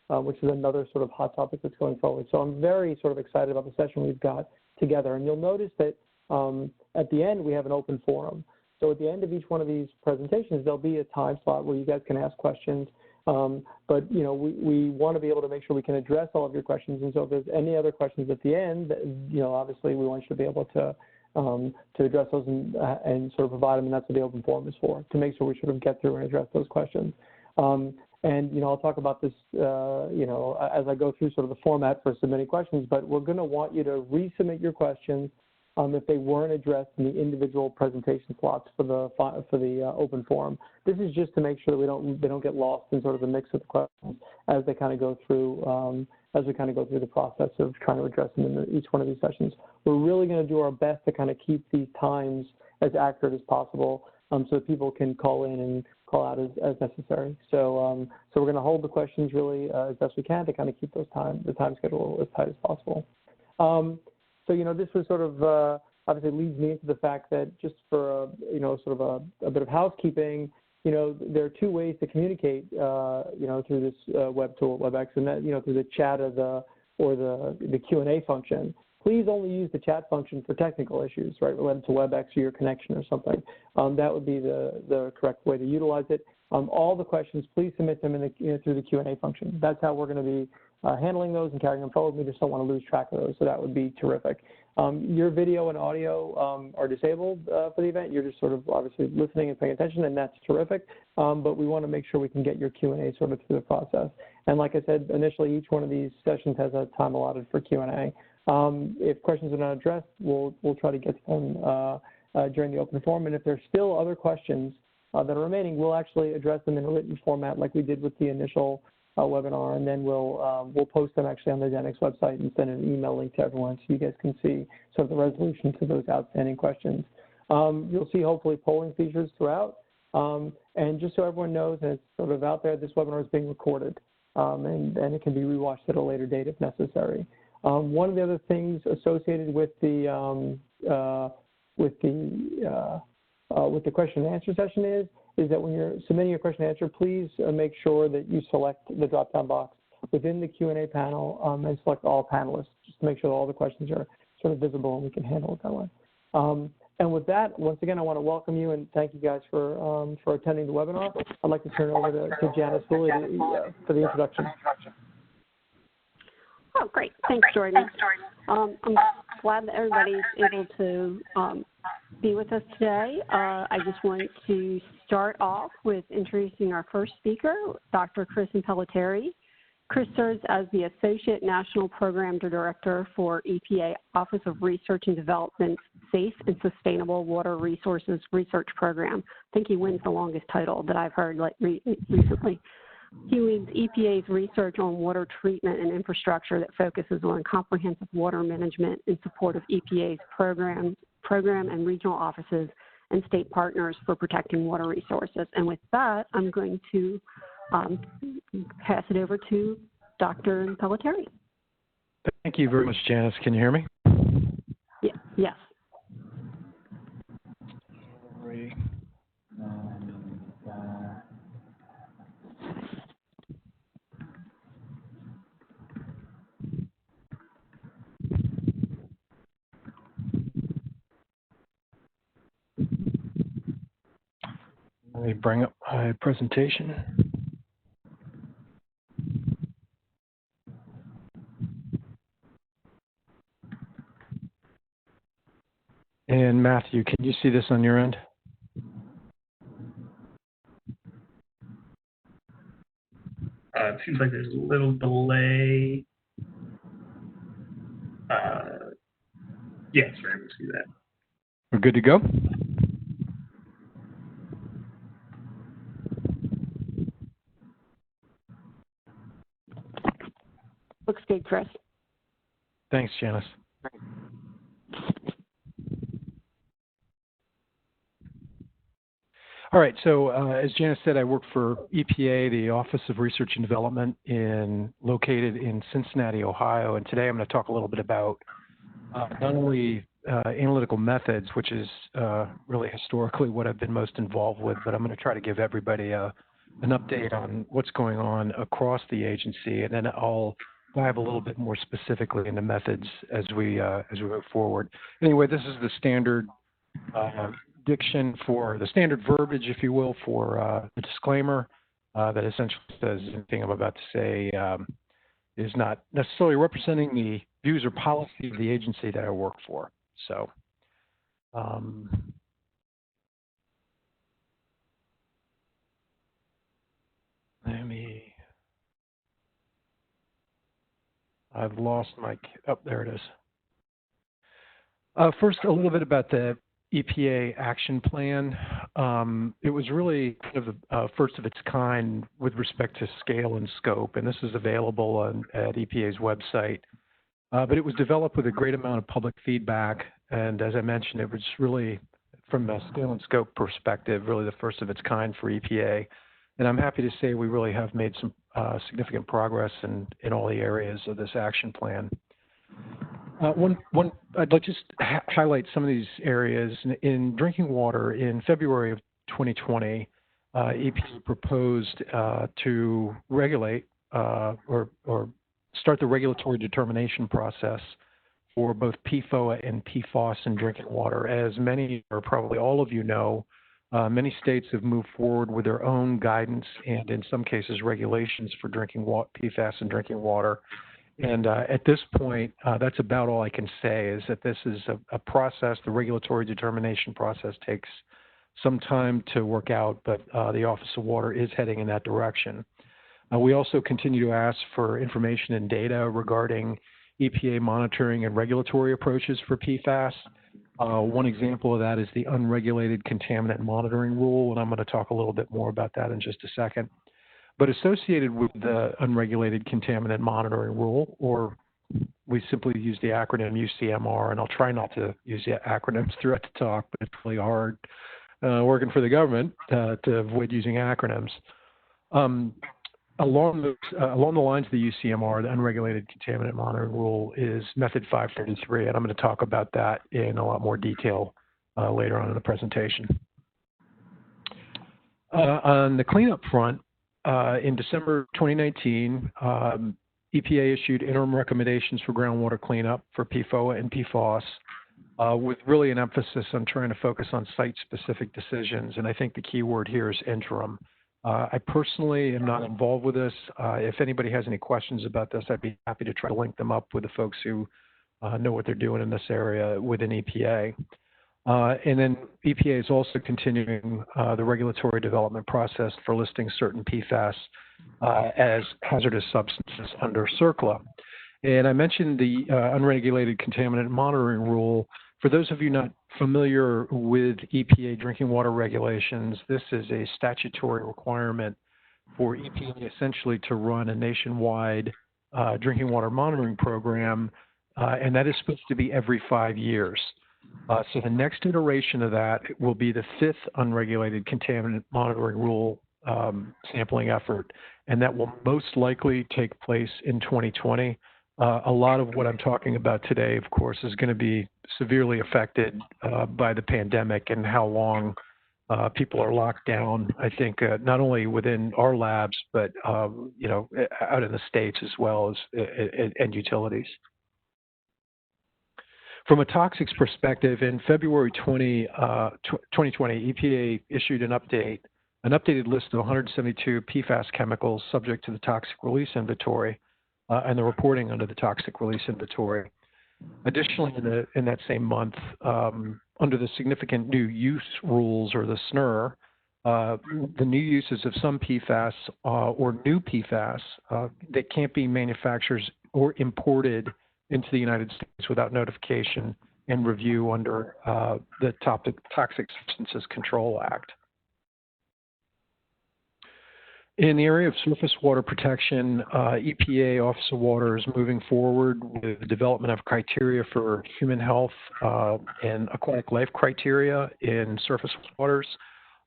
which is another sort of hot topic that's going forward. So I'm very sort of excited about the session we've got together. And you'll notice that at the end, we have an open forum. So at the end of each one of these presentations, there'll be a time slot where you guys can ask questions. But, you know, we want to be able to make sure we can address all of your questions. And so if there's any other questions at the end, you know, obviously we want you to be able to address those and sort of provide them, and that's what the open forum is for, to make sure we sort of get through and address those questions. And, you know, I'll talk about this, you know, as I go through sort of the format for submitting questions, but we're going to want you to resubmit your questions if they weren't addressed in the individual presentation slots for the open forum. This is just to make sure that they don't get lost in sort of the mix of the questions as they kind of go through, as we kind of go through the process of trying to address them in each one of these sessions. We're really going to do our best to kind of keep these times as accurate as possible, so that people can call in and call out as necessary. So, so we're going to hold the questions really as best we can to kind of keep the time schedule as tight as possible. So, you know, this was sort of obviously leads me into the fact that just for, you know, sort of a bit of housekeeping, you know, there are two ways to communicate, you know, through this web tool, WebEx, and that, you know, through the chat or the Q&A function. Please only use the chat function for technical issues, right, related to WebEx or your connection or something. That would be the correct way to utilize it. All the questions, please submit them in the, you know, through the Q&A function. That's how we're going to be handling those and carrying them forward. We just don't want to lose track of those, so that would be terrific. Your video and audio are disabled for the event. You're just sort of obviously listening and paying attention, and that's terrific. But we want to make sure we can get your Q&A sort of through the process. And like I said, initially, each one of these sessions has a time allotted for Q&A. If questions are not addressed, we'll try to get to them during the open forum. And if there's still other questions that are remaining, we'll actually address them in a written format like we did with the initial webinar, and then we'll post them actually on the Denix website and send an email link to everyone so you guys can see sort of the resolution to those outstanding questions. You'll see hopefully polling features throughout. And just so everyone knows, and it's sort of out there, this webinar is being recorded, and it can be rewatched at a later date if necessary. One of the other things associated with the question and answer session is that when you're submitting a question and answer, please make sure that you select the drop-down box within the Q&A panel and select all panelists, just to make sure that all the questions are sort of visible and we can handle it that way. And with that, once again, I want to welcome you and thank you guys for attending the webinar. I'd like to turn it over to Janice Woolley for the introduction. Oh, great. Thanks, Jordan. I'm glad that everybody's able to be with us today. I just want to start off with introducing our first speaker, Dr. Chris Impellitteri. Chris serves as the Associate National Program Director for EPA Office of Research and Development's Safe and Sustainable Water Resources Research Program. I think he wins the longest title that I've heard recently. He leads EPA's research on water treatment and infrastructure that focuses on comprehensive water management in support of EPA's program and regional offices and state partners for protecting water resources. And with that, I'm going to pass it over to Dr. Impellitteri. Thank you very much, Janice. Can you hear me? Yeah, yes. Let me bring up my presentation. And Matthew, can you see this on your end? It seems like there's a little delay. Yes, we're able to see that. We're good to go? Looks good, Chris. Thanks, Janice. All right, so as Janice said, I work for EPA, the Office of Research and Development, located in Cincinnati, Ohio. And today I'm going to talk a little bit about not only analytical methods, which is really historically what I've been most involved with, but I'm going to try to give everybody a an update on what's going on across the agency, and then I'll dive a little bit more specifically into methods as we move forward. Anyway, this is the standard diction for the standard verbiage, if you will, for the disclaimer that essentially says anything I'm about to say is not necessarily representing the views or policy of the agency that I work for. So, I've lost my, oh, there it is. First, a little bit about the EPA action plan. It was really kind of the first of its kind with respect to scale and scope, and this is available at EPA's website. But it was developed with a great amount of public feedback, and as I mentioned, it was really, from a scale and scope perspective, really the first of its kind for EPA. And I'm happy to say we really have made some significant progress in all the areas of this action plan. I'd like to just highlight some of these areas. In drinking water, in February of 2020, EPA proposed to regulate or start the regulatory determination process for both PFOA and PFAS in drinking water. As many, or probably all of you know, many states have moved forward with their own guidance and, in some cases, regulations for drinking water, PFAS in drinking water. And at this point, that's about all I can say, is that this is a process. The regulatory determination process takes some time to work out, but the Office of Water is heading in that direction. We also continue to ask for information and data regarding EPA monitoring and regulatory approaches for PFAS. One example of that is the unregulated contaminant monitoring rule, and I'm going to talk a little bit more about that in just a second. But associated with the unregulated contaminant monitoring rule, or we simply use the acronym UCMR, and I'll try not to use the acronyms throughout the talk, but it's really hard working for the government to avoid using acronyms. Along the lines of the UCMR, the unregulated contaminant monitoring rule is method 533, and I'm going to talk about that in a lot more detail later on in the presentation. On the cleanup front, in December 2019, EPA issued interim recommendations for groundwater cleanup for PFOA and PFAS, with really an emphasis on trying to focus on site-specific decisions, and I think the key word here is interim. I personally am not involved with this. If anybody has any questions about this, I'd be happy to try to link them up with the folks who know what they're doing in this area within EPA. And then EPA is also continuing the regulatory development process for listing certain PFAS as hazardous substances under CERCLA. And I mentioned the unregulated contaminant monitoring rule. For those of you not familiar with EPA drinking water regulations, this is a statutory requirement for EPA essentially to run a nationwide drinking water monitoring program, and that is supposed to be every 5 years. So the next iteration of that will be the 5th unregulated contaminant monitoring rule sampling effort, and that will most likely take place in 2020. A lot of what I'm talking about today, of course, is going to be severely affected by the pandemic and how long people are locked down. I think not only within our labs, but you know, out in the states as well as and utilities. From a toxics perspective, in February 2020, EPA issued an updated list of 172 PFAS chemicals subject to the toxic release inventory and the reporting under the toxic release inventory. Additionally, in that same month, under the significant new use rules, or the SNUR, the new uses of some PFAS or new PFAS that can't be manufactured or imported into the United States without notification and review under the Toxic Substances Control Act. In the area of surface water protection, EPA Office of Water is moving forward with the development of criteria for human health and aquatic life criteria in surface waters.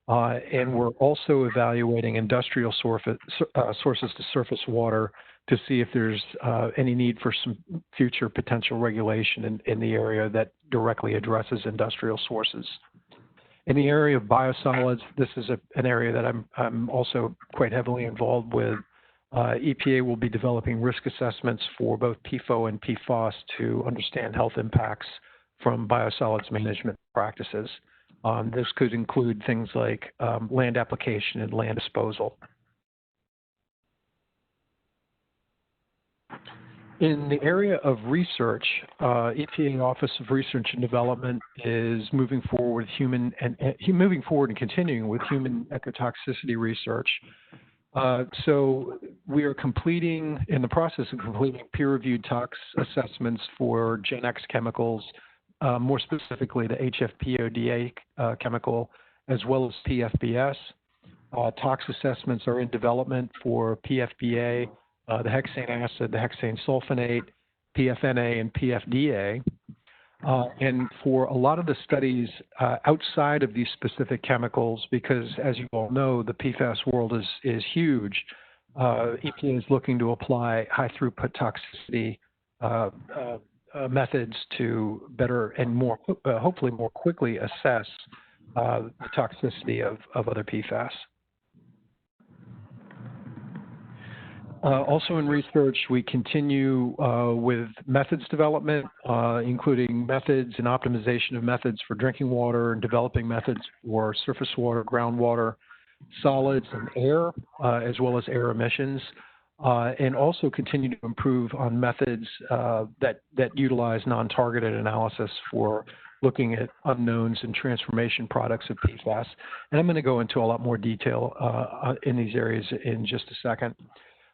And we're also evaluating industrial sources to surface water to see if there's any need for some future potential regulation in the area that directly addresses industrial sources. In the area of biosolids, this is an area that I'm also quite heavily involved with. EPA will be developing risk assessments for both PFOA and PFAS to understand health impacts from biosolids management practices. This could include things like land application and land disposal. In the area of research, EPA Office of Research and Development is moving forward and continuing with human ecotoxicity research. So we are in the process of completing peer-reviewed tox assessments for Gen X chemicals, more specifically the HFPODA chemical, as well as PFBS. Tox assessments are in development for PFBA, the hexane acid, the hexane sulfonate, PFNA, and PFDA. And for a lot of the studies outside of these specific chemicals, because as you all know, the PFAS world is huge, EPA is looking to apply high throughput toxicity methods to better and more, hopefully more quickly assess the toxicity of other PFAS. Also in research, we continue with methods development, including methods and optimization of methods for drinking water and developing methods for surface water, groundwater, solids, and air, as well as air emissions, and also continue to improve on methods that utilize non-targeted analysis for looking at unknowns and transformation products of PFAS. And I'm going to go into a lot more detail in these areas in just a second.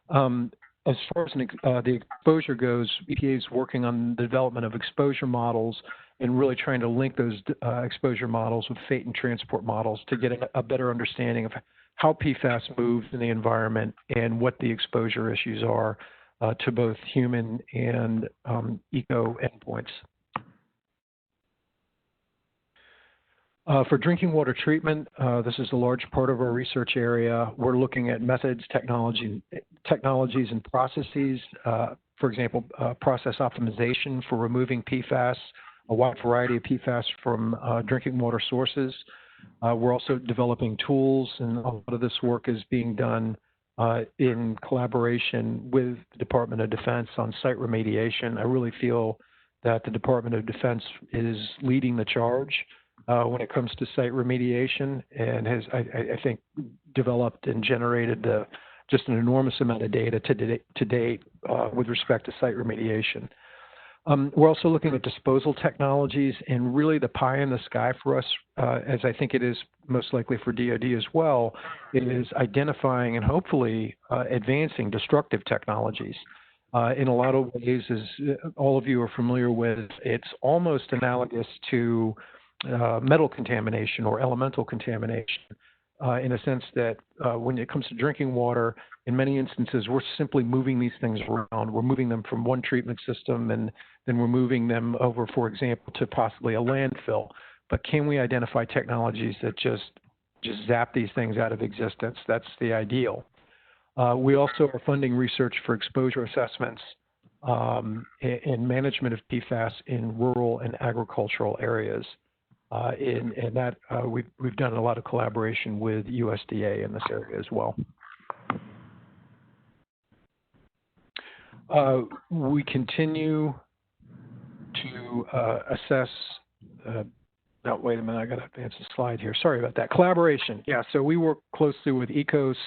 As far as the exposure goes, EPA is working on the development of exposure models and really trying to link those exposure models with fate and transport models to get a better understanding of how PFAS moves in the environment and what the exposure issues are to both human and eco endpoints. For drinking water treatment, this is a large part of our research area. We're looking at methods, technologies, and processes. For example, process optimization for removing PFAS, a wide variety of PFAS from drinking water sources. We're also developing tools, and a lot of this work is being done in collaboration with the Department of Defense on site remediation. I really feel that the Department of Defense is leading the charge when it comes to site remediation, and has, I think, developed and generated just an enormous amount of data to date with respect to site remediation. We're also looking at disposal technologies, and really the pie in the sky for us, as I think it is most likely for DoD as well, is identifying and hopefully advancing destructive technologies. In a lot of ways, as all of you are familiar with, it's almost analogous to metal contamination or elemental contamination, in a sense that when it comes to drinking water, in many instances, we're simply moving these things around. We're moving them from one treatment system, and then we're moving them over, for example, to possibly a landfill. But can we identify technologies that just zap these things out of existence? That's the ideal. We also are funding research for exposure assessments and management of PFAS in rural and agricultural areas. And that we've done a lot of collaboration with USDA in this area as well. We continue to assess. No, wait a minute, I got to advance the slide here. Sorry about that. Collaboration. Yeah, so we work closely with ECOS,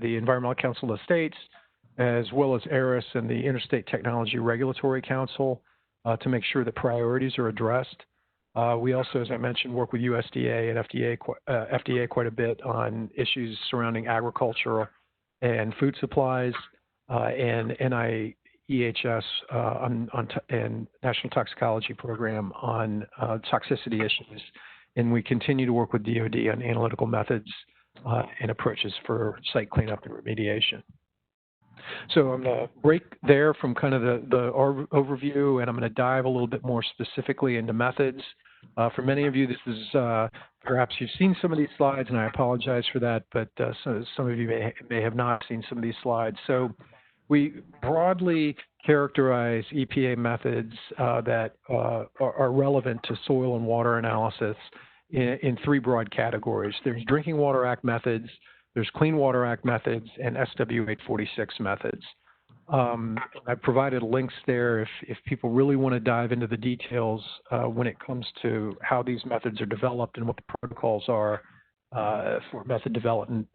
the Environmental Council of the States, as well as ARIS and the Interstate Technology Regulatory Council to make sure that priorities are addressed. We also, as I mentioned, work with USDA and FDA quite a bit on issues surrounding agriculture and food supplies, and NIEHS and National Toxicology Program on toxicity issues. And we continue to work with DoD on analytical methods and approaches for site cleanup and remediation. So I'm going to break there from kind of the overview, and I'm going to dive a little bit more specifically into methods. For many of you, this is perhaps you've seen some of these slides, and I apologize for that, but some of you may have not seen some of these slides. So we broadly characterize EPA methods that are relevant to soil and water analysis in three broad categories. There's Drinking Water Act methods, there's Clean Water Act methods, and SW 846 methods. I've provided links there if people really want to dive into the details when it comes to how these methods are developed and what the protocols are for method development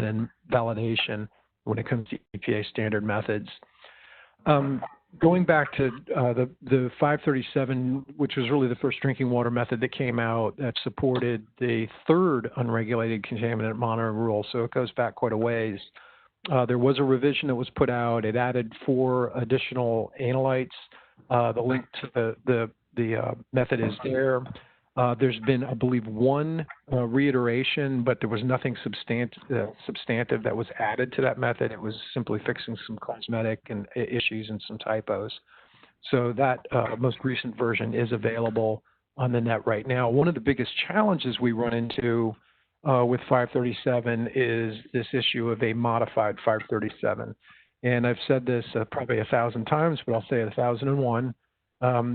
and validation when it comes to EPA standard methods. Going back to the 537, which was really the first drinking water method that came out that supported the third unregulated contaminant monitoring rule, so it goes back quite a ways. There was a revision that was put out. It added 4 additional analytes. The link to the method is there. There's been, I believe, 1 reiteration, but there was nothing substantive that was added to that method. It was simply fixing some cosmetic and issues and some typos. So that most recent version is available on the net right now. One of the biggest challenges we run into with 537 is this issue of a modified 537. And I've said this probably 1,000 times, but I'll say it 1,001.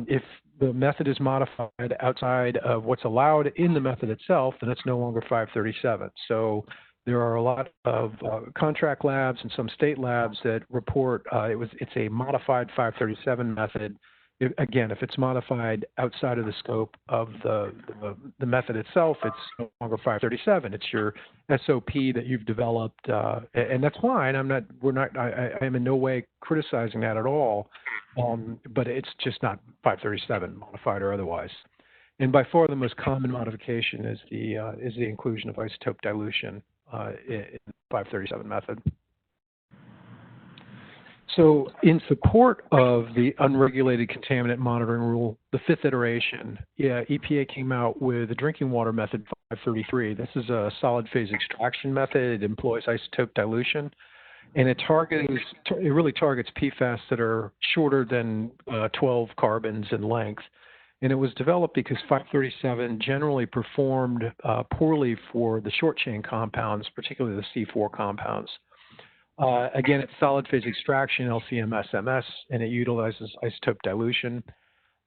If the method is modified outside of what's allowed in the method itself, then it's no longer 537. So there are a lot of contract labs and some state labs that report it's a modified 537 method. Again, if it's modified outside of the scope of the method itself, it's no longer 537. It's your SOP that you've developed, and that's fine. I am in no way criticizing that at all, but it's just not 537 modified or otherwise. And by far the most common modification is the inclusion of isotope dilution in the 537 method. So in support of the unregulated contaminant monitoring rule, the 5th iteration, EPA came out with a drinking water method 533. This is a solid phase extraction method. It employs isotope dilution, and it really targets PFAS that are shorter than 12 carbons in length. And it was developed because 537 generally performed poorly for the short chain compounds, particularly the C4 compounds. Again, it's solid phase extraction, LCMS-MS, and it utilizes isotope dilution.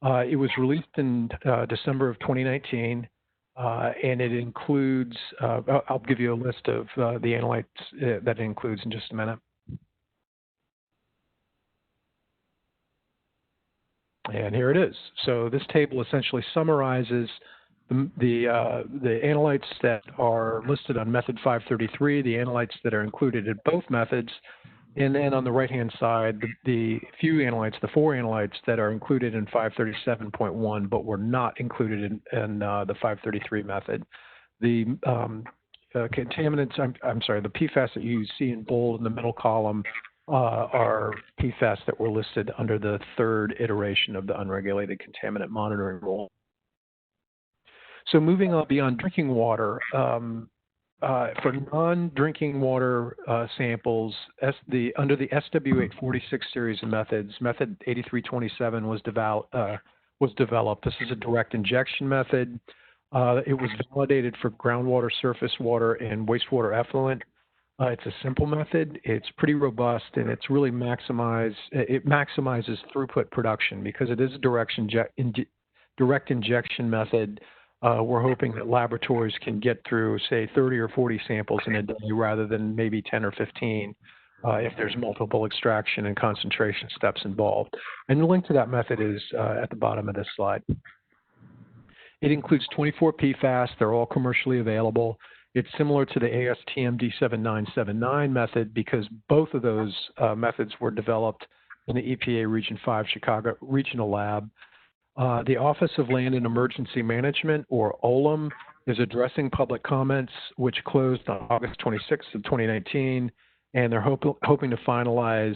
It was released in December of 2019, and it includes, I'll give you a list of the analytes that it includes in just a minute. And here it is. So this table essentially summarizes the analytes that are listed on method 533, the analytes that are included in both methods, and then on the right-hand side, the few analytes, the 4 analytes that are included in 537.1 but were not included in the 533 method. The contaminants, the PFAS that you see in bold in the middle column are PFAS that were listed under the 3rd iteration of the unregulated contaminant monitoring rule. So moving on beyond drinking water, for non-drinking water samples, under the SW 846 series of methods, method 8327 was developed. This is a direct injection method. It was validated for groundwater, surface water, and wastewater effluent. It's a simple method. It's pretty robust, and it's really maximizes throughput production because it is a direct injection method. We're hoping that laboratories can get through, say, 30 or 40 samples in a day rather than maybe 10 or 15 if there's multiple extraction and concentration steps involved. And the link to that method is at the bottom of this slide. It includes 24 PFAS. They're all commercially available. It's similar to the ASTM D7979 method because both of those methods were developed in the EPA Region 5 Chicago Regional Lab. The Office of Land and Emergency Management, or OLEM, is addressing public comments, which closed on August 26th of 2019, and they're hoping to finalize,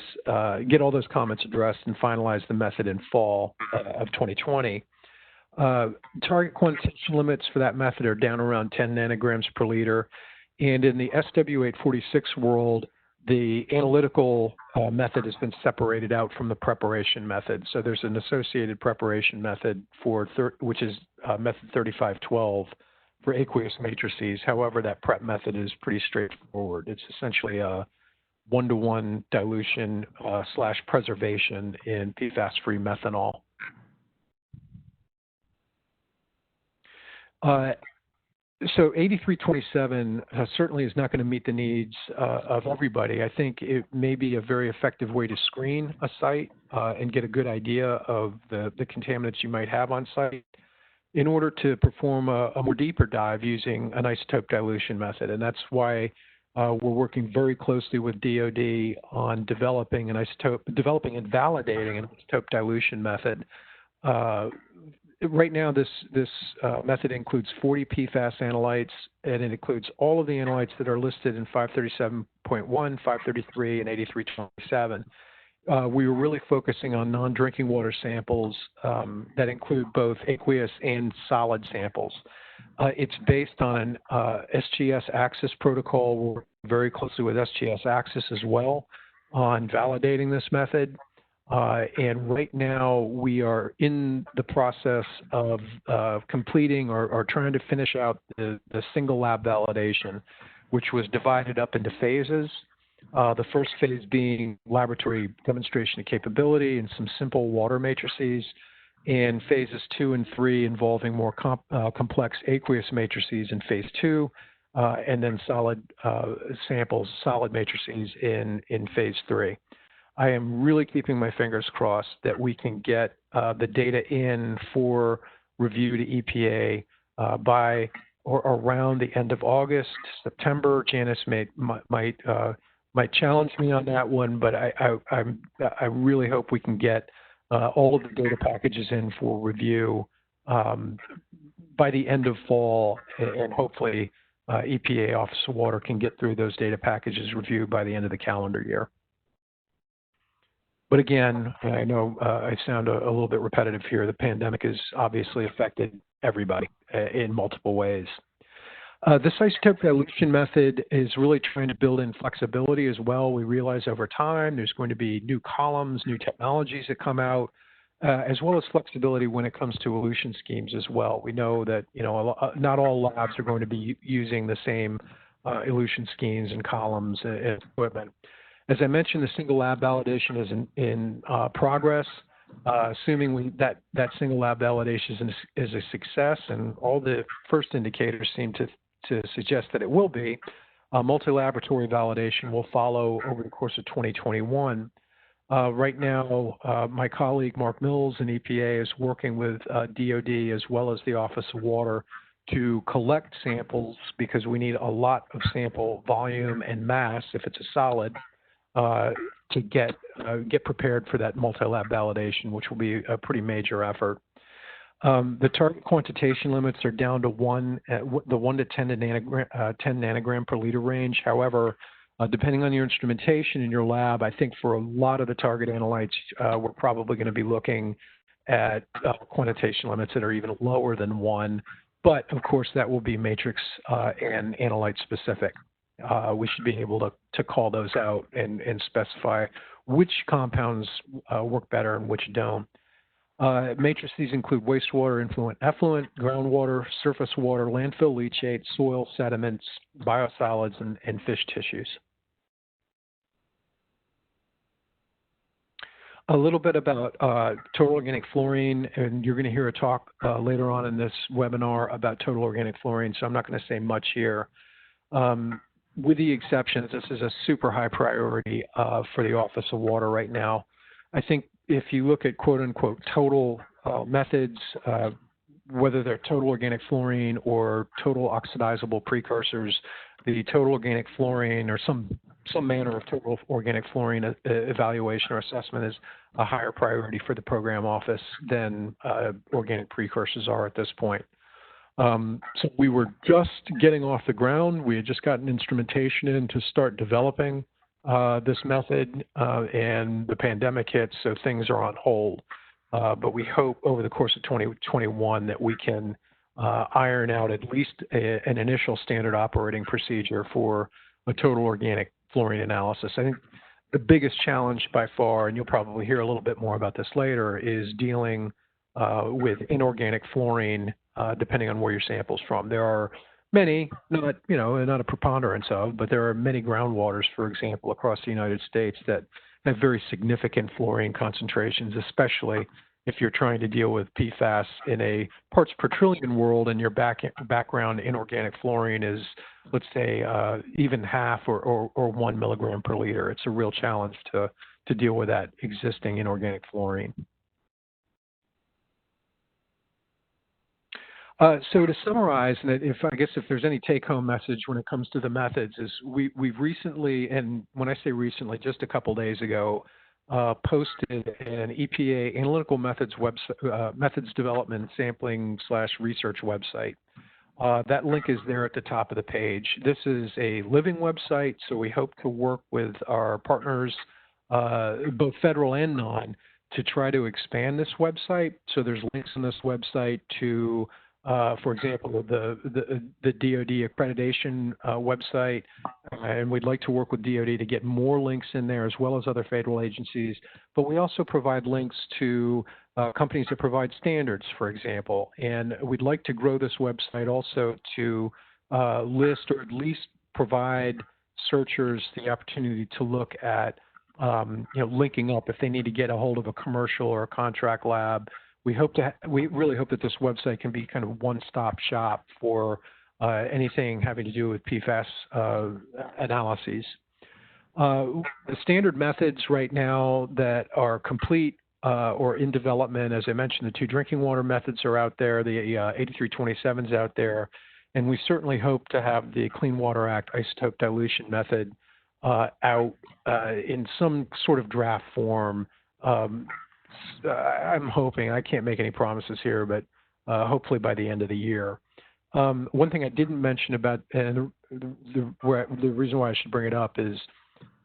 get all those comments addressed and finalize the method in fall of 2020. Target quantitation limits for that method are down around 10 nanograms per liter, and in the SW 846 world, the analytical method has been separated out from the preparation method. So there's an associated preparation method which is method 3512 for aqueous matrices. However, that prep method is pretty straightforward. It's essentially a 1-to-1 dilution / preservation in PFAS-free methanol. So 8327 certainly is not going to meet the needs of everybody. I think it may be a very effective way to screen a site and get a good idea of the contaminants you might have on site in order to perform a more deeper dive using an isotope dilution method. And that's why we're working very closely with DoD on developing and validating an isotope dilution method. Right now, this method includes 40 PFAS analytes, and it includes all of the analytes that are listed in 537.1, 533, and 8327. We were really focusing on non-drinking water samples that include both aqueous and solid samples. It's based on an SGS Access protocol. We're working very closely with SGS Access as well on validating this method. And right now, we are in the process of completing or trying to finish out the single lab validation, which was divided up into phases. The first phase being laboratory demonstration of capability and some simple water matrices, and phases 2 and 3 involving more complex aqueous matrices in phase 2, and then solid samples, solid matrices in phase 3. I am really keeping my fingers crossed that we can get the data in for review to EPA by or around the end of August, September. Janice might challenge me on that one, but I really hope we can get all of the data packages in for review by the end of fall, and hopefully EPA Office of Water can get through those data packages reviewed by the end of the calendar year. But again, I know I sound a little bit repetitive here. The pandemic has obviously affected everybody in multiple ways. This isotope dilution method is really trying to build in flexibility as well. We realize over time there's going to be new columns, new technologies that come out, as well as flexibility when it comes to elution schemes as well. We know that not all labs are going to be using the same elution schemes and columns and equipment. As I mentioned, the single lab validation is in progress. Assuming that single lab validation is a success, and all the first indicators seem to suggest that it will be, multi-laboratory validation will follow over the course of 2021. Right now, my colleague Mark Mills in EPA is working with DoD as well as the Office of Water to collect samples, because we need a lot of sample volume and mass if it's a solid, to get prepared for that multi-lab validation, which will be a pretty major effort. The target quantitation limits are down to 1 to 10 nanogram per liter range. However, depending on your instrumentation in your lab, I think for a lot of the target analytes, we're probably going to be looking at quantitation limits that are even lower than 1. But of course, that will be matrix and analyte specific. We should be able to call those out and specify which compounds work better and which don't. Matrices include wastewater, effluent, groundwater, surface water, landfill leachate, soil, sediments, biosolids, and fish tissues. A little bit about total organic fluorine, and you're going to hear a talk later on in this webinar about total organic fluorine, so I'm not going to say much here. With the exceptions, this is a super high priority for the Office of Water right now. I think if you look at quote-unquote total methods, whether they're total organic fluorine or total oxidizable precursors, the total organic fluorine or some manner of total organic fluorine evaluation or assessment is a higher priority for the program office than organic precursors are at this point. So we were just getting off the ground. We had just gotten instrumentation in to start developing this method, and the pandemic hit, so things are on hold. But we hope over the course of 2021 that we can iron out at least an initial standard operating procedure for a total organic fluorine analysis. I think the biggest challenge by far, and you'll probably hear a little bit more about this later, is dealing with inorganic fluorine, depending on where your sample's from. There are many, not a preponderance of, but there are many groundwaters, for example, across the United States that have very significant fluorine concentrations, especially if you're trying to deal with PFAS in a parts per trillion world and your background in organic fluorine is, let's say, even half or 1 milligram per liter. It's a real challenge to deal with that existing inorganic fluorine. So to summarize, and I guess if there's any take-home message when it comes to the methods, is we've recently, and when I say recently, just a couple days ago, posted an EPA analytical methods methods development sampling / research website. That link is there at the top of the page. This is a living website, so we hope to work with our partners, both federal and non, to try to expand this website. So there's links on this website to for example, the DoD accreditation website, and we'd like to work with DoD to get more links in there as well as other federal agencies. But we also provide links to companies that provide standards, for example. And we'd like to grow this website also to list or at least provide searchers the opportunity to look at linking up if they need to get a hold of a commercial or a contract lab. We really hope that this website can be kind of one-stop shop for anything having to do with PFAS analyses. The standard methods right now that are complete or in development, as I mentioned, the 2 drinking water methods are out there, the 8327 is out there, and we certainly hope to have the Clean Water Act isotope dilution method out in some sort of draft form. I'm hoping, I can't make any promises here, but hopefully by the end of the year. One thing I didn't mention about, and the reason why I should bring it up is,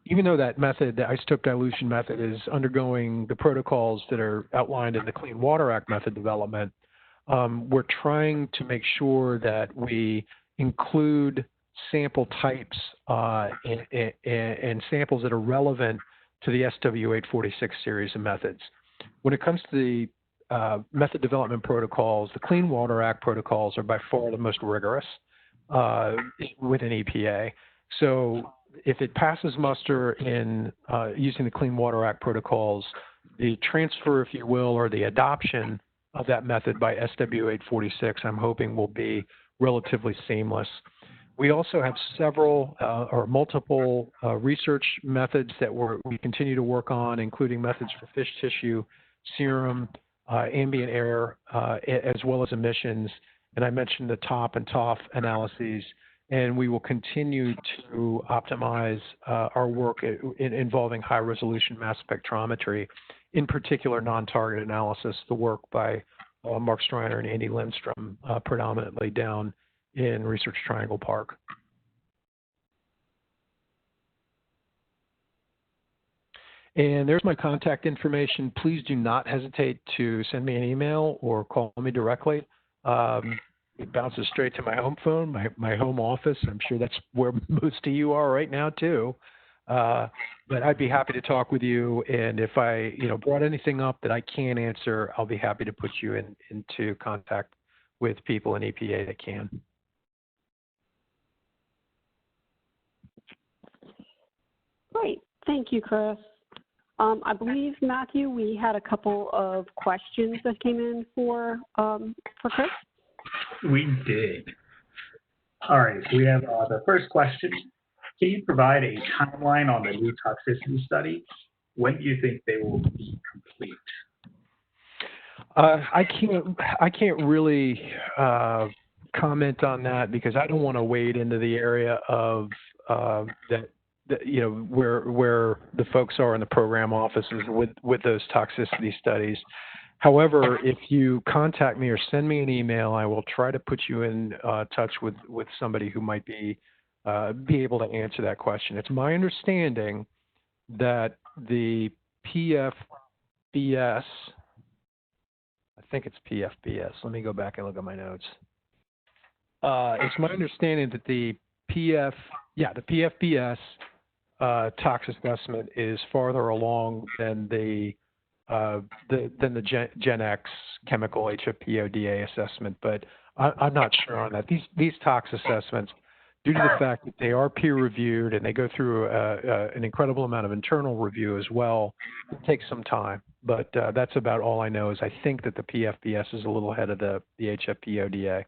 even though that method, the isotope dilution method, is undergoing the protocols that are outlined in the Clean Water Act method development, we're trying to make sure that we include sample types and samples that are relevant to the SW846 series of methods. When it comes to the method development protocols, the Clean Water Act protocols are by far the most rigorous within EPA. So if it passes muster in using the Clean Water Act protocols, the transfer, if you will, or the adoption of that method by SW846, I'm hoping will be relatively seamless. We also have several or multiple research methods that we continue to work on, including methods for fish tissue, serum, ambient air, as well as emissions. And I mentioned the TOP and TOF analyses, and we will continue to optimize our work involving high-resolution mass spectrometry, in particular non-target analysis, the work by Mark Streiner and Andy Lindstrom, predominantly down in Research Triangle Park. And there's my contact information. Please do not hesitate to send me an email or call me directly. It bounces straight to my home phone, my home office. I'm sure that's where most of you are right now too. But I'd be happy to talk with you. And if I brought anything up that I can't answer, I'll be happy to put you into contact with people in EPA that can. Great. Thank you, Chris. I believe, Matthew, we had a couple of questions that came in for Chris. We did. All right, so we have the first question. Can you provide a timeline on the new toxicity study? When do you think they will be complete? I can't really comment on that because I don't want to wade into the area of where the folks are in the program offices with those toxicity studies. However, if you contact me or send me an email, I will try to put you in touch with somebody who might be able to answer that question. It's my understanding that the PFBS, I think it's PFBS. Let me go back and look at my notes. It's my understanding that the PFBS tox assessment is farther along than the Gen X chemical HFPODA assessment, but I'm not sure on that. These tox assessments, due to the fact that they are peer reviewed and they go through an incredible amount of internal review as well, it takes some time. But that's about all I know. Is I think that the PFBS is a little ahead of the HFP ODA.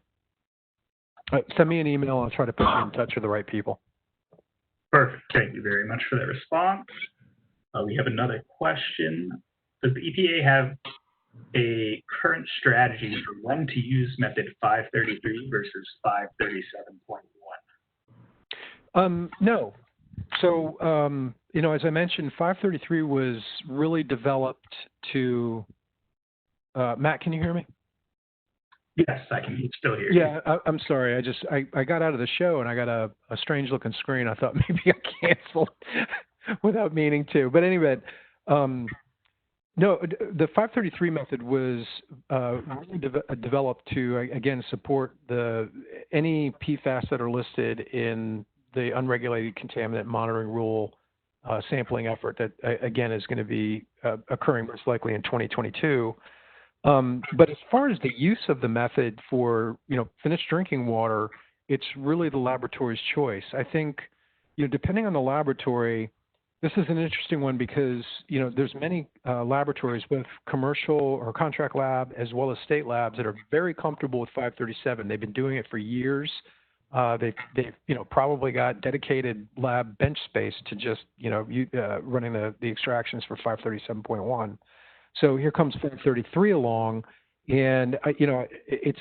Send me an email. I'll try to put you in touch with the right people. Perfect. Thank you very much for that response. We have another question. Does the EPA have a current strategy for when to use method 533 versus 537.1? No. So, as I mentioned, 533 was really developed to, Matt, can you hear me? Yes, I can still hear you. Yeah, I'm sorry. I got out of the show and I got a strange looking screen. I thought maybe I canceled without meaning to. But anyway, no, the 533 method was really developed to, again, support any PFAS that are listed in the unregulated contaminant monitoring rule sampling effort that, again, is going to be occurring most likely in 2022. But as far as the use of the method for, finished drinking water, it's really the laboratory's choice. I think, depending on the laboratory, this is an interesting one because, there's many laboratories, both commercial or contract lab as well as state labs, that are very comfortable with 537. They've been doing it for years. They've probably got dedicated lab bench space to just, running the extractions for 537.1. So here comes 533 along, and, it's,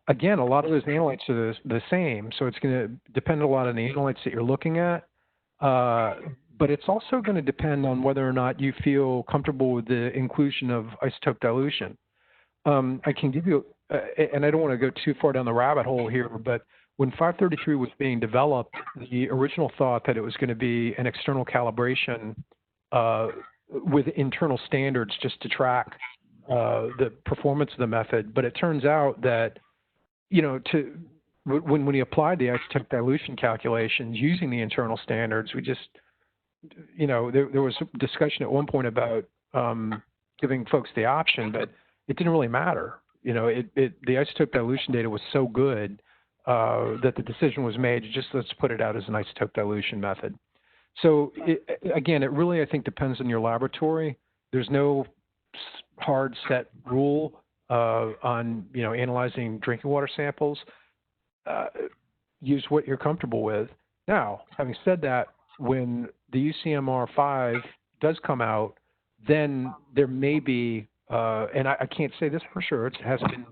again, a lot of those analytes are the same. So it's going to depend a lot on the analytes that you're looking at. But it's also going to depend on whether or not you feel comfortable with the inclusion of isotope dilution. I can give you, and I don't want to go too far down the rabbit hole here, but when 533 was being developed, the original thought that it was going to be an external calibration with internal standards just to track the performance of the method. But it turns out that, when we applied the isotope dilution calculations using the internal standards, we just, there was discussion at one point about giving folks the option, but it didn't really matter. The isotope dilution data was so good that the decision was made to just let's put it out as an isotope dilution method. So again, it really, I think, depends on your laboratory. There's no hard set rule on, analyzing drinking water samples. Use what you're comfortable with. Now, having said that, when the UCMR5 does come out, then there may be, and I can't say this for sure, it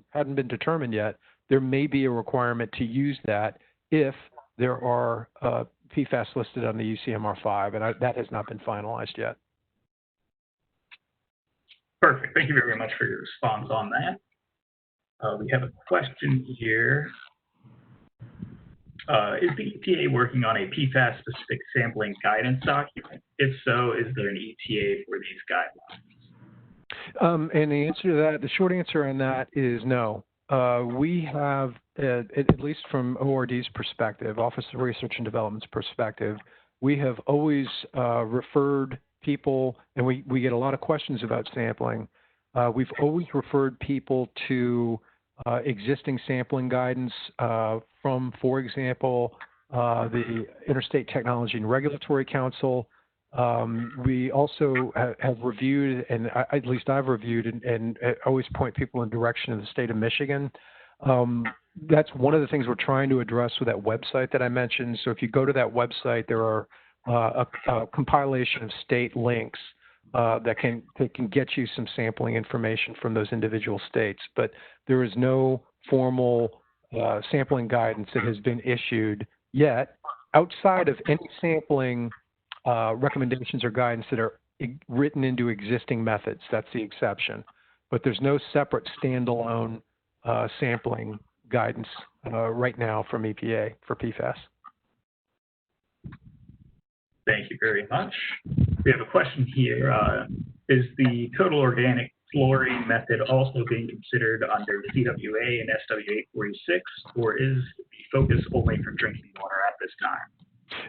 hadn't been determined yet, there may be a requirement to use that if there are PFAS listed on the UCMR5, and that has not been finalized yet. Perfect. Thank you very much for your response on that. We have a question here. Is the EPA working on a PFAS-specific sampling guidance document? If so, is there an ETA for these guidelines? And the answer to that, the short answer on that is no. We have, at least from ORD's perspective, Office of Research and Development's perspective, we have always referred people, and we get a lot of questions about sampling. We've always referred people to existing sampling guidance from, for example, the Interstate Technology and Regulatory Council. We also have reviewed, and at least I've reviewed, and always point people in the direction of the state of Michigan. That's one of the things we're trying to address with that website that I mentioned. So if you go to that website, there are a compilation of state links that can get you some sampling information from those individual states. But there is no formal sampling guidance that has been issued yet outside of any sampling recommendations or guidance that are written into existing methods. That's the exception. But there's no separate standalone sampling guidance right now from EPA for PFAS. Thank you very much. We have a question here. Is the total organic fluorine method also being considered under CWA and SW846, or is the focus only for drinking water at this time?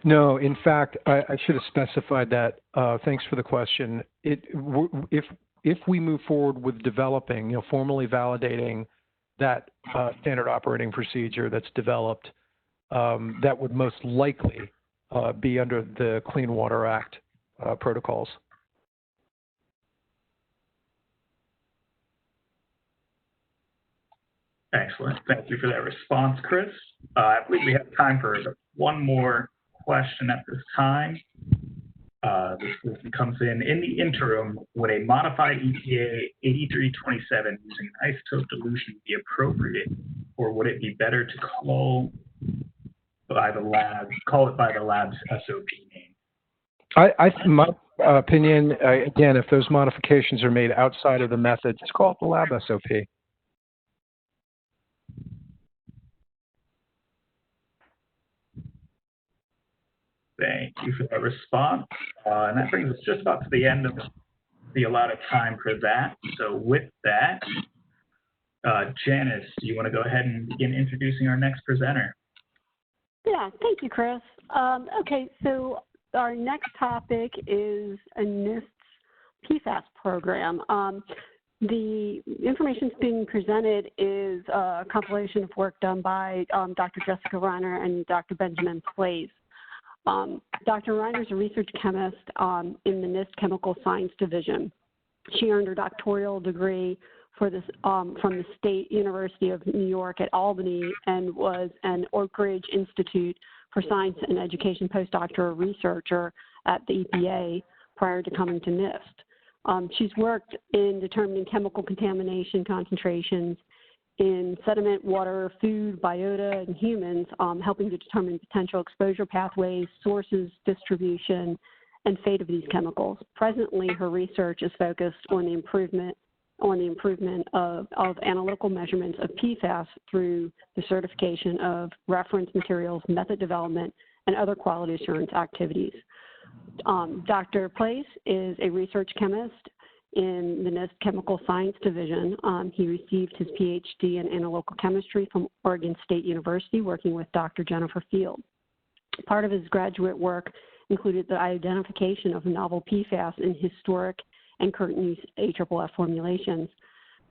No, in fact, I should have specified that. Thanks for the question. If we move forward with developing, formally validating that standard operating procedure that's developed, that would most likely be under the Clean Water Act protocols. Excellent. Thank you for that response, Chris. I believe we have time for one more question at this time. This question comes in the interim, would a modified EPA 8327 using an isotope dilution be appropriate, or would it be better to call it by the lab's SOP name? My opinion, again, if those modifications are made outside of the method, just call it the lab SOP. Thank you for that response. And that brings us just about to the end of the allotted time for that. So with that, Janice, do you want to go ahead and begin introducing our next presenter? Yeah, thank you, Chris. Okay, so our next topic is a NIST's PFAS program. The information that's being presented is a compilation of work done by Dr. Jessica Reiner and Dr. Benjamin Place. Dr. Reiner is a research chemist in the NIST Chemical Science Division. She earned her doctoral degree for this, from the State University of New York at Albany and was an Oak Ridge Institute for Science and Education postdoctoral researcher at the EPA prior to coming to NIST. She's worked in determining chemical contamination concentrations in sediment, water, food, biota, and humans, helping to determine potential exposure pathways, sources, distribution, and fate of these chemicals. Presently, her research is focused on the improvement of analytical measurements of PFAS through the certification of reference materials, method development, and other quality assurance activities. Dr. Place is a research chemist in the NIST Chemical Science Division. He received his PhD in analytical chemistry from Oregon State University, working with Dr. Jennifer Field. Part of his graduate work included the identification of novel PFAS in historic and current use AFFF formulations.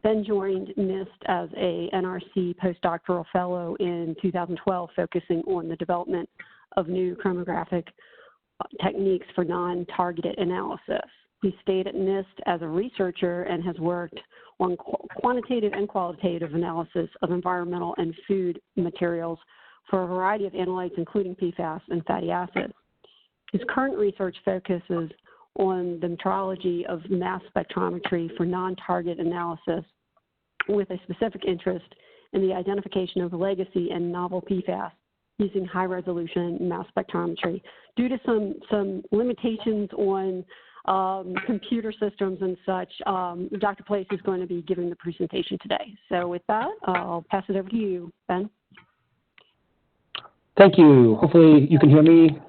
Then joined NIST as a NRC postdoctoral fellow in 2012, focusing on the development of new chromatographic techniques for non-targeted analysis. He stayed at NIST as a researcher and has worked on quantitative and qualitative analysis of environmental and food materials for a variety of analytes, including PFAS and fatty acids. His current research focuses on the metrology of mass spectrometry for non-target analysis, with a specific interest in the identification of legacy and novel PFAS using high-resolution mass spectrometry. Due to some limitations on computer systems and such, Dr. Place is going to be giving the presentation today. So with that, I'll pass it over to you, Ben. Thank you. Hopefully you can hear me.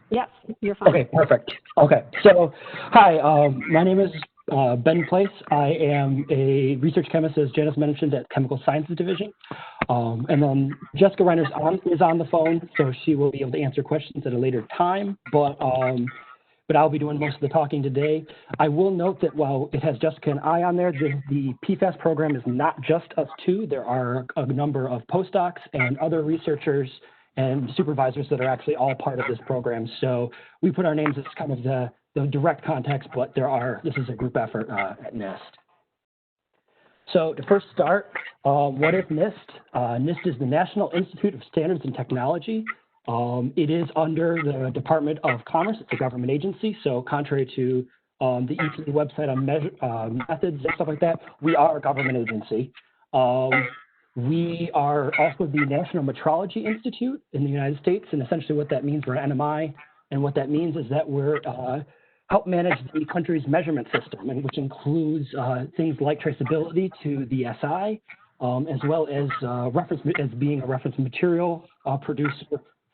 Yes, you're fine. Okay, perfect. Okay, so hi, my name is Ben Place. I am a research chemist, as Janice mentioned, at Chemical Sciences Division. And then Jessica Reiner is on the phone, so she will be able to answer questions at a later time. But I'll be doing most of the talking today. I will note that while it has Jessica and I on there, the PFAS program is not just us two. There are a number of postdocs and other researchers and supervisors that are actually all part of this program. So we put our names as kind of the direct contacts, but this is a group effort at NIST. So to first start, what is NIST? NIST is the National Institute of Standards and Technology. It is under the Department of Commerce. It's a government agency. So contrary to the EPA website on methods and stuff like that, we are a government agency. We are also the National Metrology Institute in the United States, and essentially what that means, we're NMI, and what that means is that we're help manage the country's measurement system, and which includes things like traceability to the SI, as well as being a reference material producer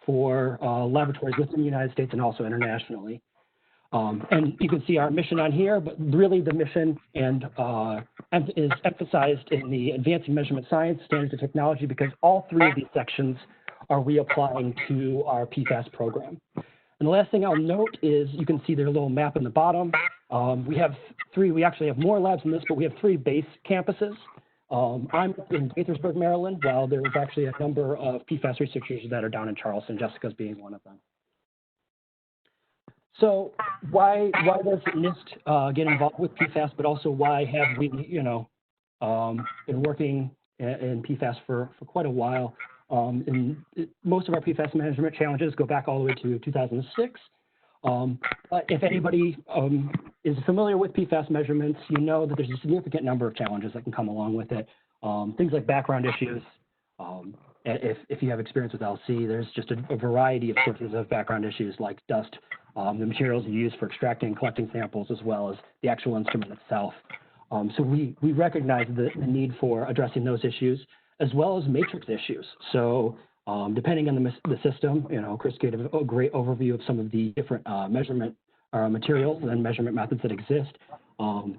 for laboratories within the United States and also internationally. And you can see our mission on here, but really the mission is emphasized in the advancing measurement science, standards and technology, because all three of these sections are we applying to our PFAS program. And the last thing I'll note is you can see their little map in the bottom. We actually have more labs than this, but we have 3 base campuses. I'm in Gaithersburg, Maryland, while there's actually a number of PFAS researchers that are down in Charleston, Jessica's being one of them. So why does NIST get involved with PFAS, but also why have we, been working in PFAS for quite a while. Most of our PFAS management challenges go back all the way to 2006. But if anybody is familiar with PFAS measurements, you know that there's a significant number of challenges that can come along with it. Things like background issues. If you have experience with LC, there's just a variety of sources of background issues like dust, the materials you use for extracting and collecting samples, as well as the actual instrument itself. So we recognize the need for addressing those issues, as well as matrix issues. So depending on the system, Chris gave a great overview of some of the different measurement materials and measurement methods that exist.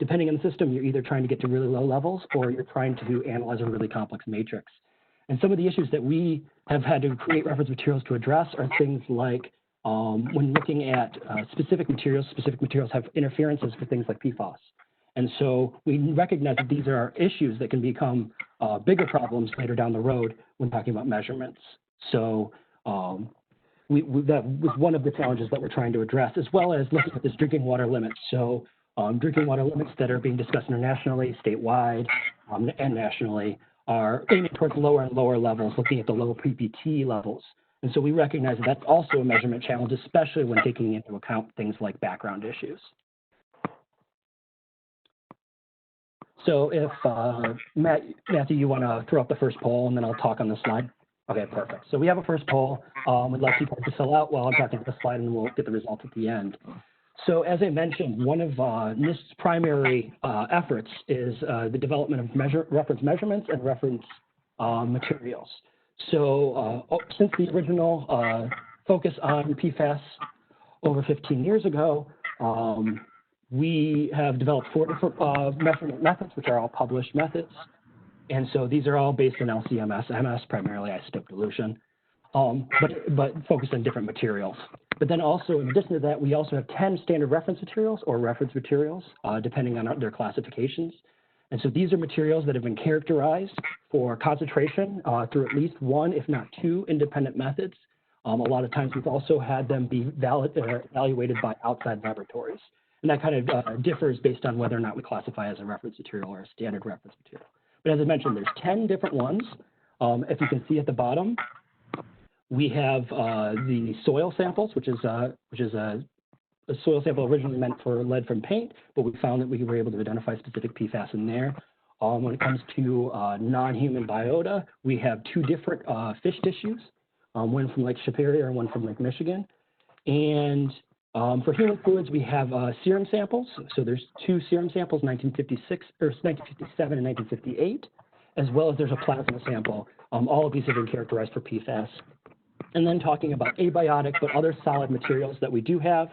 Depending on the system, you're either trying to get to really low levels or you're trying to analyze a really complex matrix. And some of the issues that we have had to create reference materials to address are things like when looking at specific materials have interferences for things like PFAS. And so we recognize that these are issues that can become bigger problems later down the road when talking about measurements. So that was one of the challenges that we're trying to address, as well as looking at this drinking water limits. So drinking water limits that are being discussed internationally, statewide, and nationally are aiming towards lower and lower levels, looking at the low PPT levels. And so we recognize that that's also a measurement challenge, especially when taking into account things like background issues. So if, Matthew, you want to throw up the first poll, and then I'll talk on the slide. Okay, perfect. So we have a first poll. We'd like people to fill out while I'm talking about the slide, and we'll get the results at the end. So as I mentioned, one of NIST's primary efforts is the development of reference measurements and reference materials. So since the original focus on PFAS over 15 years ago, we have developed 4 different measurement methods, which are all published methods. And so these are all based on LC-MS, MS, primarily isotope dilution, but focused on different materials. But then also, in addition to that, we also have 10 standard reference materials or reference materials, depending on their classifications. And so these are materials that have been characterized for concentration through at least 1, if not 2, independent methods. A lot of times we've also had them be evaluated by outside laboratories. And that kind of differs based on whether or not we classify as a reference material or a standard reference material. But as I mentioned, there's 10 different ones. If you can see at the bottom, we have the soil samples, which is a soil sample originally meant for lead from paint, but we found that we were able to identify specific PFAS in there. When it comes to non-human biota, we have 2 different fish tissues, one from Lake Superior and one from Lake Michigan. And for human fluids, we have serum samples. So there's 2 serum samples, 1957 and 1958, as well as there's a plasma sample. All of these have been characterized for PFAS. And then talking about abiotic but other solid materials that we do have,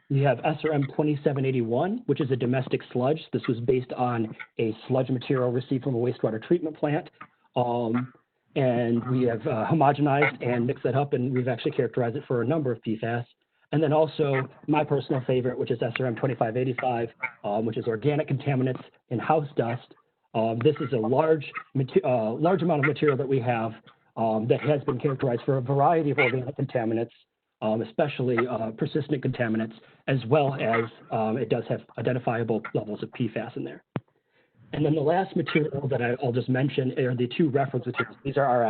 we have SRM 2781, which is a domestic sludge. This was based on a sludge material received from a wastewater treatment plant. And we have homogenized and mixed that up, and we've actually characterized it for a number of PFAS. And then also my personal favorite, which is SRM 2585, which is organic contaminants in house dust. This is a large amount of material that we have that has been characterized for a variety of organic contaminants, especially persistent contaminants, as well as it does have identifiable levels of PFAS in there. And then the last material that I'll just mention are the 2 reference materials. These are our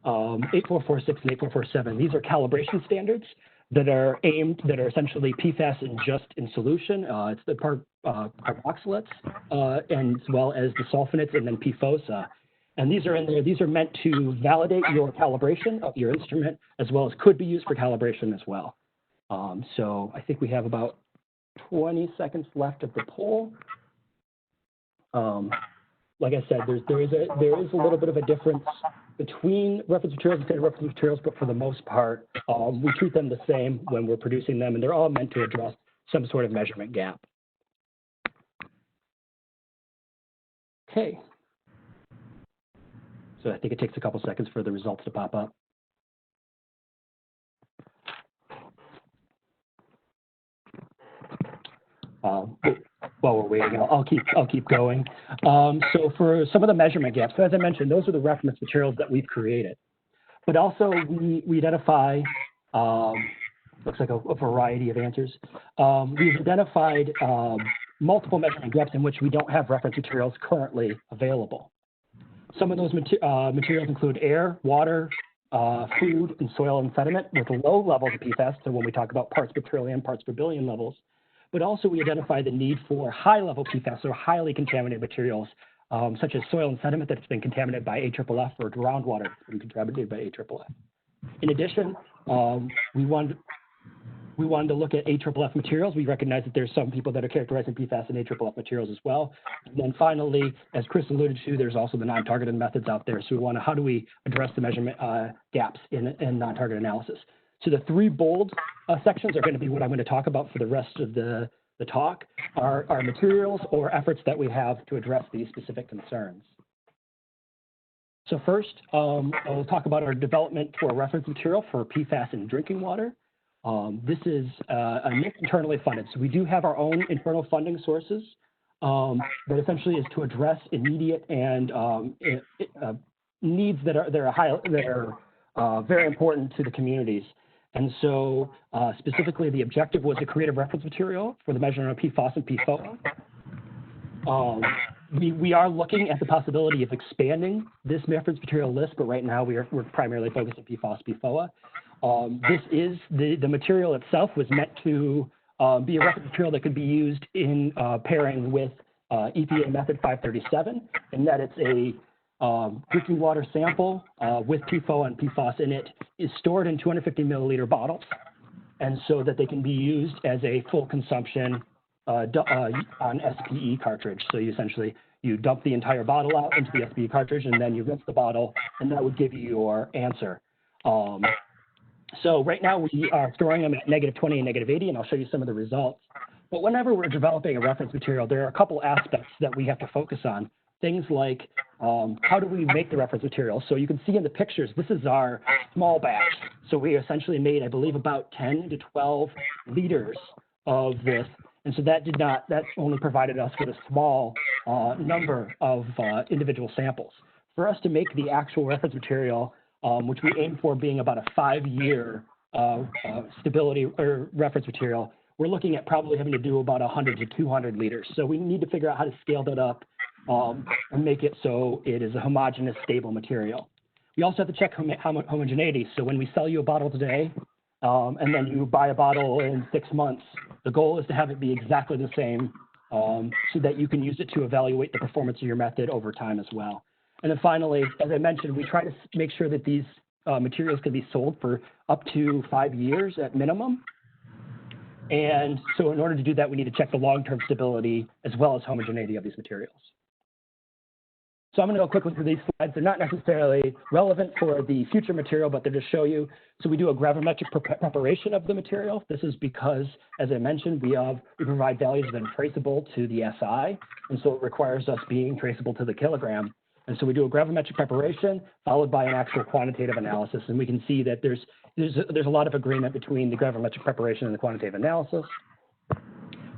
8446 and 8447. These are calibration standards that are essentially PFAS in solution. It's the carboxylates, and as well as the sulfonates, and then PFOSA. And these are in there. These are meant to validate your calibration of your instrument, as well as could be used for calibration as well. So I think we have about 20 seconds left of the poll. Like I said, there is a little bit of a difference between reference materials and standard reference materials, but for the most part, we treat them the same when we're producing them, and they're all meant to address some sort of measurement gap. Okay. So I think it takes a couple seconds for the results to pop up. While we're waiting, I'll keep going. So for some of the measurement gaps, so as I mentioned, those are the reference materials that we've created. But also we identify, looks like a variety of answers. We've identified multiple measurement gaps in which we don't have reference materials currently available. Some of those materials include air, water, food, and soil and sediment with low levels of PFAS, so when we talk about parts per trillion, parts per billion levels, but also we identify the need for high-level PFAS, or highly contaminated materials, such as soil and sediment that's been contaminated by AFFF, or groundwater that's been contaminated by AFFF. In addition, we wanted to look at AFFF materials. We recognize that there's some people that are characterizing PFAS in AFFF materials as well. And then finally, as Chris alluded to, there's also the non-targeted methods out there. So we want to, how do we address the measurement gaps in non-target analysis? So the three bold sections are going to be what I'm going to talk about for the rest of the talk, are materials or efforts that we have to address these specific concerns. So first, I'll talk about our development for a reference material for PFAS in drinking water. This is internally funded. So we do have our own internal funding sources that essentially is to address immediate and needs that are very important to the communities. And so specifically, the objective was to create a reference material for the measurement of PFAS and PFOA. We are looking at the possibility of expanding this reference material list, but right now we're primarily focused on PFAS, PFOA. This is the material itself was meant to be a reference material that could be used in pairing with EPA method 537, and that it's a drinking water sample with PFOA and PFAS in it is stored in 250 milliliter bottles, and so that they can be used as a full consumption on SPE cartridge. So you essentially, you dump the entire bottle out into the SPE cartridge, and then you rinse the bottle, and that would give you your answer. So right now we are storing them at -20 and -80, and I'll show you some of the results. But whenever we're developing a reference material, there are a couple aspects that we have to focus on. Things like how do we make the reference material? So you can see in the pictures, this is our small batch. So we essentially made, I believe, about 10 to 12 liters of this. And so that only provided us with a small number of individual samples. For us to make the actual reference material, which we aim for being about a 5-year stability or reference material, we're looking at probably having to do about 100 to 200 liters. So we need to figure out how to scale that up and make it so it is a homogeneous, stable material. We also have to check homogeneity. So when we sell you a bottle today, and then you buy a bottle in 6 months, the goal is to have it be exactly the same so that you can use it to evaluate the performance of your method over time as well. And then finally, as I mentioned, we try to make sure that these materials can be sold for up to 5 years at minimum. And so in order to do that, we need to check the long-term stability as well as homogeneity of these materials. So I'm going to go quickly through these slides. They're not necessarily relevant for the future material, but they're to show you. So we do a gravimetric preparation of the material. This is because, as I mentioned, we provide values that are traceable to the SI, and so it requires us being traceable to the kilogram. And so we do a gravimetric preparation followed by an actual quantitative analysis, and we can see that there's a lot of agreement between the gravimetric preparation and the quantitative analysis.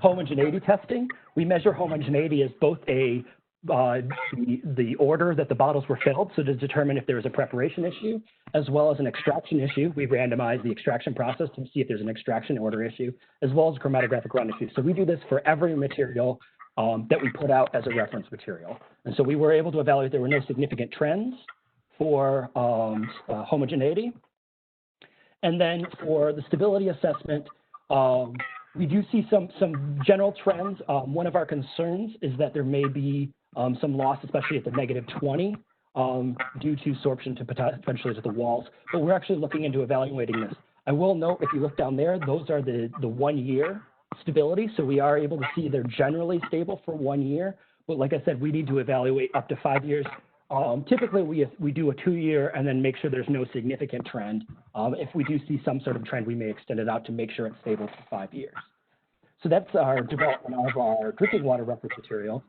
Homogeneity testing. We measure homogeneity as both the order that the bottles were filled, so to determine if there is a preparation issue, as well as an extraction issue. We randomize the extraction process to see if there's an extraction order issue, as well as a chromatographic run issue. So we do this for every material that we put out as a reference material. And so we were able to evaluate there were no significant trends for homogeneity. And then for the stability assessment, we do see some general trends. One of our concerns is that there may be some loss, especially at the -20, due to sorption to potentially to the walls. But we're actually looking into evaluating this. I will note, if you look down there, those are the 1-year stability. So we are able to see they're generally stable for 1 year. But like I said, we need to evaluate up to 5 years. Typically, we do a 2-year and then make sure there's no significant trend. If we do see some sort of trend, we may extend it out to make sure it's stable for 5 years. So that's our development of our drinking water reference material.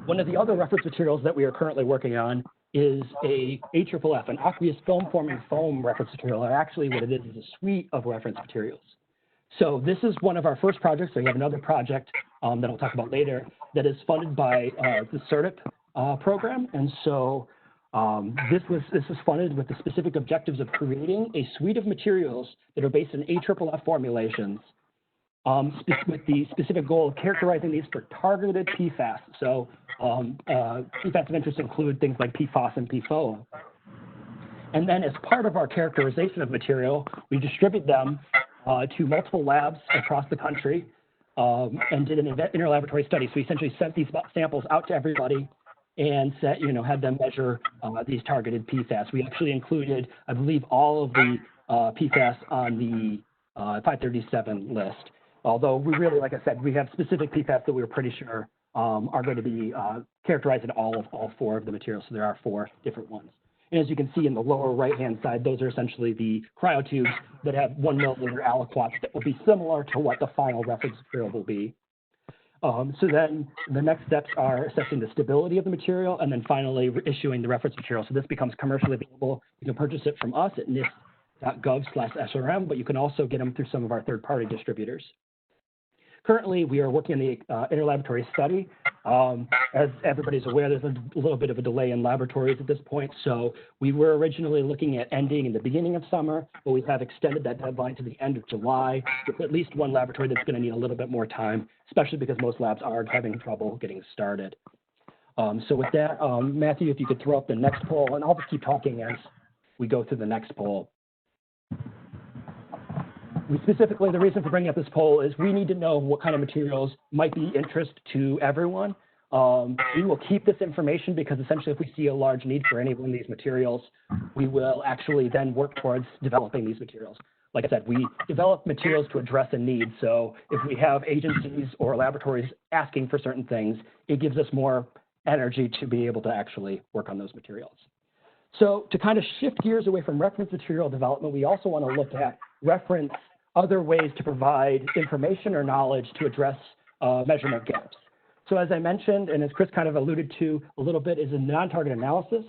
One of the other reference materials that we are currently working on is a AFFF, an aqueous film-forming foam reference material. Or actually, what it is a suite of reference materials. So this is one of our first projects. So we have another project that I'll talk about later that is funded by the CERTIP program. And so this was funded with the specific objectives of creating a suite of materials that are based on AFFF formulations with the specific goal of characterizing these for targeted PFAS. So PFAS of interest include things like PFAS and PFOA. And then as part of our characterization of material, we distribute them to multiple labs across the country and did an interlaboratory study. So we essentially sent these samples out to everybody and had them measure these targeted PFAS. We actually included, I believe, all of the PFAS on the 537 list. Although we really, like I said, we have specific PFAS that we were pretty sure are going to be characterized in all four of the materials. So there are 4 different ones. And as you can see in the lower right-hand side, those are essentially the cryotubes that have 1 milliliter aliquots that will be similar to what the final reference material will be. So then the next steps are assessing the stability of the material and then finally issuing the reference material. So this becomes commercially available. You can purchase it from us at nist.gov/SRM, but you can also get them through some of our third-party distributors. Currently, we are working on the interlaboratory study. As everybody's aware, there's a little bit of a delay in laboratories at this point. So we were originally looking at ending in the beginning of summer, but we have extended that deadline to the end of July with at least one laboratory that's going to need a little bit more time, especially because most labs are having trouble getting started. So with that, Matthew, if you could throw up the next poll, and I'll just keep talking as we go through the next poll. Specifically, the reason for bringing up this poll is we need to know what kind of materials might be interest to everyone. We will keep this information because essentially if we see a large need for any one of these materials, we will actually then work towards developing these materials. Like I said, we develop materials to address a need. So if we have agencies or laboratories asking for certain things, it gives us more energy to be able to actually work on those materials. So to kind of shift gears away from reference material development, we also want to look at other ways to provide information or knowledge to address measurement gaps. So as I mentioned, and as Chris kind of alluded to a little bit, is a non-target analysis.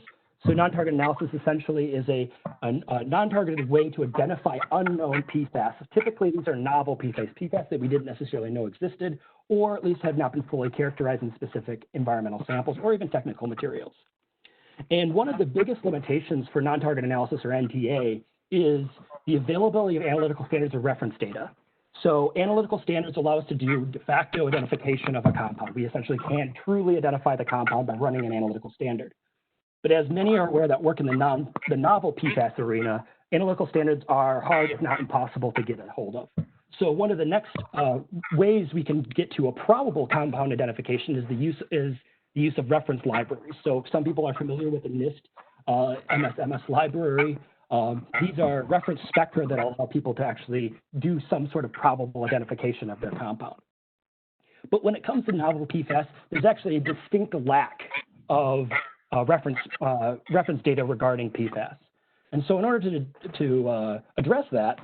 So non-target analysis essentially is a non-targeted way to identify unknown PFAS. Typically, these are novel PFAS that we didn't necessarily know existed, or at least have not been fully characterized in specific environmental samples or even technical materials. And one of the biggest limitations for non-target analysis, or NTA, is the availability of analytical standards or reference data. So analytical standards allow us to do de facto identification of a compound. We essentially can't truly identify the compound by running an analytical standard. But as many are aware that work in the novel PFAS arena, analytical standards are hard, if not impossible, to get a hold of. So one of the next ways we can get to a probable compound identification is the use of reference libraries. So some people are familiar with the NIST MS library. These are reference spectra that allow people to actually do some sort of probable identification of their compound. But when it comes to novel PFAS, there's actually a distinct lack of reference data regarding PFAS. And so in order to address that,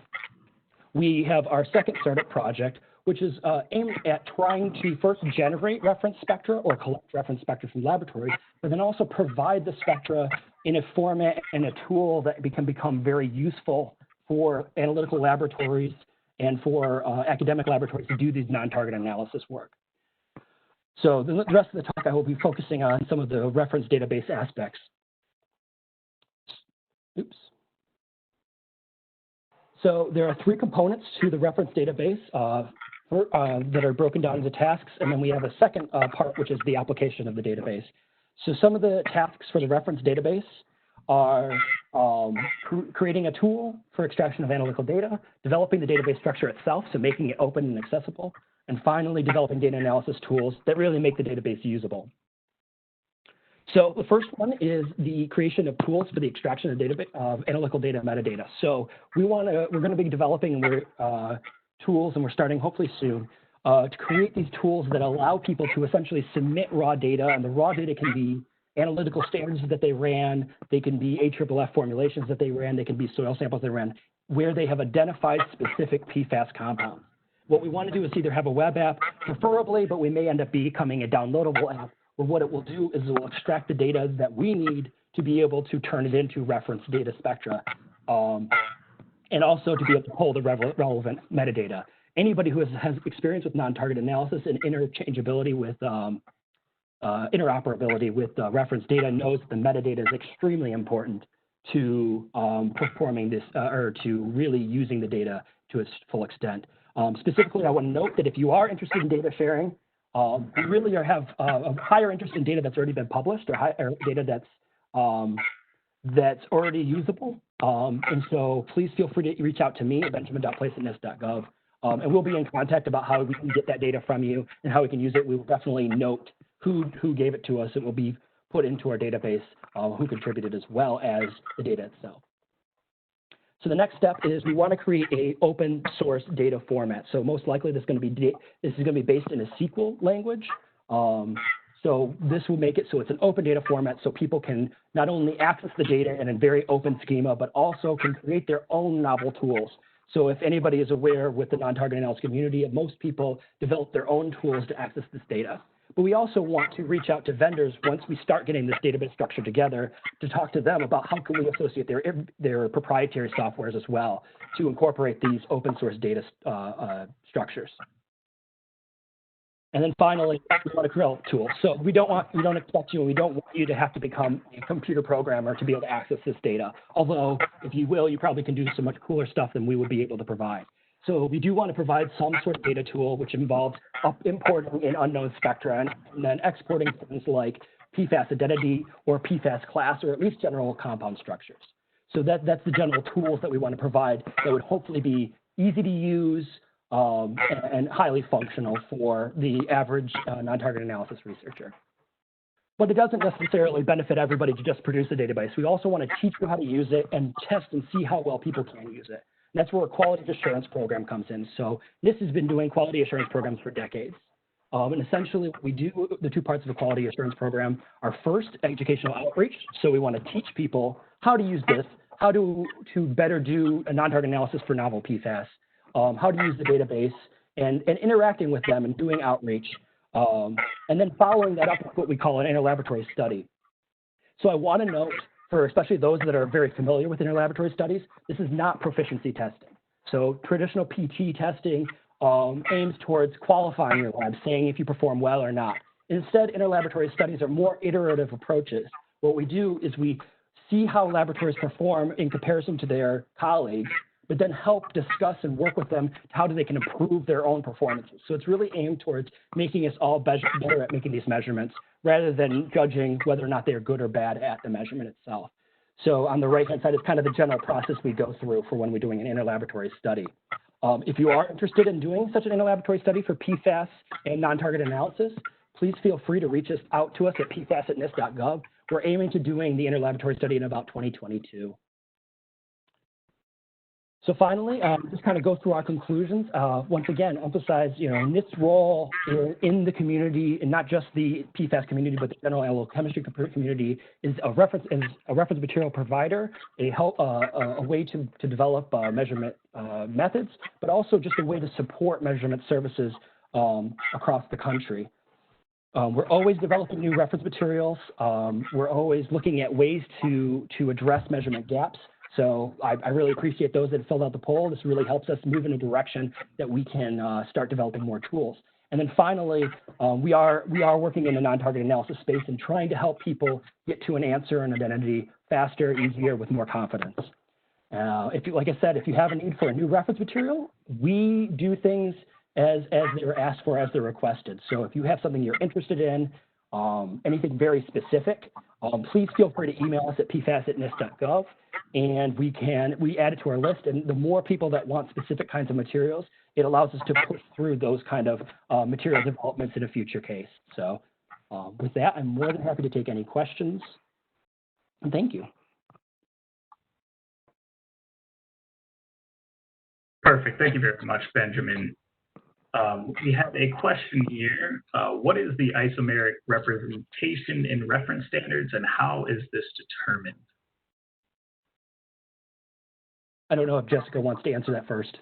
we have our second startup project, which is aimed at trying to first generate reference spectra or collect reference spectra from laboratories, but then also provide the spectra in a format and a tool that can become very useful for analytical laboratories and for academic laboratories to do these non-target analysis work. So the rest of the talk, I will be focusing on some of the reference database aspects. Oops. So there are 3 components to the reference database that are broken down into tasks, and then we have a second part, which is the application of the database. So some of the tasks for the reference database are creating a tool for extraction of analytical data, developing the database structure itself, so making it open and accessible, and finally developing data analysis tools that really make the database usable. So the first one is the creation of tools for the extraction of analytical data metadata. So we're going to be developing tools, and we're starting hopefully soon, to create these tools that allow people to essentially submit raw data, and the raw data can be analytical standards that they ran, they can be AFFF formulations that they ran, they can be soil samples they ran, where they have identified specific PFAS compounds. What we want to do is either have a web app, preferably, but we may end up becoming a downloadable app, where what it will do is it will extract the data that we need to be able to turn it into reference data spectra, and also to be able to pull the relevant metadata. Anybody who has experience with non-target analysis and interchangeability with interoperability with reference data knows that the metadata is extremely important to performing this or to really using the data to its full extent. Specifically, I want to note that if you are interested in data sharing, we really have a higher interest in data that's already been published or data that's already usable. And so please feel free to reach out to me at benjamin.place@nist.gov. And we'll be in contact about how we can get that data from you and how we can use it. We will definitely note who gave it to us. It will be put into our database, who contributed as well as the data itself. So the next step is we want to create a open source data format. So most likely this is going to be based in a SQL language. So this will make it so it's an open data format so people can not only access the data in a very open schema, but also can create their own novel tools. So if anybody is aware with the non-target analysis community, most people develop their own tools to access this data. But we also want to reach out to vendors once we start getting this database structure together to talk to them about how can we associate their proprietary softwares as well to incorporate these open source data structures. And then finally, we want to create tools. So we don't expect you, and we don't want you to have to become a computer programmer to be able to access this data. Although, if you will, you probably can do some much cooler stuff than we would be able to provide. So we do want to provide some sort of data tool, which involves importing in unknown spectra and then exporting things like PFAS identity or PFAS class, or at least general compound structures. So that's the general tools that we want to provide that would hopefully be easy to use, and highly functional for the average non-target analysis researcher. But it doesn't necessarily benefit everybody to just produce a database. We also want to teach you how to use it and test and see how well people can use it. And that's where a quality assurance program comes in. So NIST has been doing quality assurance programs for decades. And essentially what we do, the two parts of a quality assurance program are first, educational outreach. So we want to teach people how to use this, how to better do a non-target analysis for novel PFAS, how to use the database, and interacting with them and doing outreach. And then following that up with what we call an interlaboratory study. So I want to note, for especially those that are very familiar with interlaboratory studies, this is not proficiency testing. So traditional PT testing aims towards qualifying your lab, saying if you perform well or not. Instead, interlaboratory studies are more iterative approaches. What we do is we see how laboratories perform in comparison to their colleagues, but then help discuss and work with them how they can improve their own performances. So it's really aimed towards making us all better at making these measurements rather than judging whether or not they're good or bad at the measurement itself. So on the right-hand side is kind of the general process we go through for when we're doing an interlaboratory study. If you are interested in doing such an interlaboratory study for PFAS and non-target analysis, please feel free to reach out to us at pfas@nist.gov. We're aiming to doing the interlaboratory study in about 2022. So finally, just kind of go through our conclusions. Once again, emphasize, NIST's role in the community, and not just the PFAS community, but the general analytical chemistry community, is a reference material provider, a way to develop measurement methods, but also just a way to support measurement services across the country. We're always developing new reference materials. We're always looking at ways to address measurement gaps. So I really appreciate those that filled out the poll. This really helps us move in a direction that we can start developing more tools. And then finally, we are working in the non-target analysis space and trying to help people get to an answer and identity faster, easier, with more confidence. Like I said, if you have a need for a new reference material, we do things as they're asked for, as they're requested. So if you have something you're interested in, anything very specific, please feel free to email us at pfas@nist.gov, and we add it to our list. And the more people that want specific kinds of materials, it allows us to push through those kind of material developments in a future case. So with that, I'm more than happy to take any questions. And thank you. Perfect. Thank you very much, Benjamin. We have a question here. What is the isomeric representation in reference standards, and how is this determined? I don't know if Jessica wants to answer that first.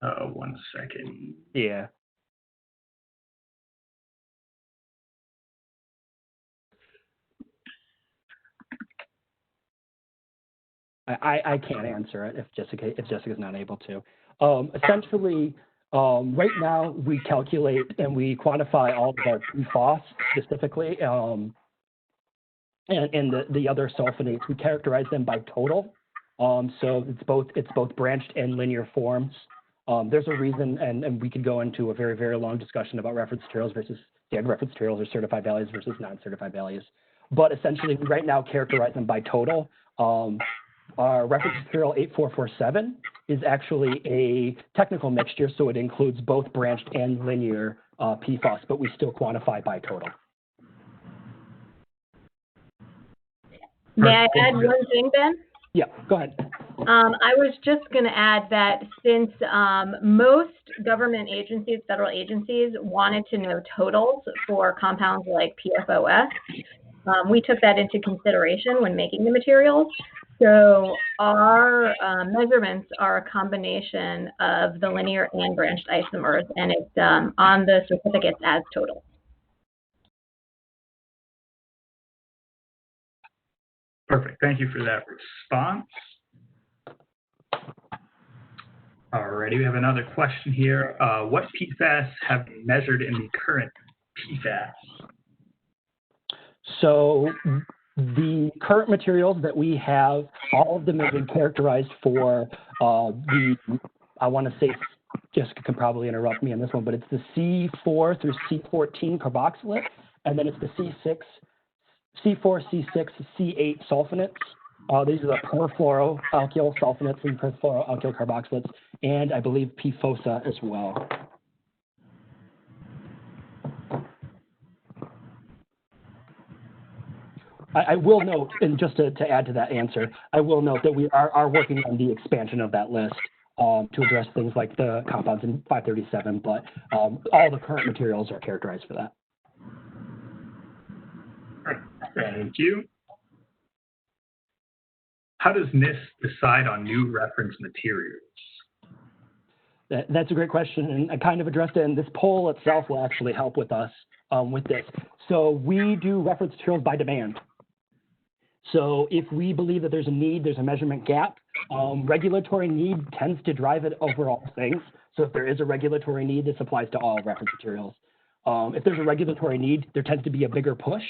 1 second. Yeah. I can't answer it if Jessica's not able to. Essentially, right now we calculate and we quantify all of our PFAS specifically, and the other sulfonates. We characterize them by total. So it's both branched and linear forms. There's a reason, and we could go into a very, very long discussion about reference materials versus standard reference materials or certified values versus non-certified values. But essentially, we right now characterize them by total. Our reference material 8447 is actually a technical mixture, so it includes both branched and linear PFAS, but we still quantify by total. May I add one thing, Ben? Yeah, go ahead. I was just going to add that since most government agencies, federal agencies, wanted to know totals for compounds like PFOS, we took that into consideration when making the materials. So our measurements are a combination of the linear and branched isomers, and it's on the certificates as total. Perfect. Thank you for that response. Alrighty, we have another question here. What PFAS have been measured in the current PFAS? So the current materials that we have, all of them have been characterized for I want to say, Jessica can probably interrupt me on this one, but it's the C4 through C14 carboxylate, and then it's the C4, C6, C8 sulfonates. These are the perfluoroalkyl sulfonates and perfluoroalkyl carboxylates, and I believe PFOSA as well. I will note, and just to add to that answer, I will note that we are working on the expansion of that list to address things like the compounds in 537, but all the current materials are characterized for that. Thank you. How does NIST decide on new reference materials? That's a great question, and I kind of addressed it, and this poll itself will actually help with us with this. So we do reference materials by demand. So if we believe that there's a need, there's a measurement gap, regulatory need tends to drive it over all things. So if there is a regulatory need, this applies to all reference materials. If there's a regulatory need, there tends to be a bigger push.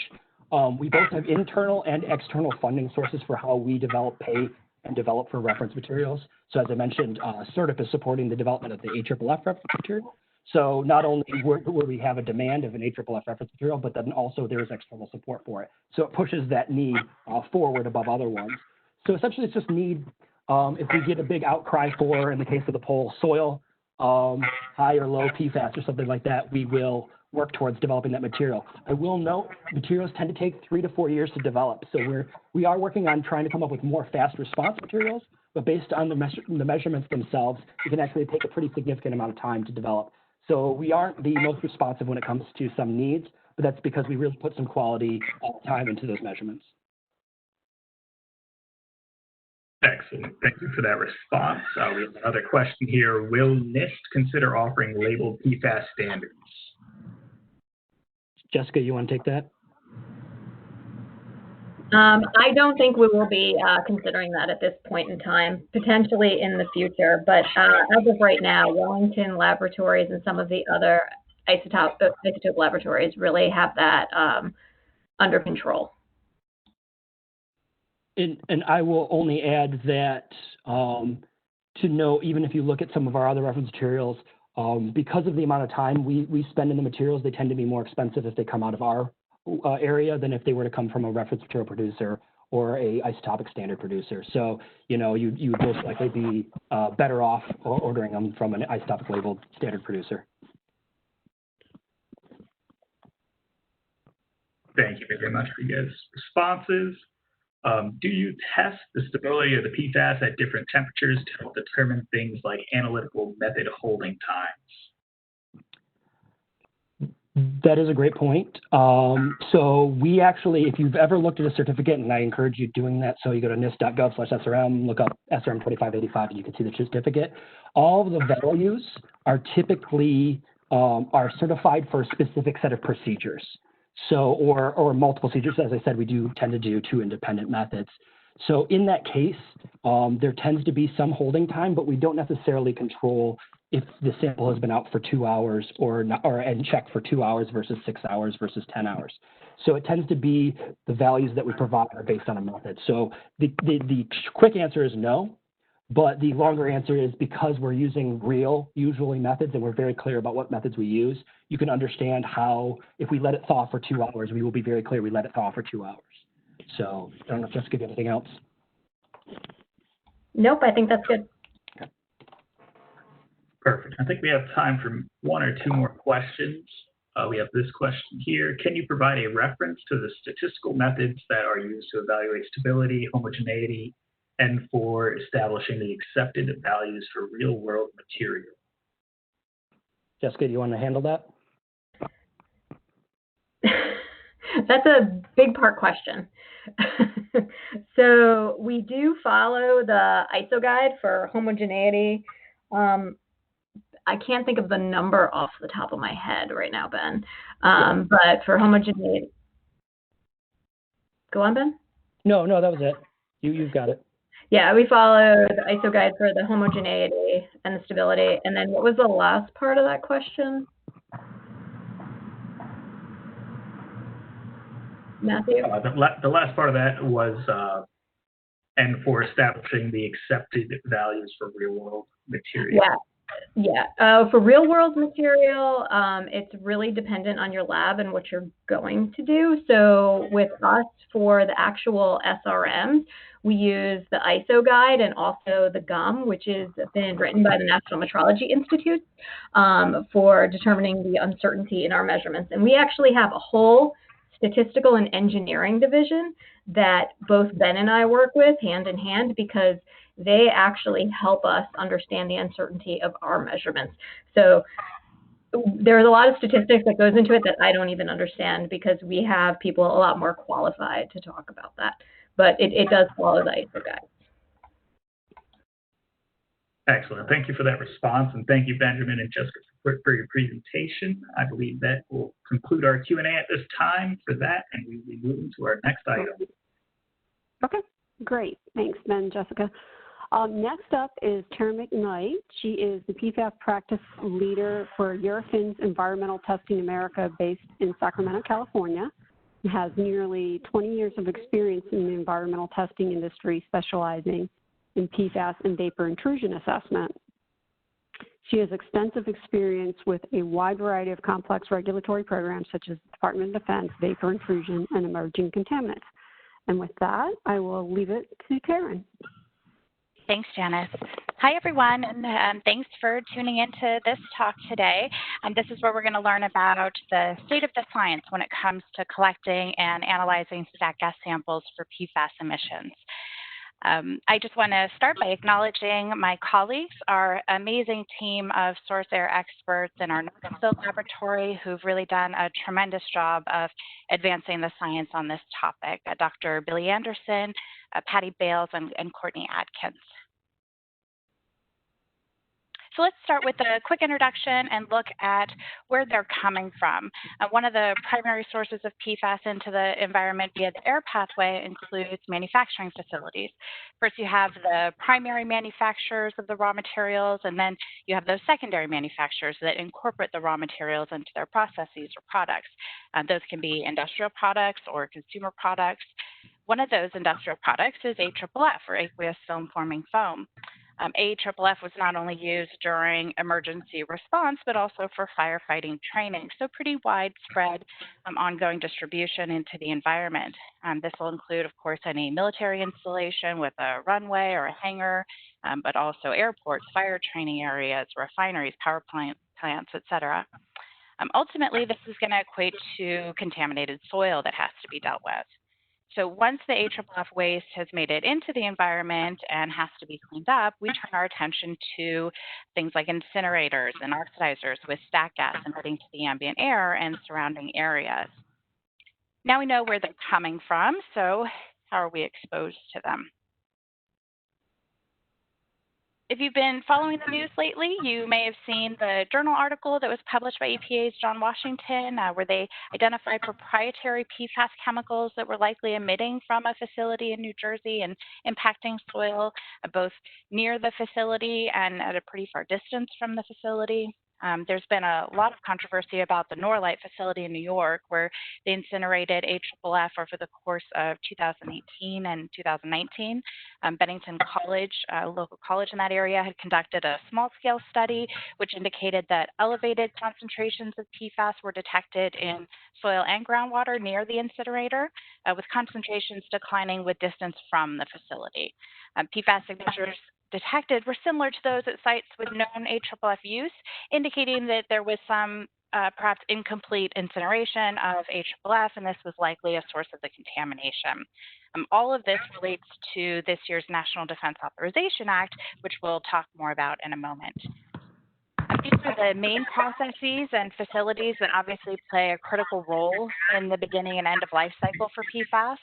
We both have internal and external funding sources for how we pay and develop for reference materials. So as I mentioned, CERTIP is supporting the development of the AFFF reference material. So not only where we have a demand of an AFFF reference material, but then also there is external support for it. So it pushes that need forward above other ones. So essentially it's just need. If we get a big outcry for, in the case of the poll, soil, high or low PFAS or something like that, we will work towards developing that material. I will note materials tend to take 3 to 4 years to develop. So we are working on trying to come up with more fast response materials, but based on the measurements themselves, it can actually take a pretty significant amount of time to develop. So we aren't the most responsive when it comes to some needs, but that's because we really put some quality time into those measurements. Excellent. Thank you for that response. We have another question here. Will NIST consider offering labeled PFAS standards? Jessica, you want to take that? I don't think we will be considering that at this point in time, potentially in the future. But as of right now, Wellington Laboratories and some of the other isotope laboratories really have that under control. And I will only add that to know, even if you look at some of our other reference materials, because of the amount of time we spend in the materials, they tend to be more expensive if they come out of our area than if they were to come from a reference material producer or a isotopic standard producer. So, you would most likely be better off ordering them from an isotopic labeled standard producer. Thank you very much for your guys' responses. Do you test the stability of the PFAS at different temperatures to help determine things like analytical method holding times? That is a great point. So we actually, if you've ever looked at a certificate, and I encourage you doing that, so you go to nist.gov/SRM, look up SRM 2585, and you can see the certificate. All of the values are typically are certified for a specific set of procedures. So, or multiple procedures. As I said, we do tend to do 2 independent methods. So in that case, there tends to be some holding time, but we don't necessarily control if the sample has been out for 2 hours and checked for 2 hours versus 6 hours versus 10 hours. So it tends to be the values that we provide are based on a method. So the quick answer is no. But the longer answer is because we're using real, usually methods, and we're very clear about what methods we use, you can understand how, if we let it thaw for 2 hours, we will be very clear we let it thaw for 2 hours. So I don't know if Jessica, do anything else? Nope, I think that's good. Okay. Perfect. I think we have time for 1 or 2 more questions. We have this question here. Can you provide a reference to the statistical methods that are used to evaluate stability, homogeneity, and for establishing the accepted values for real-world material? Jessica, do you want to handle that? That's a big part question. So we do follow the ISO guide for homogeneity. I can't think of the number off the top of my head right now, Ben. But for homogeneity, go on, Ben? No, that was it. You've got it. Yeah, we follow the ISO guide for the homogeneity and the stability. And then what was the last part of that question? Matthew? The last part of that was, and for establishing the accepted values for real-world material. Yeah. For real-world material, it's really dependent on your lab and what you're going to do. So with us, for the actual SRMs, we use the ISO guide and also the GUM, which has been written by the National Metrology Institute for determining the uncertainty in our measurements. And we actually have a whole statistical and engineering division that both Ben and I work with hand in hand, because they actually help us understand the uncertainty of our measurements. So there's a lot of statistics that goes into it that I don't even understand, because we have people a lot more qualified to talk about that. But it does follow the ISO guide. Excellent. Thank you for that response, and thank you, Benjamin and Jessica, for your presentation. I believe that will conclude our Q&A at this time for that, and we will be moving to our next item. Okay, great. Thanks, Ben and Jessica. Next up is Tara McKnight. She is the PFAS practice leader for Eurofins Environmental Testing America, based in Sacramento, California. She has nearly 20 years of experience in the environmental testing industry, specializing in PFAS and vapor intrusion assessment. She has extensive experience with a wide variety of complex regulatory programs, such as the Department of Defense, vapor intrusion, and emerging contaminants. And with that, I will leave it to Taryn. Thanks, Janice. Hi, everyone, and thanks for tuning into this talk today. This is where we're going to learn about the state of the science when it comes to collecting and analyzing stat gas samples for PFAS emissions. I just want to start by acknowledging my colleagues, our amazing team of source air experts in our Knoxville laboratory, who've really done a tremendous job of advancing the science on this topic. Dr. Billy Anderson, Patty Bales, and Courtney Adkins. So let's start with a quick introduction and look at where they're coming from. One of the primary sources of PFAS into the environment via the air pathway includes manufacturing facilities. First, you have the primary manufacturers of the raw materials, and then you have those secondary manufacturers that incorporate the raw materials into their processes or products. Those can be industrial products or consumer products. One of those industrial products is AFFF, or aqueous film forming foam. AFFF was not only used during emergency response, but also for firefighting training. So pretty widespread ongoing distribution into the environment. This will include, of course, any military installation with a runway or a hangar, but also airports, fire training areas, refineries, power plants, et cetera. Ultimately, this is going to equate to contaminated soil that has to be dealt with. So once the AFFF waste has made it into the environment and has to be cleaned up, we turn our attention to things like incinerators and oxidizers with stat gas emitting to the ambient air and surrounding areas. Now we know where they're coming from, so how are we exposed to them? If you've been following the news lately, you may have seen the journal article that was published by EPA's John Washington, where they identified proprietary PFAS chemicals that were likely emitting from a facility in New Jersey and impacting soil both near the facility and at a pretty far distance from the facility. There's been a lot of controversy about the Norlight facility in New York, where they incinerated AFFF over the course of 2018 and 2019. Bennington College, a local college in that area, had conducted a small-scale study which indicated that elevated concentrations of PFAS were detected in soil and groundwater near the incinerator, with concentrations declining with distance from the facility. PFAS signatures detected were similar to those at sites with known AFFF use, indicating that there was some perhaps incomplete incineration of AFFF, and this was likely a source of the contamination. All of this relates to this year's National Defense Authorization Act, which we'll talk more about in a moment. These are the main processes and facilities that obviously play a critical role in the beginning and end of life cycle for PFAS.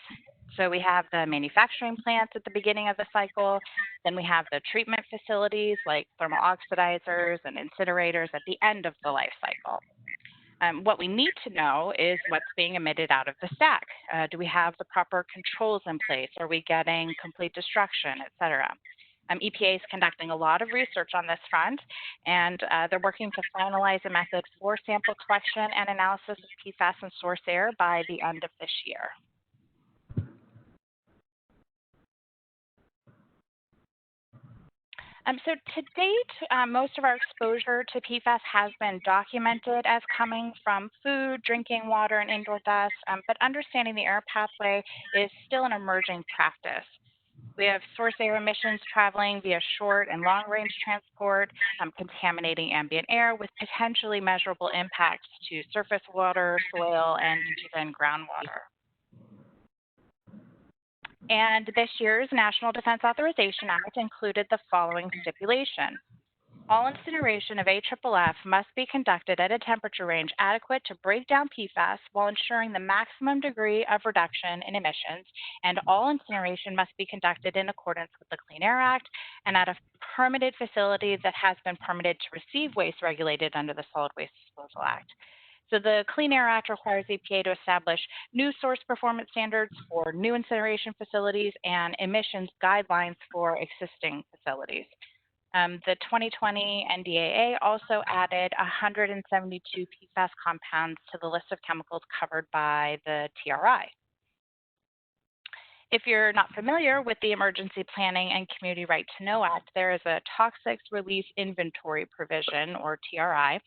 So we have the manufacturing plants at the beginning of the cycle, then we have the treatment facilities like thermal oxidizers and incinerators at the end of the life cycle. What we need to know is what's being emitted out of the stack. Do we have the proper controls in place? Are we getting complete destruction, et cetera? EPA is conducting a lot of research on this front, and they're working to finalize a method for sample collection and analysis of PFAS in source air by the end of this year. So to date, most of our exposure to PFAS has been documented as coming from food, drinking water, and indoor dust, but understanding the air pathway is still an emerging practice. We have source air emissions traveling via short and long-range transport, contaminating ambient air with potentially measurable impacts to surface water, soil, and even groundwater. And this year's National Defense Authorization Act included the following stipulation. All incineration of AFFF must be conducted at a temperature range adequate to break down PFAS while ensuring the maximum degree of reduction in emissions, and all incineration must be conducted in accordance with the Clean Air Act and at a permitted facility that has been permitted to receive waste regulated under the Solid Waste Disposal Act. So the Clean Air Act requires EPA to establish new source performance standards for new incineration facilities and emissions guidelines for existing facilities. The 2020 NDAA also added 172 PFAS compounds to the list of chemicals covered by the TRI. If you're not familiar with the Emergency Planning and Community Right to Know Act, there is a Toxics Release Inventory provision, or TRI,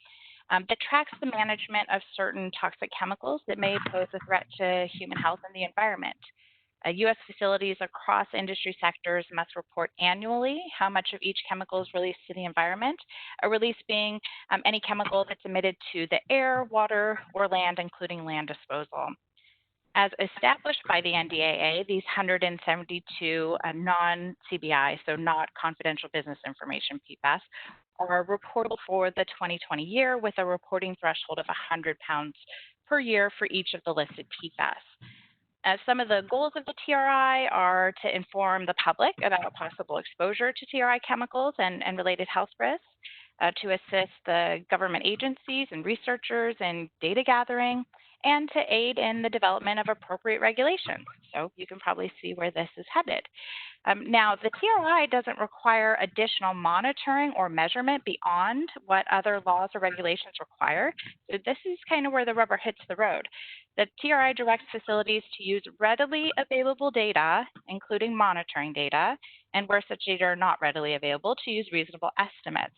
that tracks the management of certain toxic chemicals that may pose a threat to human health and the environment. U.S. facilities across industry sectors must report annually how much of each chemical is released to the environment, a release being any chemical that's emitted to the air, water, or land, including land disposal. As established by the NDAA, these 172 non-CBI, so not confidential business information PFAS, are reportable for the 2020 year with a reporting threshold of 100 pounds per year for each of the listed PFAS. Some of the goals of the TRI are to inform the public about possible exposure to TRI chemicals and related health risks, to assist the government agencies and researchers in data gathering, and to aid in the development of appropriate regulations. So you can probably see where this is headed. Now, the TRI doesn't require additional monitoring or measurement beyond what other laws or regulations require. So this is kind of where the rubber hits the road. The TRI directs facilities to use readily available data, including monitoring data, and where such data are not readily available, to use reasonable estimates.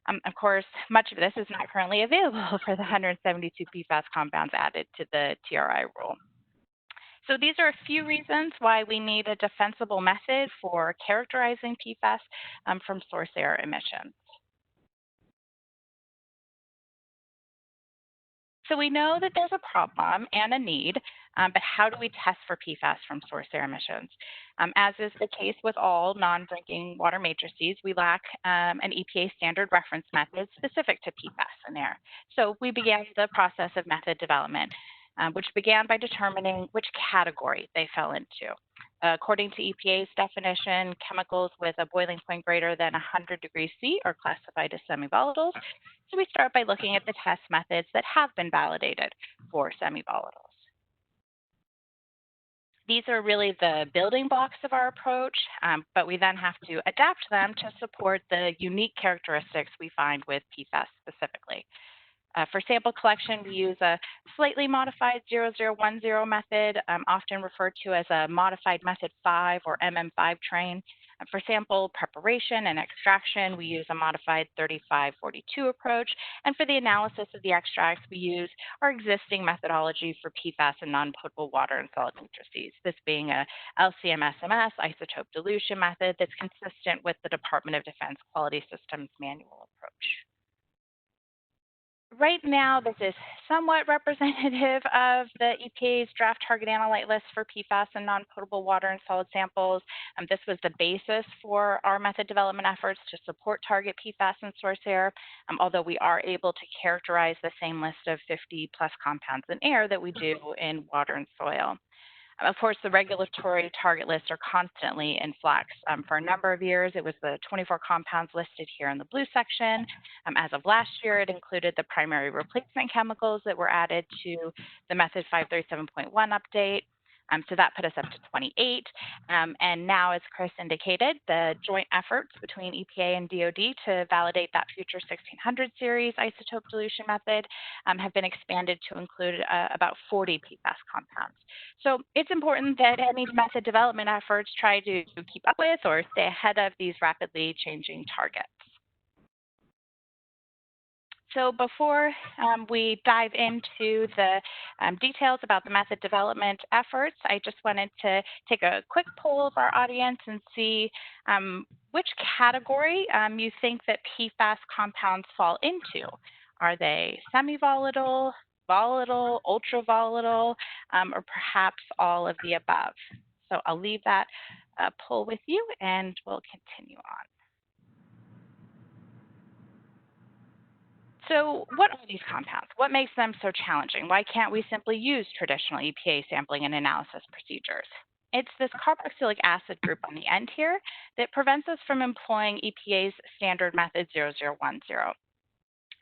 Of course, much of this is not currently available for the 172 PFAS compounds added to the TRI rule. So these are a few reasons why we need a defensible method for characterizing PFAS from source air emissions. So we know that there's a problem and a need, but how do we test for PFAS from source air emissions? As is the case with all non-drinking water matrices, we lack an EPA standard reference method specific to PFAS in air. So we began the process of method development, which began by determining which category they fell into. According to EPA's definition, chemicals with a boiling point greater than 100 degrees C are classified as semi-volatiles. So we start by looking at the test methods that have been validated for semi-volatiles. These are really the building blocks of our approach, but we then have to adapt them to support the unique characteristics we find with PFAS specifically. For sample collection, we use a slightly modified 0010 method, often referred to as a modified method 5 or MM5 train. For sample preparation and extraction, we use a modified 3542 approach. And for the analysis of the extracts, we use our existing methodology for PFAS and non-potable water and solid matrices, this being a LCMS-MS isotope dilution method that's consistent with the Department of Defense Quality Systems manual approach. Right now, this is somewhat representative of the EPA's draft target analyte list for PFAS and non-potable water and solid samples. This was the basis for our method development efforts to support target PFAS and source air, although we are able to characterize the same list of 50 plus compounds in air that we do in water and soil. Of course, the regulatory target lists are constantly in flux. For a number of years, it was the 24 compounds listed here in the blue section. As of last year, it included the primary replacement chemicals that were added to the Method 537.1 update. So that put us up to 28. And now, as Chris indicated, the joint efforts between EPA and DoD to validate that future 1600 series isotope dilution method have been expanded to include about 40 PFAS compounds. So it's important that any method development efforts try to keep up with or stay ahead of these rapidly changing targets. So before we dive into the details about the method development efforts, I just wanted to take a quick poll of our audience and see which category you think that PFAS compounds fall into. Are they semi-volatile, volatile, ultra-volatile, or perhaps all of the above? So I'll leave that poll with you and we'll continue on. So what are these compounds? What makes them so challenging? Why can't we simply use traditional EPA sampling and analysis procedures? It's this carboxylic acid group on the end here that prevents us from employing EPA's standard method 0010.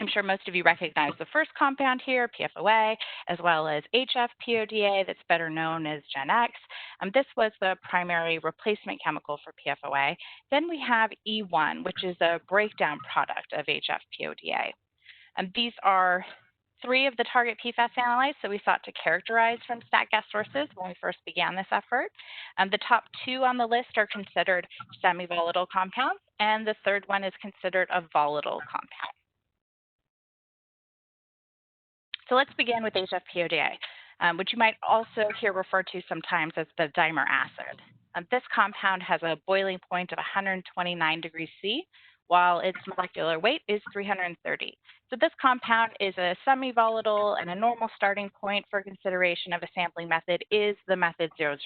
I'm sure most of you recognize the first compound here, PFOA, as well as HFPODA, that's better known as Gen X. This was the primary replacement chemical for PFOA. Then we have E1, which is a breakdown product of HFPODA. These are 3 of the target PFAS analytes that we sought to characterize from stat gas sources when we first began this effort. The top 2 on the list are considered semi-volatile compounds, and the third one is considered a volatile compound. So let's begin with HFPODA, which you might also hear referred to sometimes as the dimer acid. This compound has a boiling point of 129 degrees C, while its molecular weight is 330. So this compound is a semi-volatile, and a normal starting point for consideration of a sampling method is the method 0010.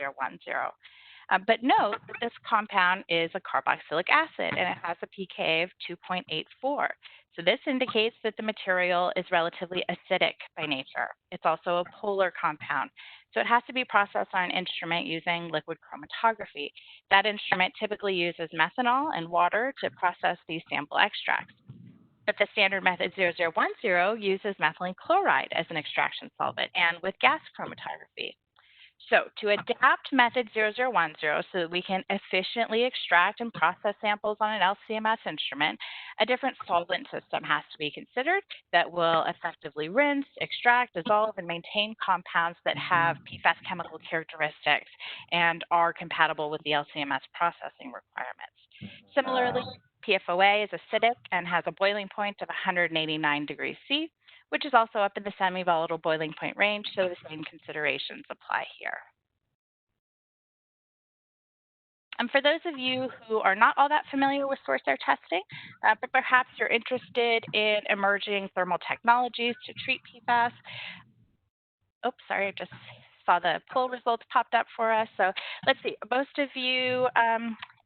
But note that this compound is a carboxylic acid, and it has a pK of 2.84. So this indicates that the material is relatively acidic by nature. It's also a polar compound. So it has to be processed on an instrument using liquid chromatography. That instrument typically uses methanol and water to process these sample extracts. But the standard method 0010 uses methylene chloride as an extraction solvent and with gas chromatography. So to adapt method 0010 so that we can efficiently extract and process samples on an LCMS instrument, a different solvent system has to be considered that will effectively rinse, extract, dissolve, and maintain compounds that have PFAS chemical characteristics and are compatible with the LCMS processing requirements. Similarly, PFOA is acidic and has a boiling point of 189 degrees C, which is also up in the semi-volatile boiling point range, so the same considerations apply here. And for those of you who are not all that familiar with source air testing, but perhaps you're interested in emerging thermal technologies to treat PFAS, oops, sorry, I just saw the poll results popped up for us. So let's see, most of you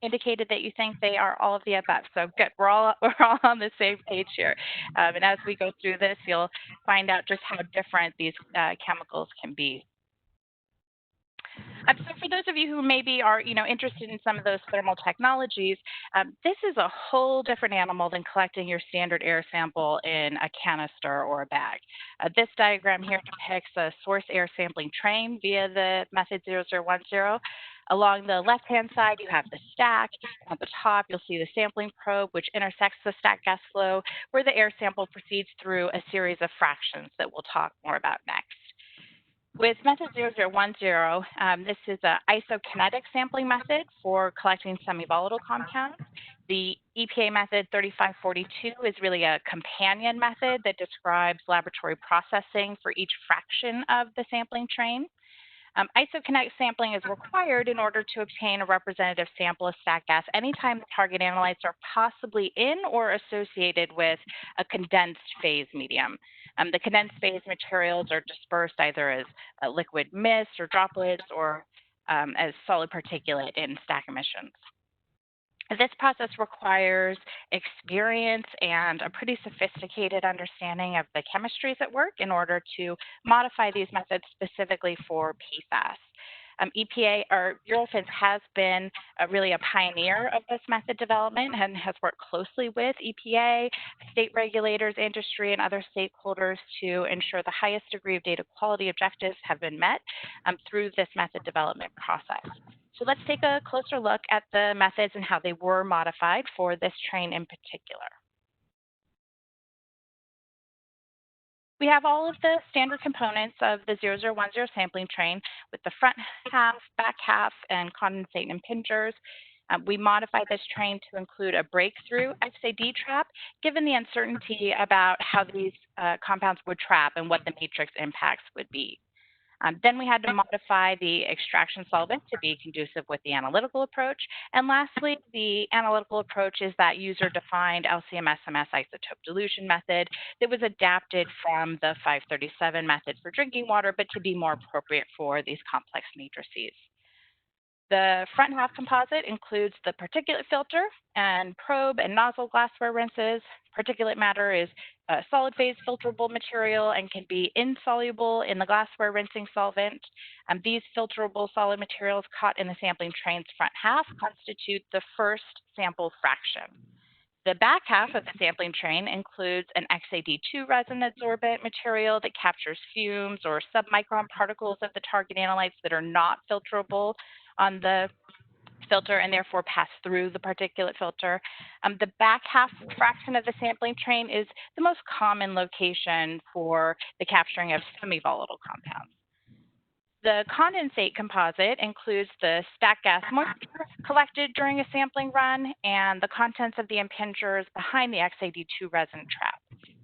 indicated that you think they are all of the above. So good, we're all on the same page here. And as we go through this, you'll find out just how different these chemicals can be. So for those of you who maybe are, interested in some of those thermal technologies, this is a whole different animal than collecting your standard air sample in a canister or a bag. This diagram here depicts a source air sampling train via the method 0010. Along the left-hand side, you have the stack. At the top, you'll see the sampling probe, which intersects the stack gas flow, where the air sample proceeds through a series of fractions that we'll talk more about next. With method 0010, this is an isokinetic sampling method for collecting semi-volatile compounds. The EPA method 3542 is really a companion method that describes laboratory processing for each fraction of the sampling train. Isokinetic sampling is required in order to obtain a representative sample of stack gas anytime the target analytes are possibly in or associated with a condensed phase medium. The condensed phase materials are dispersed either as a liquid mist or droplets or as solid particulate in stack emissions. This process requires experience and a pretty sophisticated understanding of the chemistries at work in order to modify these methods specifically for PFAS. EPA, or Eurofins, has been really a pioneer of this method development and has worked closely with EPA, state regulators, industry, and other stakeholders to ensure the highest degree of data quality objectives have been met through this method development process. So let's take a closer look at the methods and how they were modified for this train in particular. We have all of the standard components of the 0010 sampling train with the front half, back half, and condensate impingers. We modified this train to include a breakthrough XAD trap, given the uncertainty about how these compounds would trap and what the matrix impacts would be. Then we had to modify the extraction solvent to be conducive with the analytical approach. And lastly, the analytical approach is that user-defined LCMS-MS isotope dilution method that was adapted from the 537 method for drinking water, but to be more appropriate for these complex matrices. The front half composite includes the particulate filter and probe and nozzle glassware rinses. Particulate matter is a solid phase filterable material and can be insoluble in the glassware rinsing solvent. These filterable solid materials caught in the sampling train's front half constitute the first sample fraction. The back half of the sampling train includes an XAD2 resin adsorbent material that captures fumes or submicron particles of the target analytes that are not filterable on the filter and therefore pass through the particulate filter. The back half fraction of the sampling train is the most common location for the capturing of semi-volatile compounds. The condensate composite includes the stack gas moisture collected during a sampling run and the contents of the impingers behind the XAD2 resin trap.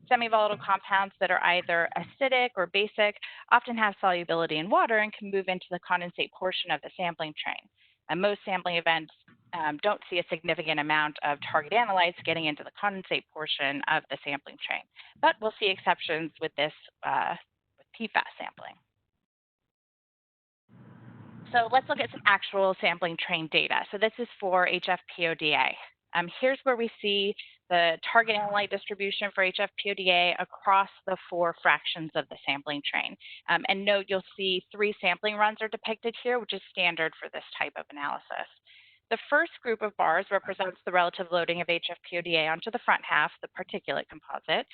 Semi-volatile compounds that are either acidic or basic often have solubility in water and can move into the condensate portion of the sampling train. And most sampling events don't see a significant amount of target analytes getting into the condensate portion of the sampling train. But we'll see exceptions with this with PFAS sampling. So let's look at some actual sampling train data. So this is for HFPODA. Here's where we see the target analyte distribution for HFPODA across the 4 fractions of the sampling train. And note, you'll see 3 sampling runs are depicted here, which is standard for this type of analysis. The first group of bars represents the relative loading of HFPODA onto the front half, the particulate composite.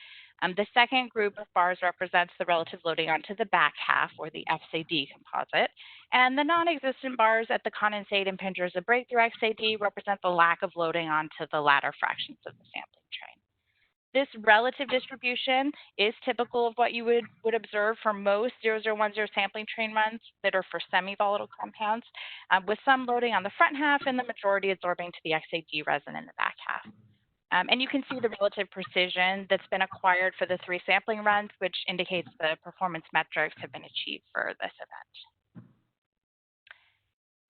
The second group of bars represents the relative loading onto the back half, or the XAD composite. And the non-existent bars at the condensate impingers of breakthrough XAD represent the lack of loading onto the latter fractions of the sampling train. This relative distribution is typical of what you would observe for most 0010 sampling train runs that are for semi-volatile compounds, with some loading on the front half and the majority absorbing to the XAD resin in the back half. And you can see the relative precision that's been acquired for the 3 sampling runs, which indicates the performance metrics have been achieved for this event.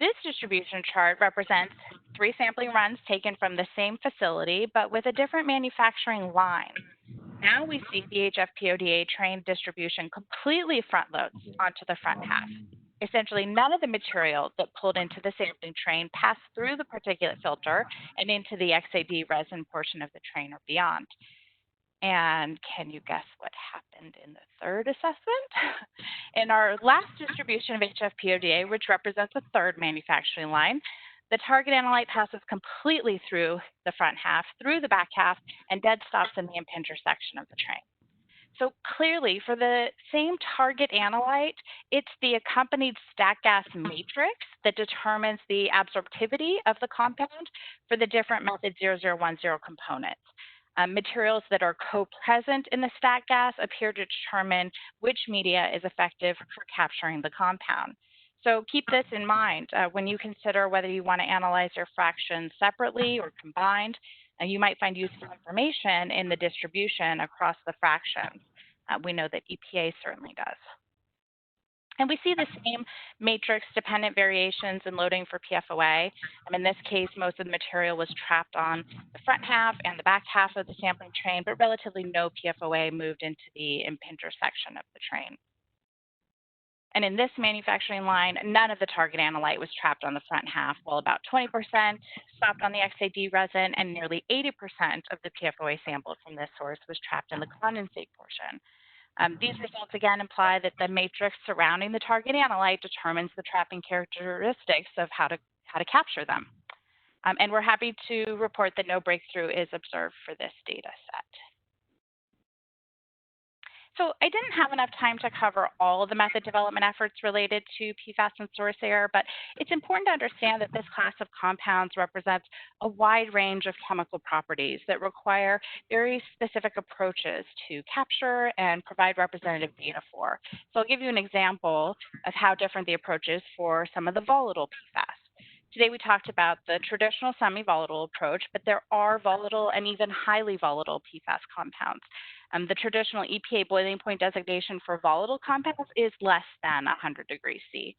This distribution chart represents 3 sampling runs taken from the same facility, but with a different manufacturing line. Now we see the HFPODA train distribution completely front loads onto the front half. Essentially, none of the material that pulled into the sampling train passed through the particulate filter and into the XAD resin portion of the train or beyond. And can you guess what happened in the third assessment? In our last distribution of HFPODA, which represents a third manufacturing line, the target analyte passes completely through the front half, through the back half, and dead stops in the impinger section of the train. So clearly, for the same target analyte, it's the accompanied stack gas matrix that determines the absorptivity of the compound for the different method 0010 components. Materials that are co-present in the stack gas appear to determine which media is effective for capturing the compound. So keep this in mind when you consider whether you want to analyze your fractions separately or combined. You might find useful information in the distribution across the fractions. We know that EPA certainly does. And we see the same matrix-dependent variations in loading for PFOA. In this case, most of the material was trapped on the front half and the back half of the sampling train, but relatively no PFOA moved into the impinger section of the train. And in this manufacturing line, none of the target analyte was trapped on the front half, while about 20% stopped on the XAD resin, and nearly 80% of the PFOA sampled from this source was trapped in the condensate portion. These results again imply that the matrix surrounding the target analyte determines the trapping characteristics of how to capture them. And we're happy to report that no breakthrough is observed for this data set. So I didn't have enough time to cover all of the method development efforts related to PFAS and source air, but it's important to understand that this class of compounds represents a wide range of chemical properties that require very specific approaches to capture and provide representative data for. So I'll give you an example of how different the approach is for some of the volatile PFAS. Today we talked about the traditional semi-volatile approach, but there are volatile and even highly volatile PFAS compounds. The traditional EPA boiling point designation for volatile compounds is less than 100 degrees C.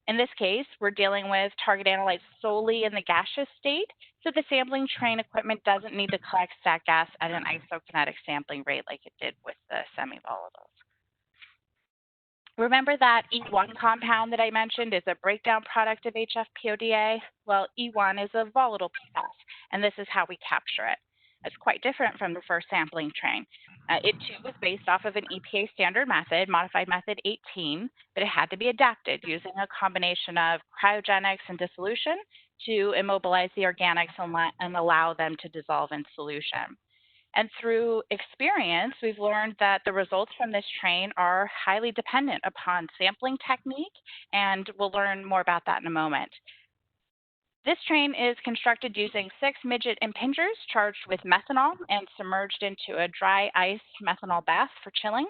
In this case, we're dealing with target analytes solely in the gaseous state, so the sampling train equipment doesn't need to collect stack gas at an isokinetic sampling rate like it did with the semi-volatiles. Remember that E1 compound that I mentioned is a breakdown product of HFPODA? Well, E1 is a volatile PFAS, and this is how we capture it. It's quite different from the first sampling train. It too was based off of an EPA standard method, modified method 18, but it had to be adapted using a combination of cryogenics and dissolution to immobilize the organics and allow them to dissolve in solution. And through experience, we've learned that the results from this train are highly dependent upon sampling technique, and we'll learn more about that in a moment. This train is constructed using 6 midget impingers charged with methanol and submerged into a dry ice methanol bath for chilling.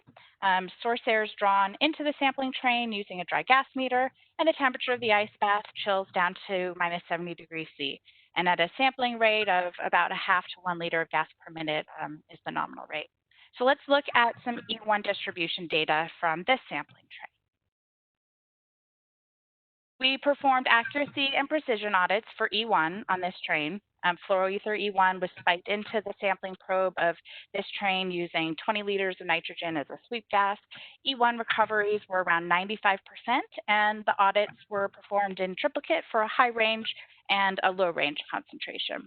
Source air is drawn into the sampling train using a dry gas meter, and the temperature of the ice bath chills down to minus 70 degrees C. And at a sampling rate of about 0.5 to 1 liter of gas per minute is the nominal rate. So let's look at some E1 distribution data from this sampling train. We performed accuracy and precision audits for E1 on this train. Fluoroether E1 was spiked into the sampling probe of this train using 20 liters of nitrogen as a sweep gas. E1 recoveries were around 95%, and the audits were performed in triplicate for a high range and a low range concentration.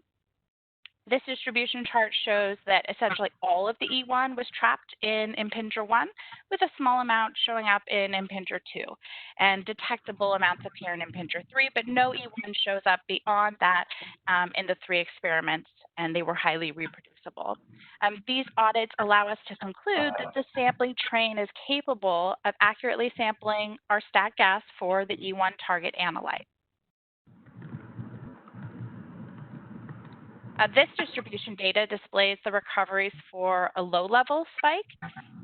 This distribution chart shows that essentially all of the E1 was trapped in impinger 1, with a small amount showing up in impinger 2. And detectable amounts appear in impinger 3, but no E1 shows up beyond that in the 3 experiments, and they were highly reproducible. These audits allow us to conclude that the sampling train is capable of accurately sampling our stack gas for the E1 target analyte. This distribution data displays the recoveries for a low-level spike.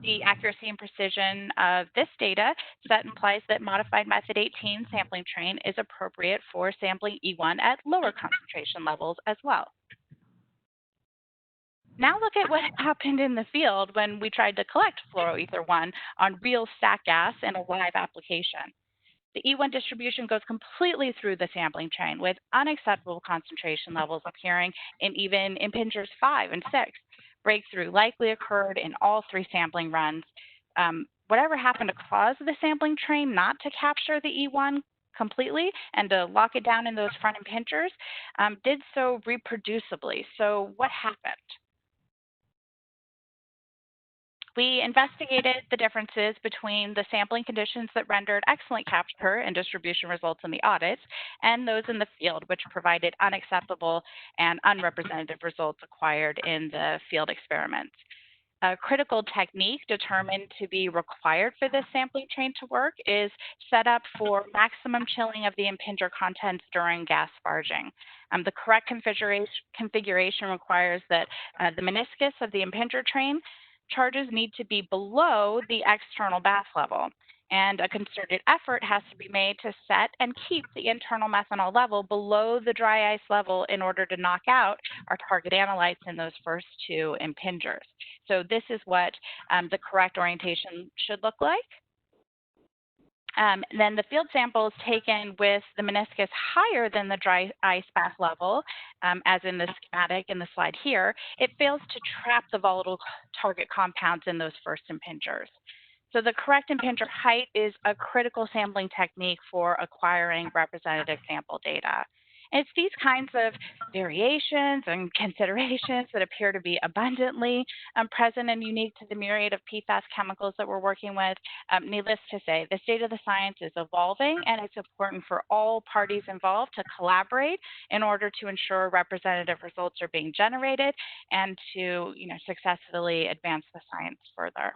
The accuracy and precision of this data set implies that modified method 18 sampling train is appropriate for sampling E1 at lower concentration levels as well. Now look at what happened in the field when we tried to collect fluoroether 1 on real stack gas in a live application. The E1 distribution goes completely through the sampling train, with unacceptable concentration levels appearing in even impingers 5 and 6. Breakthrough likely occurred in all 3 sampling runs. Whatever happened to cause the sampling train not to capture the E1 completely and to lock it down in those front impingers did so reproducibly. So what happened? We investigated the differences between the sampling conditions that rendered excellent capture and distribution results in the audits and those in the field, which provided unacceptable and unrepresentative results acquired in the field experiments. A critical technique determined to be required for this sampling chain to work is set up for maximum chilling of the impinger contents during gas sparging. The correct configuration requires that the meniscus of the impinger train charges need to be below the external bath level. And a concerted effort has to be made to set and keep the internal methanol level below the dry ice level in order to knock out our target analytes in those first two impingers. So this is what the correct orientation should look like. Then the field sample is taken with the meniscus higher than the dry ice bath level, as in the schematic in the slide here. It fails to trap the volatile target compounds in those first impingers. So the correct impinger height is a critical sampling technique for acquiring representative sample data. And it's these kinds of variations and considerations that appear to be abundantly present and unique to the myriad of PFAS chemicals that we're working with. Needless to say, the state of the science is evolving, and it's important for all parties involved to collaborate in order to ensure representative results are being generated and to successfully advance the science further.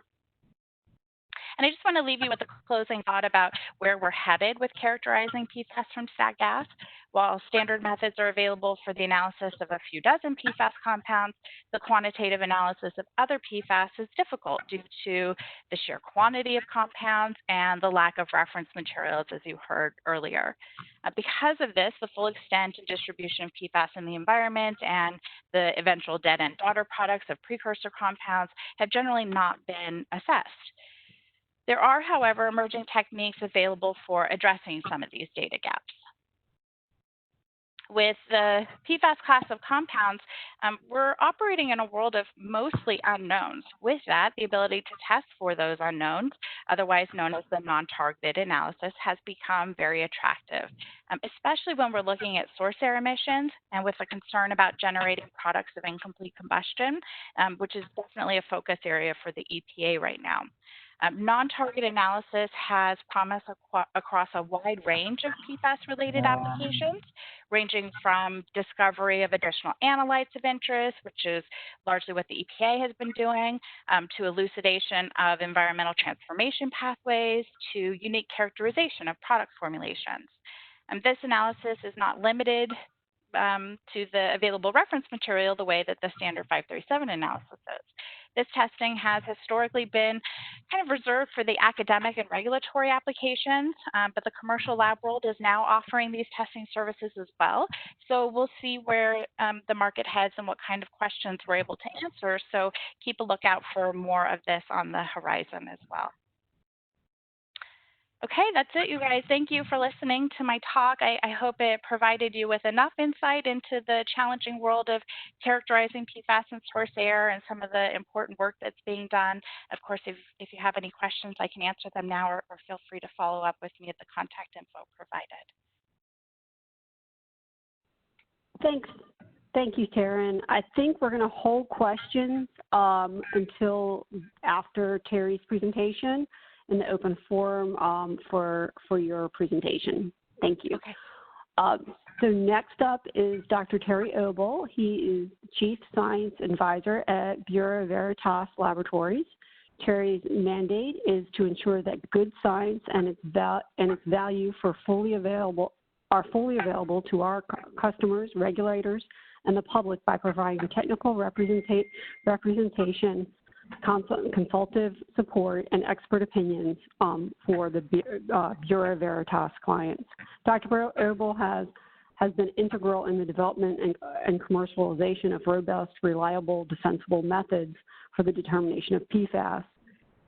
And I just want to leave you with a closing thought about where we're headed with characterizing PFAS from stat gas. While standard methods are available for the analysis of a few dozen PFAS compounds, the quantitative analysis of other PFAS is difficult due to the sheer quantity of compounds and the lack of reference materials, as you heard earlier. Because of this, the full extent and distribution of PFAS in the environment and the eventual dead-end daughter products of precursor compounds have generally not been assessed. There are, however, emerging techniques available for addressing some of these data gaps. With the PFAS class of compounds, we're operating in a world of mostly unknowns. With that, the ability to test for those unknowns, otherwise known as the non-targeted analysis, has become very attractive, especially when we're looking at source air emissions and with a concern about generating products of incomplete combustion, which is definitely a focus area for the EPA right now. Non-target analysis has promise across a wide range of PFAS-related applications, ranging from discovery of additional analytes of interest, which is largely what the EPA has been doing, to elucidation of environmental transformation pathways, to unique characterization of product formulations. This analysis is not limited to the available reference material the way that the standard 537 analysis is. This testing has historically been kind of reserved for the academic and regulatory applications, but the commercial lab world is now offering these testing services as well. So we'll see where the market heads and what kind of questions we're able to answer. So keep a lookout for more of this on the horizon as well. Okay, that's it, you guys. Thank you for listening to my talk. I hope it provided you with enough insight into the challenging world of characterizing PFAS in source air and some of the important work that's being done. Of course, if you have any questions, I can answer them now, or feel free to follow up with me at the contact info provided. Thanks. Thank you, Taryn. I think we're going to hold questions until after Terry's presentation in the open forum for your presentation. Thank you. Okay. So next up is Dr. Terry Obel. He is Chief Science Advisor at Bureau Veritas Laboratories. Terry's mandate is to ensure that good science and its value are fully available to our customers, regulators, and the public by providing technical representation, consultative support, and expert opinions for the Bureau Veritas clients. Dr. Obel has been integral in the development and commercialization of robust, reliable, defensible methods for the determination of PFAS.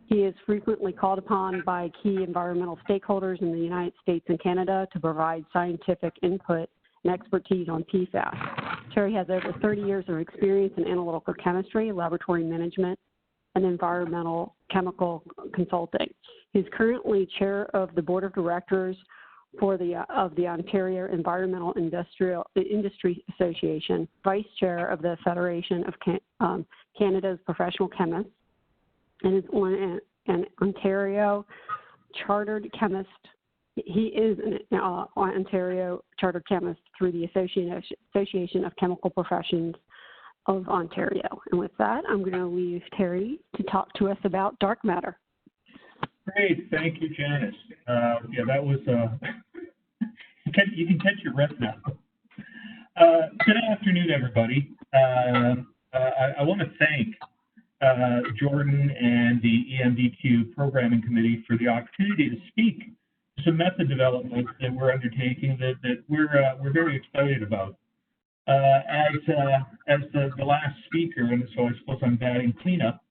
He is frequently called upon by key environmental stakeholders in the United States and Canada to provide scientific input and expertise on PFAS. Terry has over 30 years of experience in analytical chemistry, laboratory management, and environmental chemical consulting. He's currently chair of the board of directors of the Ontario Environmental Industry Association, vice chair of the Federation of Canada's Professional Chemists, and is an Ontario chartered chemist. He is an Ontario chartered chemist through the Association of Chemical Professions of Ontario. And with that, I'm going to leave Terry to talk to us about dark matter. Great, thank you, Janice. Yeah, that was, you can catch your breath now. Good afternoon, everybody. I want to thank Jordan and the EMDQ Programming Committee for the opportunity to speak to some method development that we're undertaking that we're very excited about. As the last speaker, and so I suppose I'm batting cleanup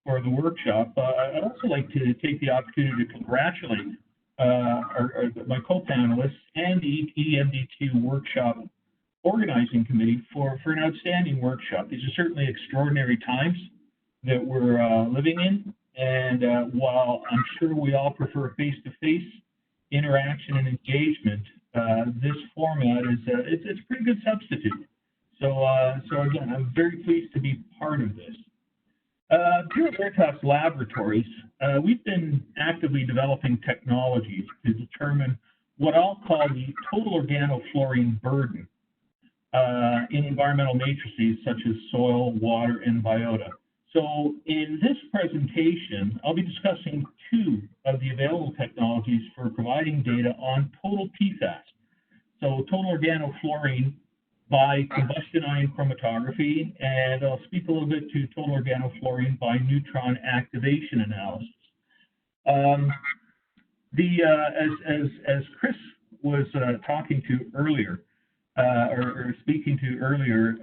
for the workshop, I'd also like to take the opportunity to congratulate my co-panelists and the EMDQ workshop organizing committee for an outstanding workshop. These are certainly extraordinary times that we're living in, and while I'm sure we all prefer face-to-face interaction and engagement, this format is it's a pretty good substitute. So again, I'm very pleased to be part of this. Here at Veritas Laboratories, we've been actively developing technologies to determine what I'll call the total organofluorine burden in environmental matrices such as soil, water, and biota. So in this presentation, I'll be discussing two of the available technologies for providing data on total PFAS. So total organofluorine by combustion ion chromatography, and I'll speak a little bit to total organofluorine by neutron activation analysis. As Chris was talking to earlier, or speaking to earlier,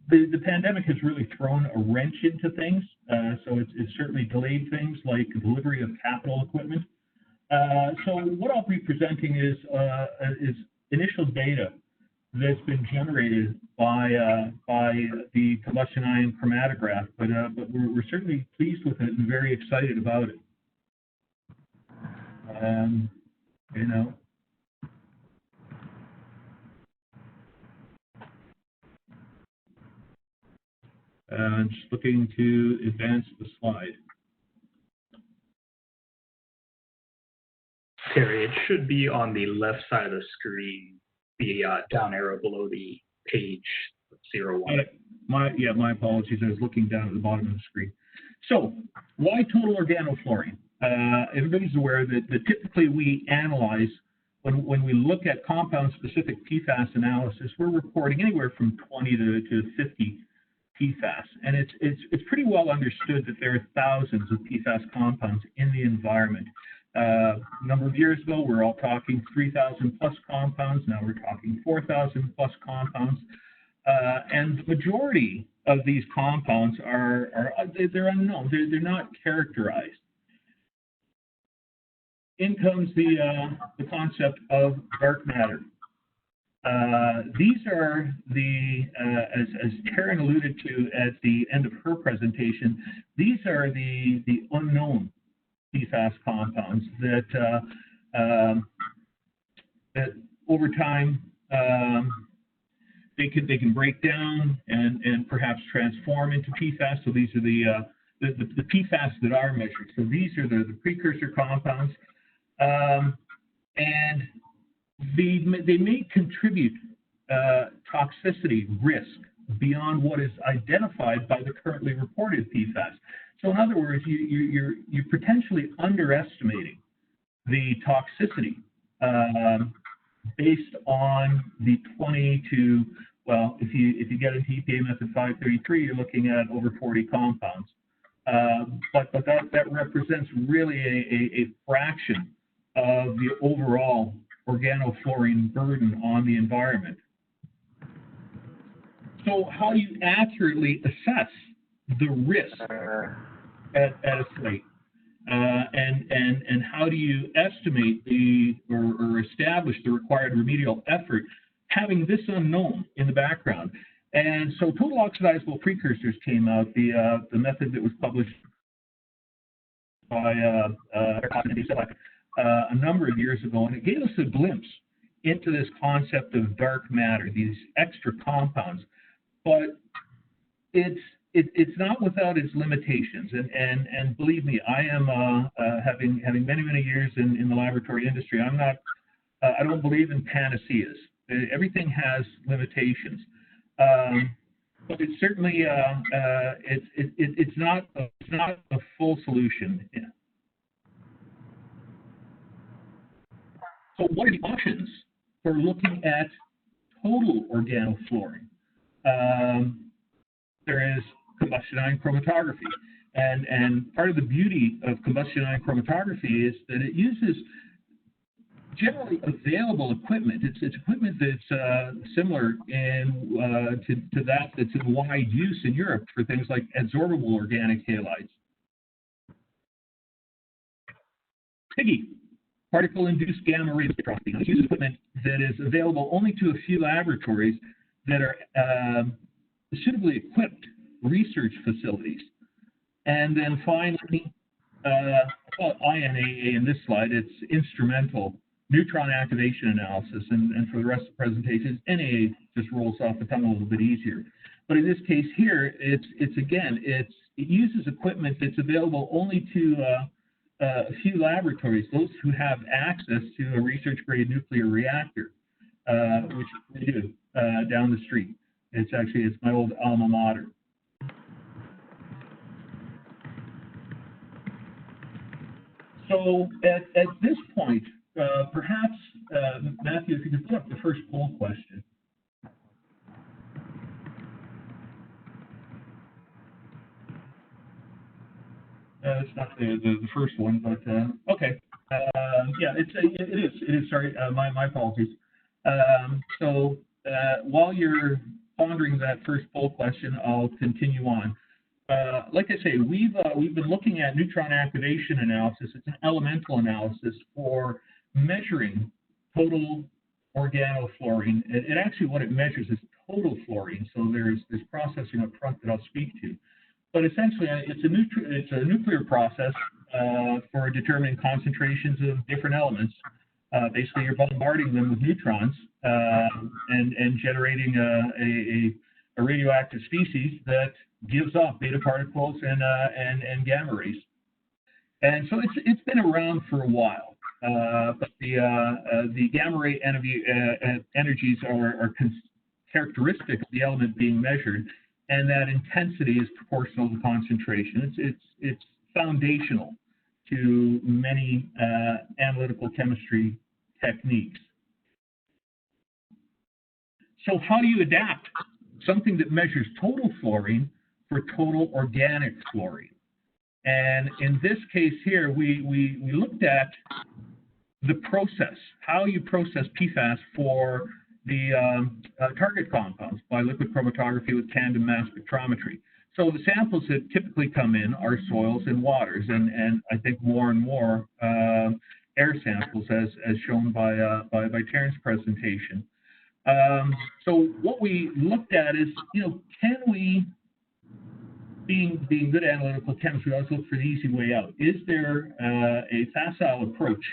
the pandemic has really thrown a wrench into things. So it's certainly delayed things like delivery of capital equipment. So what I'll be presenting is initial data that's been generated by the combustion ion chromatograph, but we're certainly pleased with it and very excited about it. You know. I'm just looking to advance the slide. Terry, it should be on the left side of the screen, the down arrow below the page 01. My apologies. I was looking down at the bottom of the screen. So, why total organofluorine? Everybody's aware that typically we analyze, when we look at compound-specific PFAS analysis, we're reporting anywhere from 20 to 50 PFAS, and it's pretty well understood that there are thousands of PFAS compounds in the environment. A number of years ago, we were all talking 3,000 plus compounds. Now we're talking 4,000 plus compounds, and the majority of these compounds they're unknown. They're not characterized. In comes the concept of dark matter. These are as Karen alluded to at the end of her presentation, these are the unknown PFAS compounds that over time they can break down and perhaps transform into PFAS. So these are the PFAS that are measured. So these are the precursor compounds, and they may contribute toxicity risk beyond what is identified by the currently reported PFAS. So in other words, you're potentially underestimating the toxicity based on the 20 to, well, if you get into EPA method 533, you're looking at over 40 compounds. But that represents really a fraction of the overall organofluorine burden on the environment. So how do you accurately assess the risk at a site? And how do you estimate or establish the required remedial effort having this unknown in the background? And so total oxidizable precursors came out, the method that was published by a number of years ago, and it gave us a glimpse into this concept of dark matter, these extra compounds. But it's it's not without its limitations, and believe me, I am having many years in the laboratory industry. I'm not. I don't believe in panaceas. Everything has limitations, but it's certainly it's not a full solution. Yeah. So what are the options for looking at total organofluorine? There is combustion ion chromatography, and part of the beauty of combustion ion chromatography is that it uses generally available equipment. It's equipment that's similar to that that's in wide use in Europe for things like adsorbable organic halides. PIGY, particle-induced gamma ray spectroscopy. It uses equipment that is available only to a few laboratories that are suitably equipped research facilities. And then finally, INAA in this slide, it's instrumental neutron activation analysis. And for the rest of the presentation, NAA just rolls off the tongue a little bit easier. But in this case here, it uses equipment that's available only to a few laboratories, those who have access to a research-grade nuclear reactor, which we do down the street. It's my old alma mater. So at this point, perhaps, Matthew, if you could put up the first poll question. It's not the first one, but okay. Yeah, it is. Sorry, my apologies. So while you're pondering that first poll question, I'll continue on. Like I say, we've been looking at neutron activation analysis. It's an elemental analysis for measuring total organofluorine. It actually, what it measures is total fluorine. So there's this processing up front that I'll speak to. But essentially, it's a nuclear process for determining concentrations of different elements. Basically, you're bombarding them with neutrons and generating a radioactive species that gives off beta particles and gamma rays. And so it's been around for a while, but the gamma ray energies are characteristic of the element being measured, and that intensity is proportional to concentration. It's foundational to many analytical chemistry techniques. So how do you adapt something that measures total fluorine for total organic fluorine? And in this case here, we looked at the process, how you process PFAS for the target compounds by liquid chromatography with tandem mass spectrometry. So the samples that typically come in are soils and waters, and I think more and more air samples, as shown by Terrence's presentation. So what we looked at is, can we, being good analytical chemists, we always look for the easy way out. Is there a facile approach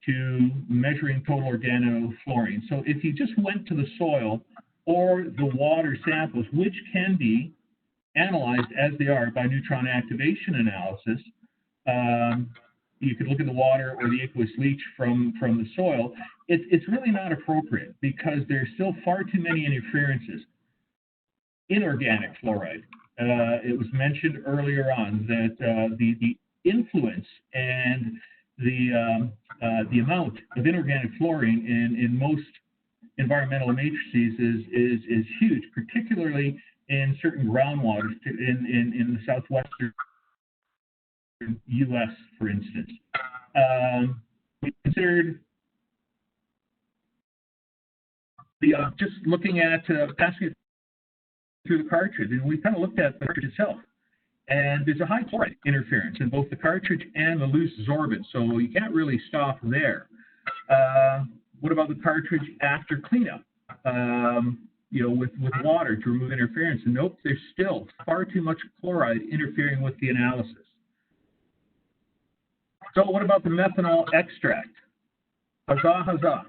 to measuring total organofluorine? So if you just went to the soil or the water samples, which can be analyzed as they are by neutron activation analysis, you could look at the water or the aqueous leach from the soil. It's really not appropriate because there's still far too many interferences. Inorganic fluoride. It was mentioned earlier on that the influence and the amount of inorganic fluorine in most environmental matrices is huge, particularly in certain groundwaters in the southwestern U.S., for instance. We considered just looking at passing it through the cartridge, and we kind of looked at the cartridge itself. And there's a high chloride interference in both the cartridge and the loose sorbent, so you can't really stop there. What about the cartridge after cleanup? With water to remove interference? And nope, there's still far too much chloride interfering with the analysis. So what about the methanol extract? Huzzah, huzzah.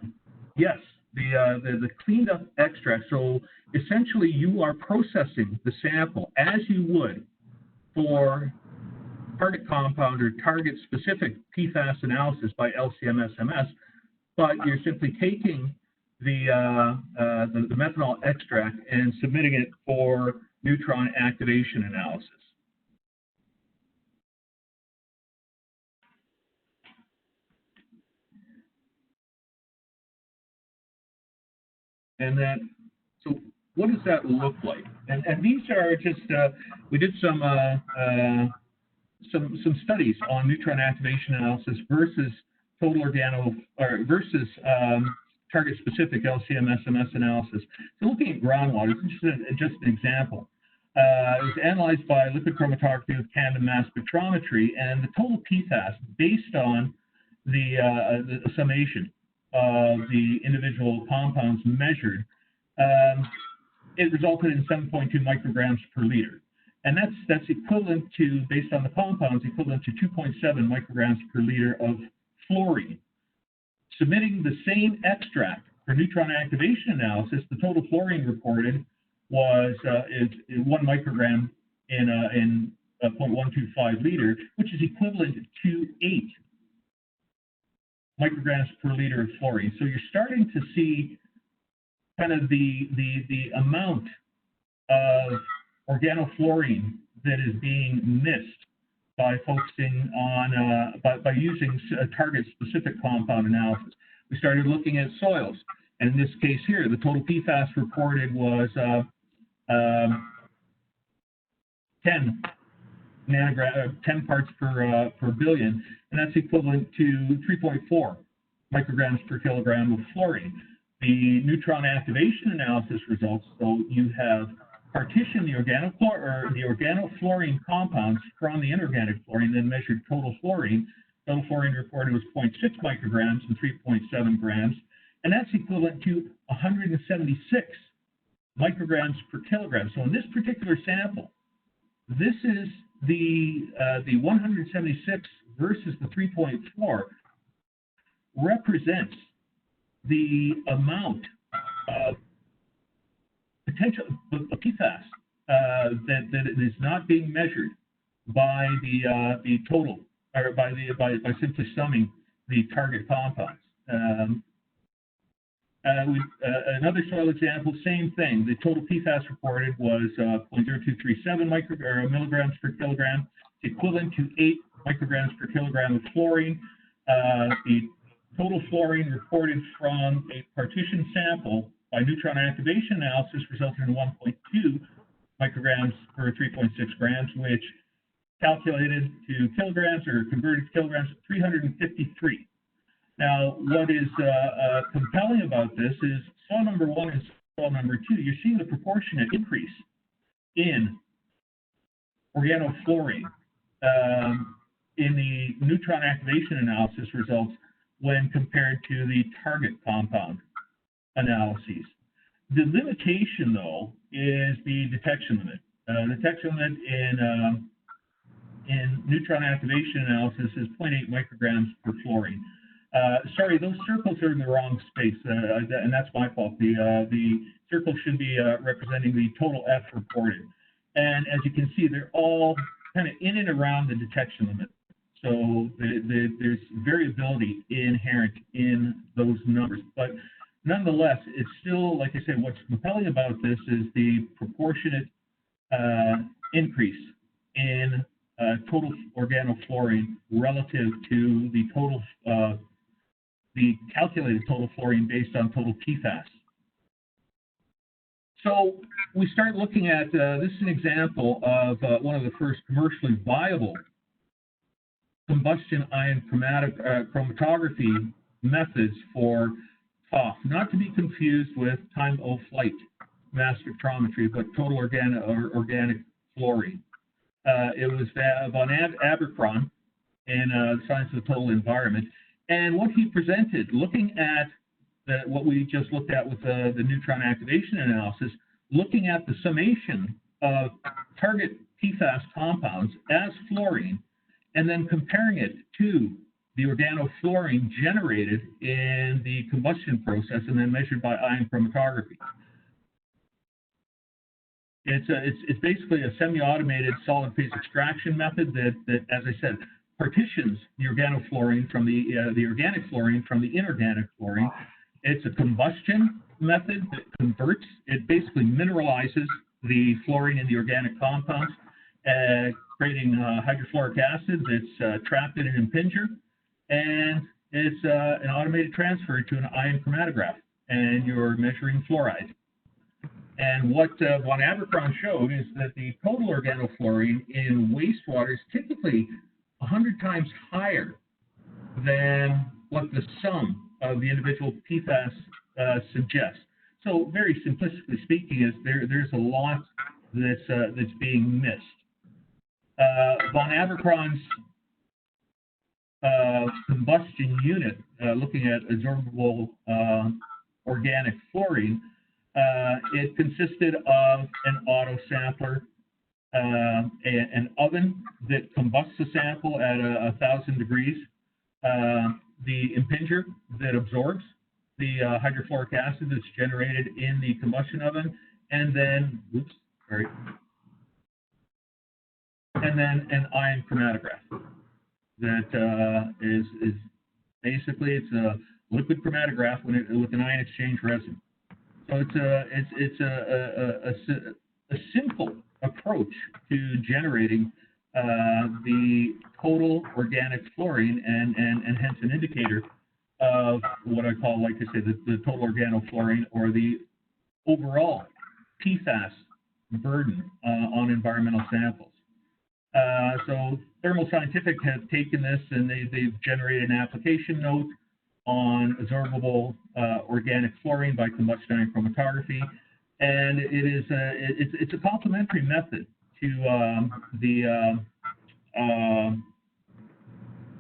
Yes, the cleaned up extract. So essentially, you are processing the sample as you would for target compound or target specific PFAS analysis by LC-MS, but you're simply taking the methanol extract and submitting it for neutron activation analysis. And then, so what does that look like? And these are just, we did some studies on neutron activation analysis versus total versus target-specific LC-MS analysis. So looking at groundwater, this is just an example. It was analyzed by liquid chromatography with tandem mass spectrometry, and the total PFAS based on the summation of the individual compounds measured, it resulted in 7.2 micrograms per liter. And that's equivalent to, based on the compounds, equivalent to 2.7 micrograms per liter of fluorine. Submitting the same extract for neutron activation analysis, the total fluorine reported was is 1 microgram in 0.125 liter, which is equivalent to 8 micrograms per liter of fluorine. So you're starting to see kind of the amount of organofluorine that is being missed by focusing on, by using a target-specific compound analysis. We started looking at soils, and in this case here, the total PFAS reported was 10 parts per billion, and that's equivalent to 3.4 micrograms per kilogram of fluorine. The neutron activation analysis results, so you have partitioned the organofluorine compounds from the inorganic fluorine, then measured total fluorine. Total fluorine reported was 0.6 micrograms and 3.7 grams, and that's equivalent to 176 micrograms per kilogram. So in this particular sample, this is the 176 versus the 3.4 represents the amount of potential PFAS that is not being measured by the total, or by simply summing the target compounds. Another soil example, same thing. The total PFAS reported was 0.0237 milligrams per kilogram, equivalent to 8 micrograms per kilogram of fluorine. The total fluorine reported from a partition sample by neutron activation analysis resulted in 1.2 micrograms per 3.6 grams, which calculated to kilograms or converted to kilograms, 353. Now, what is compelling about this is soil number 1 and soil number 2, you're seeing the proportionate increase in organofluorine in the neutron activation analysis results when compared to the target compound analyses. The limitation, though, is the detection limit. The detection limit in neutron activation analysis is 0.8 micrograms per fluorine. Sorry, those circles are in the wrong space, and that's my fault. The circle should be representing the total F reported. And as you can see, they're all kind of in and around the detection limit. So there's variability inherent in those numbers. But nonetheless, it's still, like I said, what's compelling about this is the proportionate increase in total organofluorine relative to the total, the calculated total fluorine based on total PFAS. So we start looking at, this is an example of one of the first commercially viable combustion ion chromatography methods for TOF, not to be confused with time of flight mass spectrometry, but total organic fluorine. It was von Abercron in Science of the Total Environment. And what he presented, looking at what we just looked at with the neutron activation analysis, looking at the summation of target PFAS compounds as fluorine, and then comparing it to the organofluorine generated in the combustion process and then measured by ion chromatography. It's basically a semi-automated solid phase extraction method that, as I said, partitions the organofluorine from the organic fluorine from the inorganic fluorine. It's a combustion method that converts. It basically mineralizes the fluorine in the organic compounds, creating hydrofluoric acid that's trapped in an impinger, and it's an automated transfer to an ion chromatograph, and you're measuring fluoride. And what von Abercrombie showed is that the total organofluorine in wastewater is typically 100 times higher than what the sum of the individual PFAS suggests. So very simplistically speaking, is there's a lot that's being missed. Von Abercrombie's combustion unit, looking at absorbable organic fluorine, it consisted of an auto sampler, an oven that combusts the sample at 1,000 degrees, the impinger that absorbs the hydrofluoric acid that's generated in the combustion oven, and then, and then an ion chromatograph that is basically, it's a liquid chromatograph with an ion exchange resin. So it's a simple approach to generating the total organic fluorine and hence an indicator of what I call, like I said, the total organofluorine, or the overall PFAS burden on environmental samples. So Thermo Scientific have taken this and they've generated an application note on absorbable organic fluorine by combustion ion chromatography, and it's a complementary method to the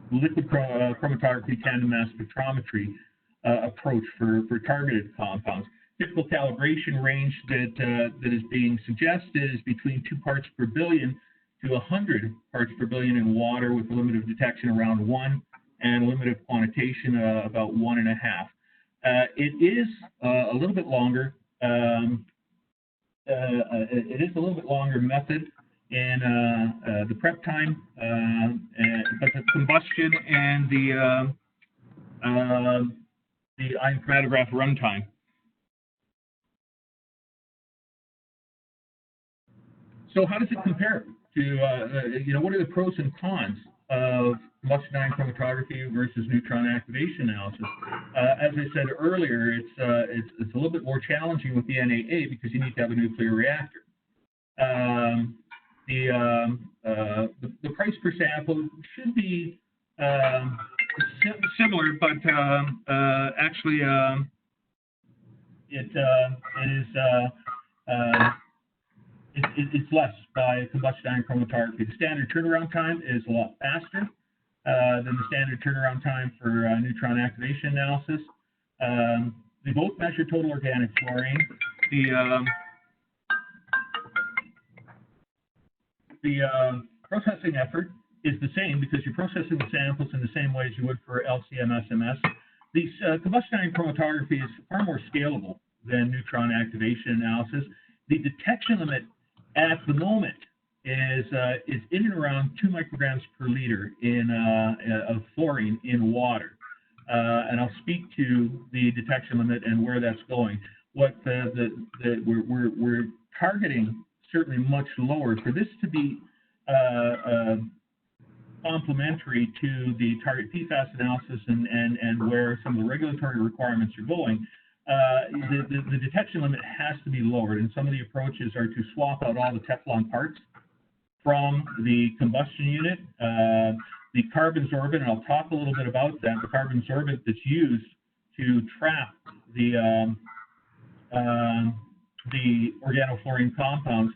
liquid chromatography tandem mass spectrometry approach for targeted compounds. Typical calibration range that is being suggested is between 2 parts per billion to 100 parts per billion in water, with a limit of detection around 1 and a limit of quantitation about 1.5. It is a little bit longer. It is a little bit longer method in the prep time, but the combustion and the ion chromatograph runtime. So how does it compare to, what are the pros and cons of combustion ion chromatography versus neutron activation analysis? As I said earlier, it's a little bit more challenging with the NAA because you need to have a nuclear reactor. The price per sample should be similar, but actually it's less by combustion ion chromatography. The standard turnaround time is a lot faster than the standard turnaround time for neutron activation analysis. They both measure total organic fluorine. The processing effort is the same because you're processing the samples in the same way as you would for LCMS-MS. These combustion ion chromatography is far more scalable than neutron activation analysis. The detection limit at the moment is in and around 2 micrograms per liter of fluorine in water. And I'll speak to the detection limit and where that's going. What we're targeting certainly much lower for this to be complementary to the target PFAS analysis and where some of the regulatory requirements are going. The detection limit has to be lowered, and some of the approaches are to swap out all the Teflon parts from the combustion unit. The carbon sorbent, and I'll talk a little bit about that, the carbon sorbent that's used to trap the organofluorine compounds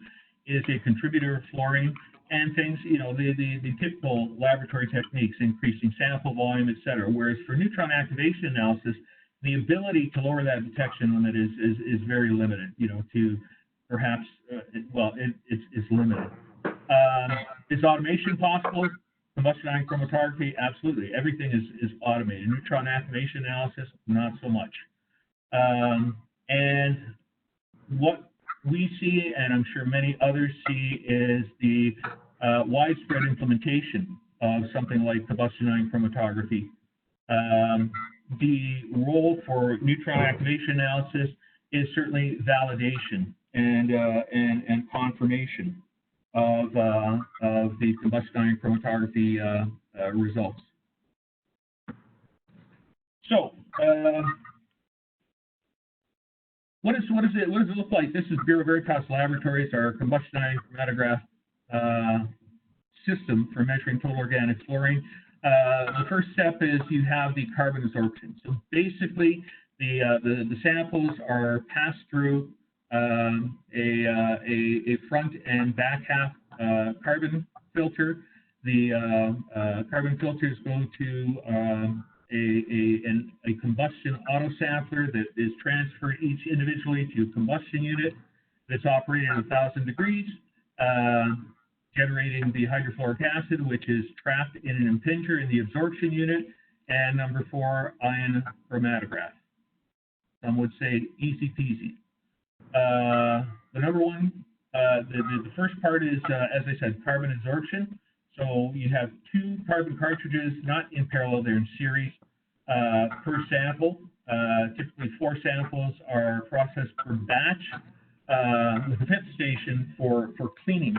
is a contributor of fluorine, and things, the typical laboratory techniques, increasing sample volume, et cetera. Whereas for neutron activation analysis, the ability to lower that detection limit is very limited, to perhaps, it's limited. Is automation possible? Combustion ion chromatography, absolutely. Everything is automated. Neutron activation analysis, not so much. And what we see, and I'm sure many others see, is the widespread implementation of something like combustion ion chromatography. The role for neutron activation analysis is certainly validation and confirmation of the combustion ion chromatography results. So, what does it look like? This is Bureau Veritas Laboratories, our combustion ion chromatograph system for measuring total organic fluorine. The first step is you have the carbon absorption. So basically, the samples are passed through a front and back half carbon filter. The carbon filters go to a combustion autosampler that is transferred each individually to a combustion unit that's operating at 1,000 degrees, generating the hydrofluoric acid, which is trapped in an impinger in the absorption unit, and number 4, ion chromatograph. Some would say easy peasy. The number one, the first part is, as I said, carbon absorption. So you have 2 carbon cartridges, not in parallel, they're in series, per sample. Typically 4 samples are processed per batch, with a fifth station for cleaning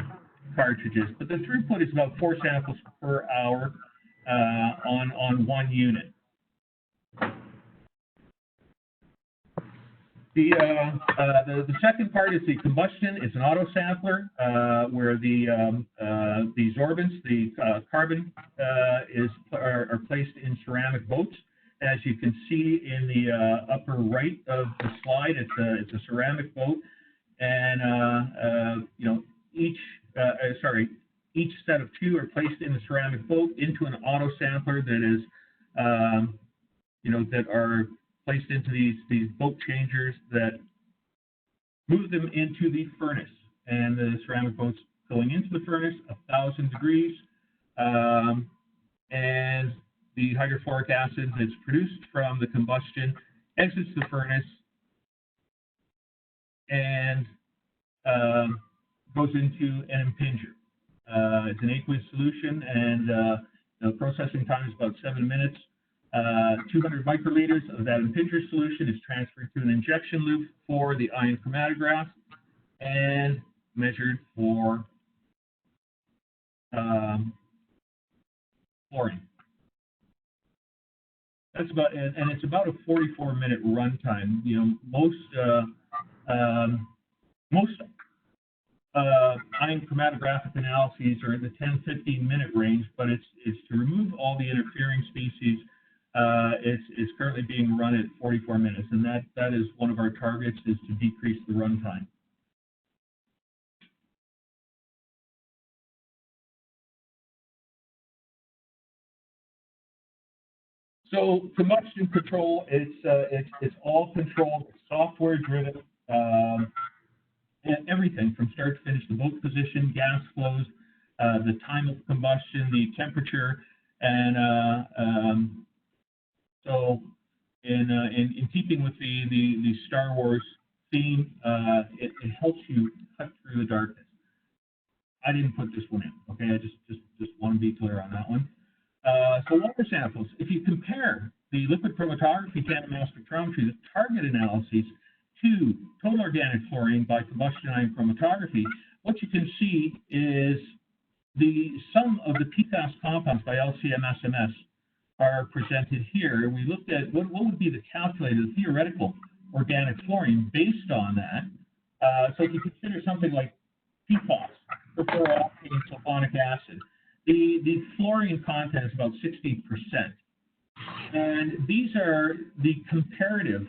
cartridges. But the throughput is about 4 samples per hour on one unit. The second part is the combustion. It's an autosampler where the sorbents, the carbon, are placed in ceramic boats. As you can see in the upper right of the slide, it's a ceramic boat, and each set of 2 are placed in the ceramic boat into an autosampler that is that are placed into these boat changers that move them into the furnace. And the ceramic boat's going into the furnace, 1,000 degrees, and the hydrofluoric acid that's produced from the combustion exits the furnace and goes into an impinger. It's an aqueous solution, and the processing time is about 7 minutes. 200 microliters of that impinger solution is transferred to an injection loop for the ion chromatograph and measured for fluorine. That's about, and it's about a 44-minute runtime. Most ion chromatographic analyses are in the 10-15 minute range, but it's to remove all the interfering species. It's currently being run at 44 minutes, and that is one of our targets, is to decrease the runtime. So combustion control, it's all controlled, software driven, and everything from start to finish, the boat position, gas flows, the time of combustion, the temperature, and so in keeping with the Star Wars theme, it helps you cut through the darkness. I didn't put this one in, okay? I just want to be clear on that one. So water samples, if you compare the liquid chromatography tandem mass spectrometry, the target analyses, to total organic fluorine by combustion ion chromatography, what you can see is the sum of the PFAS compounds by LCMSMS are presented here. We looked at what would be the calculated theoretical organic fluorine based on that. So if you consider something like PFAS, perfluorooctane sulfonic acid, the fluorine content is about 60%. And these are the comparative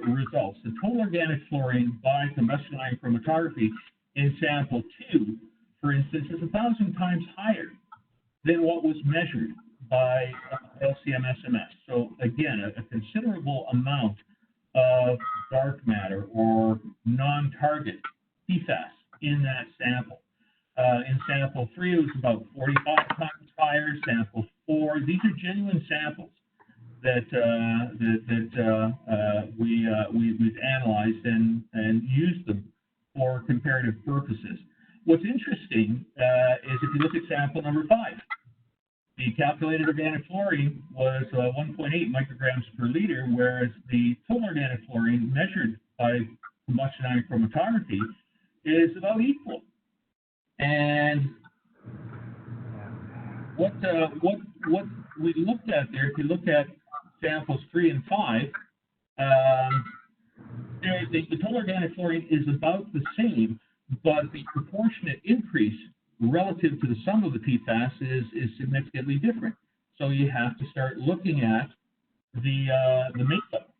results. The total organic fluorine by combustion ion chromatography in sample 2, for instance, is 1,000 times higher than what was measured by LCMSMS. So again, a considerable amount of dark matter or non-target PFAS in that sample. In sample 3, it was about 45 times higher. Sample 4, these are genuine samples that we've analyzed and used them for comparative purposes. What's interesting is if you look at sample number 5, the calculated organic fluorine was 1.8 micrograms per liter, whereas the total organic fluorine measured by combustion ion chromatography is about equal. And what we looked at there, if you look at samples 3 and 5, the total organic fluorine is about the same, but the proportionate increase relative to the sum of the PFAS is significantly different. So you have to start looking at the makeup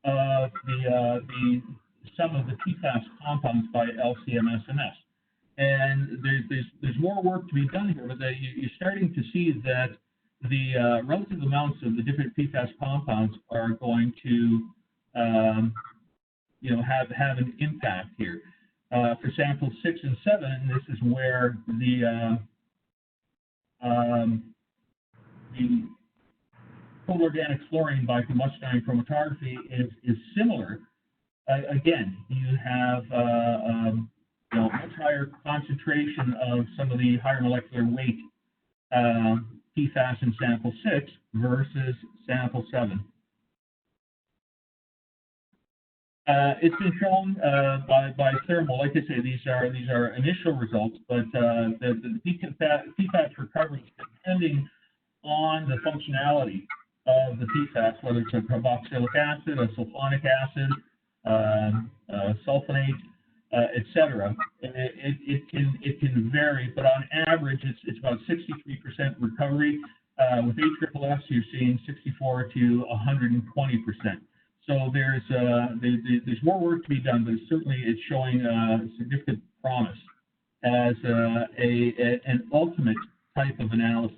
of the sum of the PFAS compounds by LC-MS. And there's more work to be done here, but you're starting to see that the relative amounts of the different PFAS compounds are going to have an impact here. For samples 6 and 7, this is where the total organic fluorine by combustion ion chromatography is similar. Again, you have much higher concentration of some of the higher molecular weight PFAS in sample 6 versus sample 7. It's been shown by thermal. Like I say, these are initial results, but the PFAS recovery, depending on the functionality of the PFAS, whether it's a carboxylic acid, a sulfonic acid, sulfonate, etc. It can vary, but on average, it's about 63% recovery. With AFFF, you're seeing 64 to 120%. So there's more work to be done, but certainly it's showing significant promise as an ultimate type of analysis.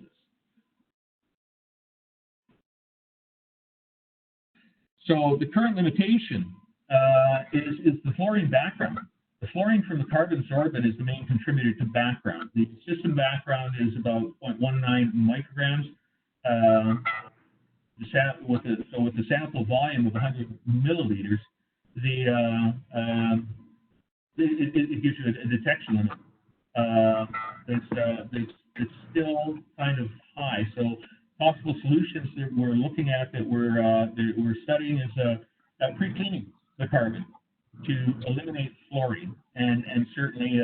So the current limitation is the fluorine background. The fluorine from the carbon sorbent is the main contributor to background. The system background is about 0.19 micrograms. With the sample volume of 100 milliliters, it gives you a detection limit. It's still kind of high. So possible solutions that we're looking at, that we're studying, is pre-cleaning the carbon to eliminate fluorine, and certainly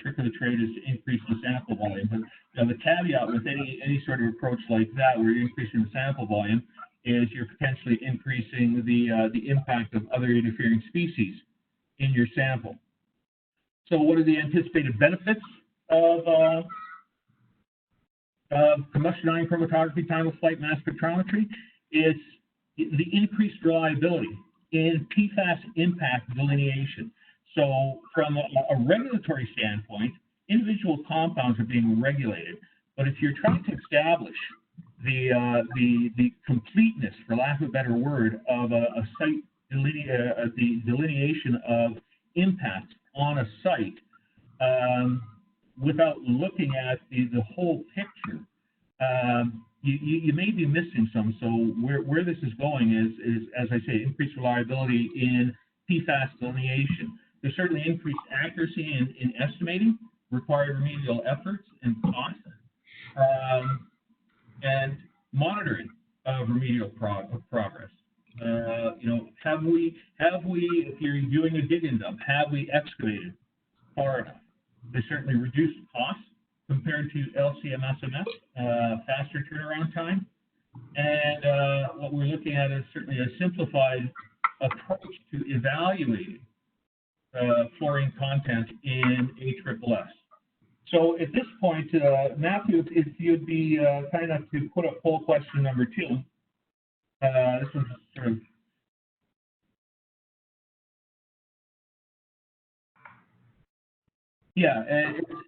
trick of the trade is to increase the sample volume. But the caveat with any sort of approach like that, where you're increasing the sample volume, is you're potentially increasing the impact of other interfering species in your sample. So what are the anticipated benefits of combustion ion chromatography, time of flight mass spectrometry? It's the increased reliability in PFAS impact delineation. So from a regulatory standpoint, individual compounds are being regulated, but if you're trying to establish the completeness, for lack of a better word, of a site the delineation of impact on a site, without looking at the whole picture, you may be missing some. So where this is going is, as I say, increased reliability in PFAS delineation. There's certainly increased accuracy in estimating required remedial efforts and costs, and monitoring of remedial progress. Have we, if you're doing a dig-in dump, have we excavated far enough? There's certainly reduced costs compared to LC-MS, faster turnaround time. And what we're looking at is certainly a simplified approach to evaluating fluorine content in AFFF. So at this point, Matthew, if you'd be kind enough to put up poll question number 2. This one's sort of... Yeah,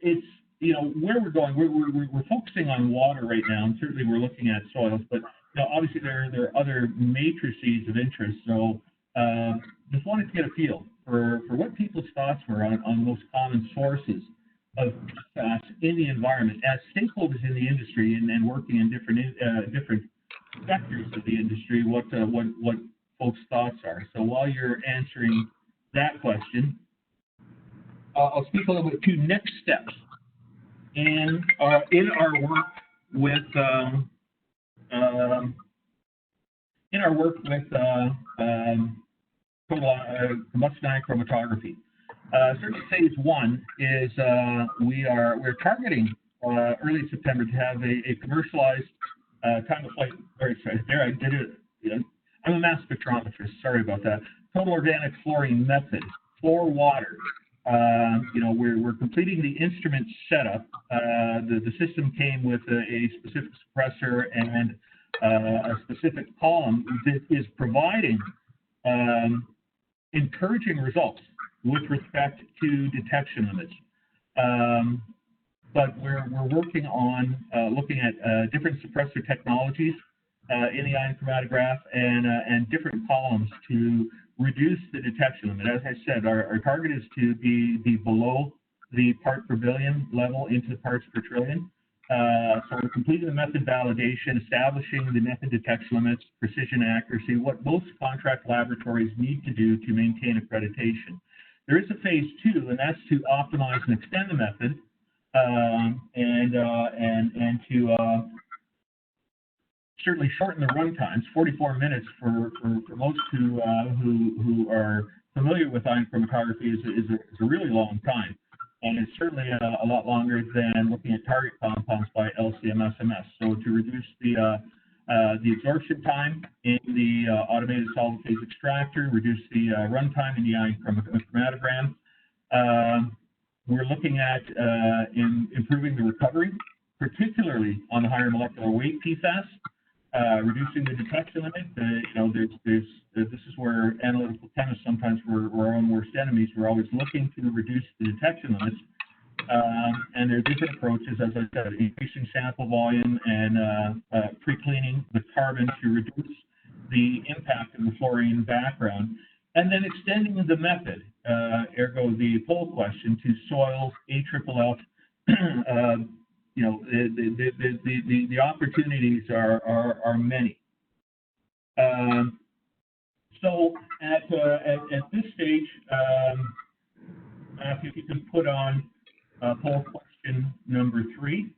it's where we're going. We're focusing on water right now, and certainly we're looking at soils. But obviously there are other matrices of interest. So just wanted to get a feel for what people's thoughts were on the most common sources PFAS in the environment as stakeholders in the industry and working in different sectors of the industry, what folks' thoughts are. So while you're answering that question, I'll speak a little bit to next steps in our work with combustion ion chromatography. Certainly, phase one is we're targeting early September to have a commercialized time of flight. There I did it. You know, I'm a mass spectrometrist. Sorry about that. Total organic fluorine method for water. We're completing the instrument setup. The system came with a specific suppressor and a specific column that is providing encouraging results with respect to detection limits. But we're working on looking at different suppressor technologies in the ion chromatograph and different columns to reduce the detection limit. As I said, our target is to be below the part per billion level into the parts per trillion. So we're completing the method validation, establishing the method detection limits, precision and accuracy, what most contract laboratories need to do to maintain accreditation. There is a phase two, and that's to optimize and extend the method and to certainly shorten the run times. 44 minutes for most who are familiar with ion chromatography is a really long time. And it's certainly a lot longer than looking at target compounds by LC-MS. So to reduce the absorption time in the automated solid phase extractor, reduce the runtime in the ion chromatogram, we're looking at improving the recovery, particularly on the higher molecular weight PFAS, reducing the detection limit. This is where analytical chemists sometimes we're our own worst enemies. We're always looking to reduce the detection limits, and there are different approaches, as I said, increasing sample volume and pre-cleaning the carbon to reduce the impact of the fluorine background, and then extending the method, ergo the poll question, to soils AFFF. The opportunities are many. So at this stage, if you can put on poll question number 3.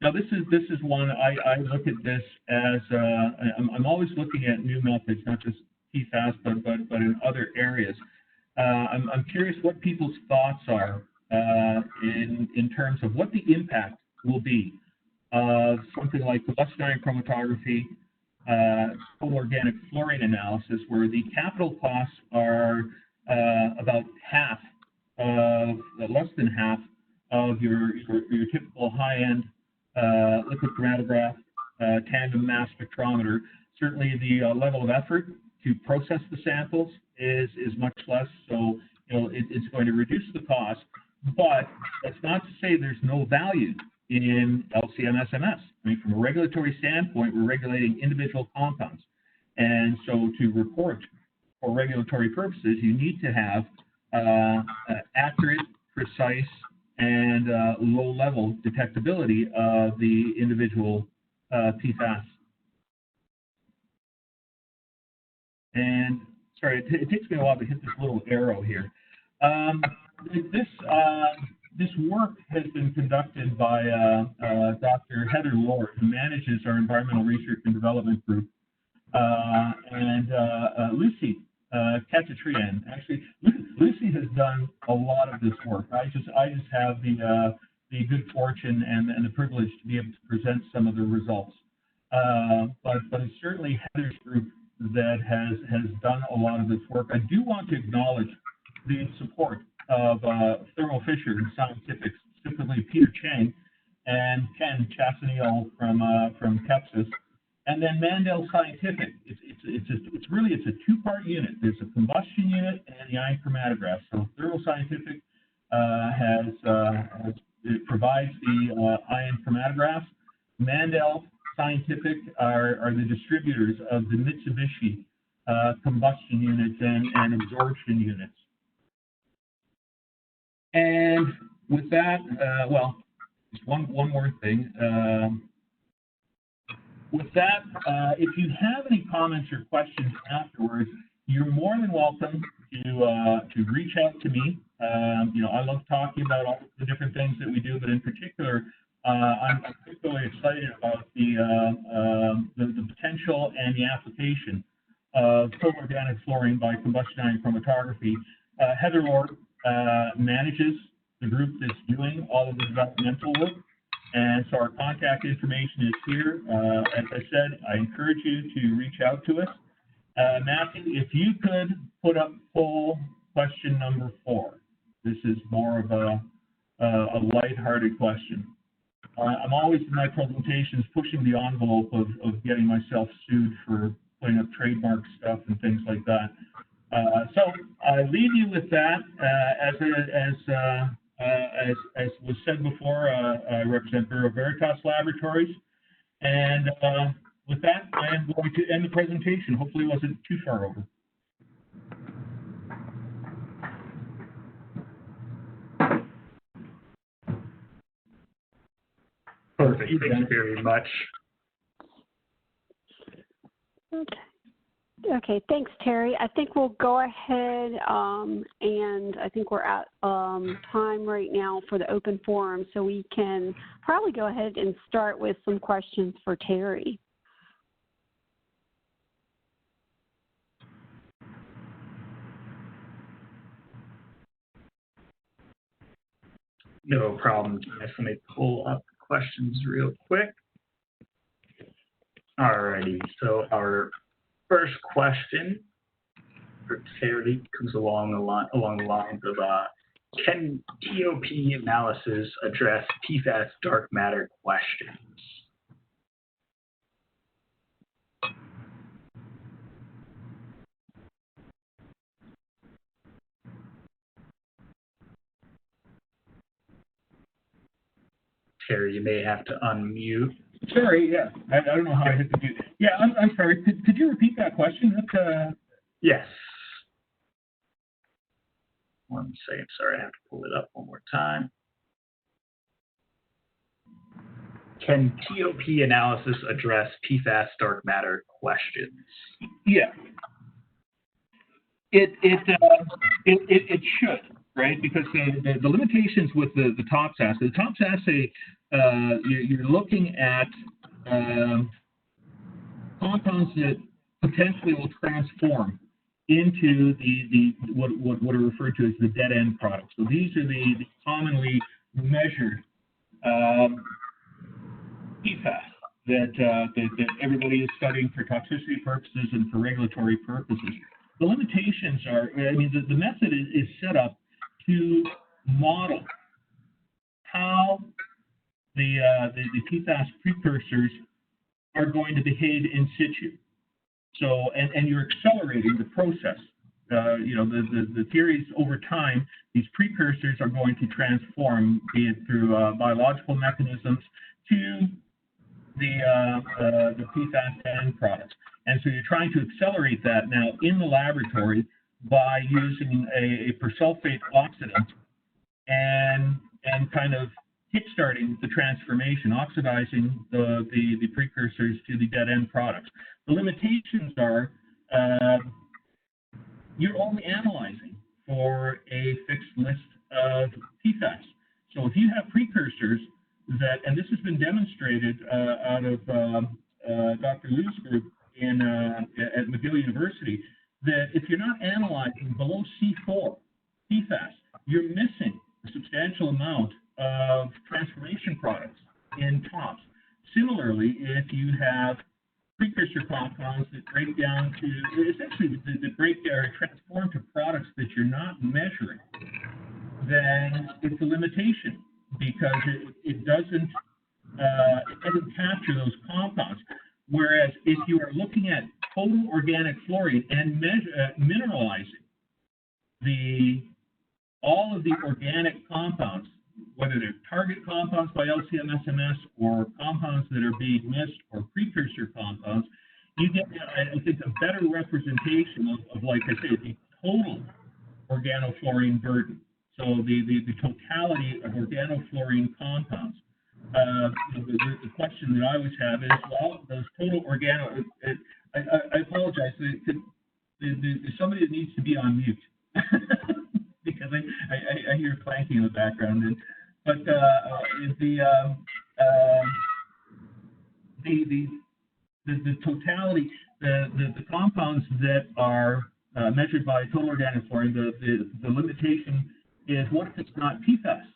Now this is one I look at this as I'm always looking at new methods, not just PFAS, but in other areas. I'm curious what people's thoughts are in terms of what the impact will be of something like combustion ion chromatography, total organic fluorine analysis, where the capital costs are about half of, less than half of your typical high-end liquid chromatograph, tandem mass spectrometer. Certainly the level of effort to process the samples is much less, so it's going to reduce the cost, but that's not to say there's no value in LC-MS. I mean, from a regulatory standpoint, we're regulating individual compounds, and so to report for regulatory purposes, you need to have accurate, precise, and low-level detectability of the individual PFAS. And sorry, it takes me a while to hit this little arrow here. This work has been conducted by Dr. Heather Lord, who manages our Environmental Research and Development Group, and Lucy Kachatrian. Actually, Lucy has done a lot of this work. I just have the good fortune and the privilege to be able to present some of the results. But it's certainly Heather's group that has done a lot of this work. I do want to acknowledge the support of Thermo Fisher Scientific, specifically Peter Chang and Ken Chassenil from Texas, and then Mandel Scientific. It's really a two-part unit. There's a combustion unit and the ion chromatograph. So Thermo Scientific it provides the ion chromatograph. Mandel Scientific are the distributors of the Mitsubishi combustion units and absorption units. And with that, well, just one more thing. With that, if you have any comments or questions afterwards, you're more than welcome to reach out to me. You know, I love talking about all the different things that we do, but in particular, I'm particularly excited about the potential and the application of total organic fluorine by combustion ion chromatography. Heather Lord manages the group that's doing all of the developmental work. And so our contact information is here. As I said, I encourage you to reach out to us. Matthew, if you could put up poll question number 4. This is more of a lighthearted question. I'm always in my presentations pushing the envelope of getting myself sued for putting up trademark stuff and things like that. So I leave you with that. As was said before, I represent Bureau Veritas Laboratories. And with that, I am going to end the presentation. Hopefully it wasn't too far over. Perfect. Thank you very much. Okay, thanks, Terry. I think we'll go ahead and I think we're at time right now for the open forum, so we can probably go ahead and start with some questions for Terry. No problem. Let me pull up questions real quick. Alrighty, so our first question for Terry comes along the lines of, can TOP analysis address PFAS dark matter questions? Terry, you may have to unmute. Sorry, yeah, I don't know how I hit the mute. Yeah, I'm sorry. Could you repeat that question? Yes. 1 second. Sorry, I have to pull it up one more time. Can TOP analysis address PFAS dark matter questions? Yeah. It should, right? Because the limitations with the TOPS assay. The TOPS assay, you're looking at compounds that potentially will transform into what are referred to as the dead end products. So these are the commonly measured PFAS that everybody is studying for toxicity purposes and for regulatory purposes. The limitations are, I mean, the method is set up to model how the PFAS precursors are going to behave in situ. So, and you're accelerating the process. You know, the theories over time, these precursors are going to transform, be it through biological mechanisms to the PFAS end products. And so you're trying to accelerate that now in the laboratory by using a persulfate oxidant and kind of kickstarting the transformation, oxidizing the precursors to the dead end products. The limitations are you're only analyzing for a fixed list of PFAS. So if you have precursors that, and this has been demonstrated out of Dr. Liu's group at McGill University, that if you're not analyzing below C4 PFAS, you're missing a substantial amount of transformation products in TOPS. Similarly, if you have precursor compounds that break down to, essentially that break or transform to products that you're not measuring, then it's a limitation because it doesn't capture those compounds. Whereas if you are looking at total organic fluorine and mineralizing all of the organic compounds, whether they're target compounds by LCMS-MS or compounds that are being missed or precursor compounds, you get, I think, a better representation of like I say, the total organofluorine burden. So the totality of organofluorine compounds. The question that I always have is, well, those total I apologize. There's somebody that needs to be on mute because I hear clanking in the background. But the totality, the compounds that are measured by total organofluorine, the limitation is what if it's not PFAS?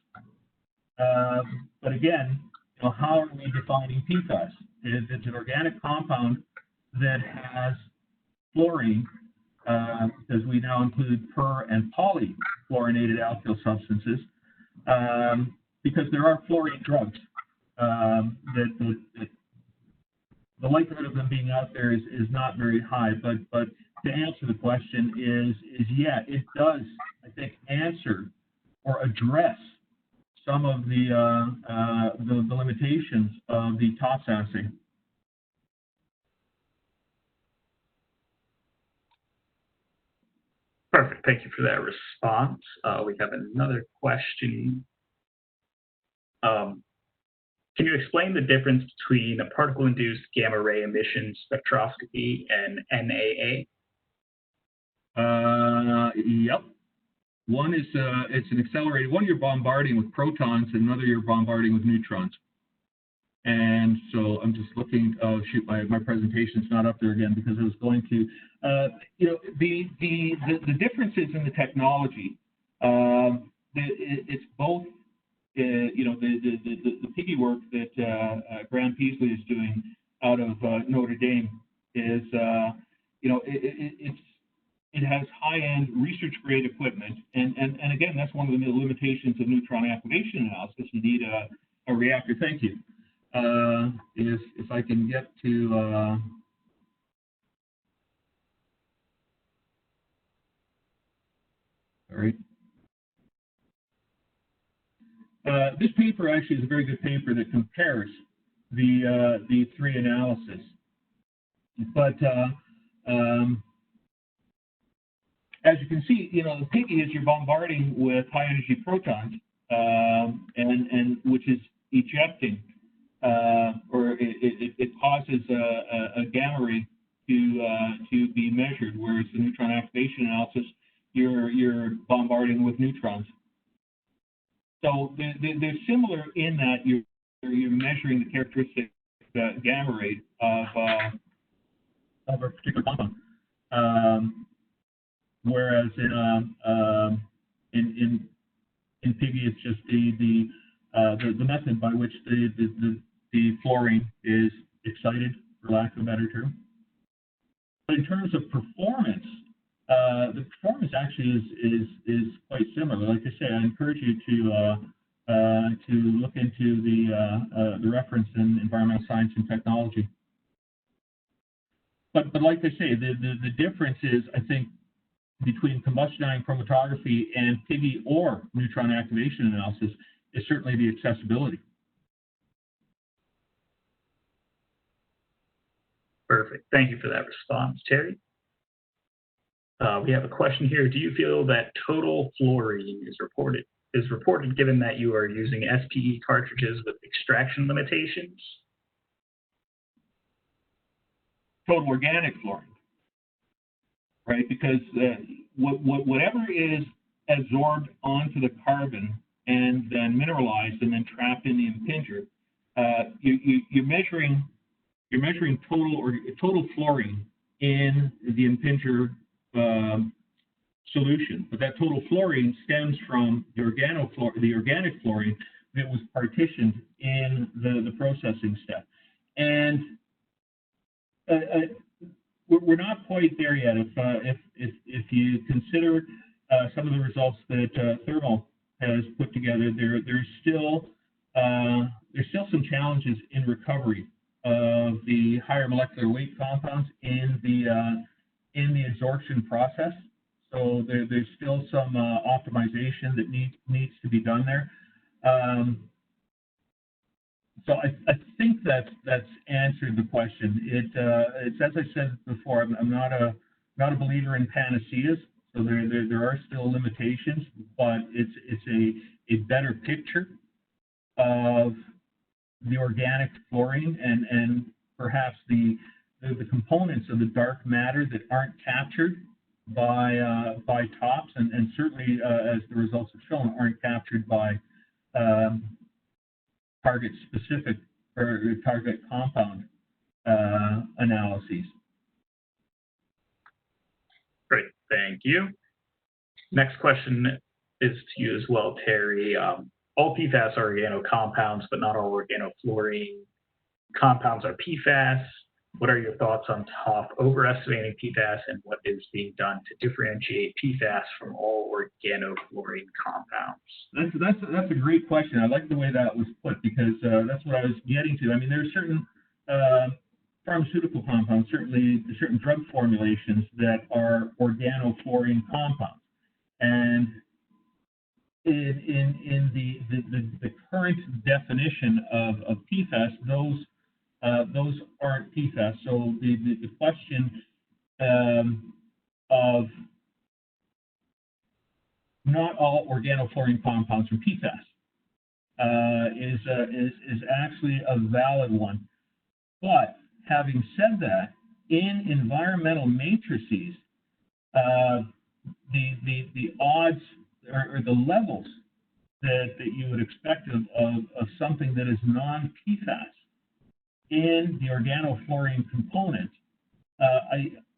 But again, how are we defining PFAS? It's an organic compound that has fluorine, because we now include per and polyfluorinated alkyl substances, because there are fluorine drugs that the likelihood of them being out there is not very high. But to answer the question is yeah, it does, I think, answer or address some of the limitations of the TOPS assay. Perfect. Thank you for that response. We have another question. Can you explain the difference between a particle-induced gamma ray emission spectroscopy and NAA? Yep. One is it's an accelerated. One you're bombarding with protons, and another you're bombarding with neutrons. And so I'm just looking. Oh shoot, my presentation's not up there again because I was going to. The differences in the technology. It's both. The piggy work that Graham Peasley is doing out of Notre Dame is, it has high-end research-grade equipment, and again, that's one of the limitations of neutron activation analysis. You need a reactor. Thank you. If I can get to. All right. This paper actually is a very good paper that compares the three analyses. But as you can see, the piggy is you're bombarding with high energy protons, and which is ejecting, or it causes a gamma ray to be measured, whereas the neutron activation analysis, you're bombarding with neutrons. So they're similar in that you're measuring the characteristic gamma ray of a particular compound, whereas in piggy it's just the method by which the fluorine is excited, for lack of a better term. But in terms of performance, the performance actually is quite similar. Like I say, I encourage you to look into the reference in environmental science and technology. But like I say, the difference is, I think, between combustion ion chromatography and piggy or neutron activation analysis is certainly the accessibility. Perfect. Thank you for that response, Terry. We have a question here. Do you feel that total fluorine is reported given that you are using SPE cartridges with extraction limitations? Total organic fluorine, right? Because whatever is absorbed onto the carbon and then mineralized and then trapped in the impinger, you're measuring total fluorine in the impinger solution, but that total fluorine stems from the organic fluorine that was partitioned in the processing step. And we're not quite there yet. If you consider some of the results that Thermal has put together, there's still some challenges in recovery of the higher molecular weight compounds in the adsorption process. So there's still some optimization that needs to be done there. So I think that's answered the question. It's as I said before. I'm not a believer in panaceas. So there are still limitations, but it's a better picture of the organic fluorine and perhaps the components of the dark matter that aren't captured by TOPS, and certainly as the results have shown, aren't captured by target specific or target compound analyses. Great, thank you. Next question is to you as well, Terry. All PFAS are organocompounds, but not all organofluorine compounds are PFAS. What are your thoughts on TOP overestimating PFAS, and what is being done to differentiate PFAS from all organofluorine compounds? That's a great question. I like the way that was put, because that's what I was getting to. I mean, there are certain pharmaceutical compounds, certainly certain drug formulations that are organofluorine compounds, and in the current definition of PFAS, those aren't PFAS. So the question of not all organofluorine compounds are PFAS is actually a valid one. But having said that, in environmental matrices, the odds or the levels that you would expect of something that is non-PFAS in the organofluorine component,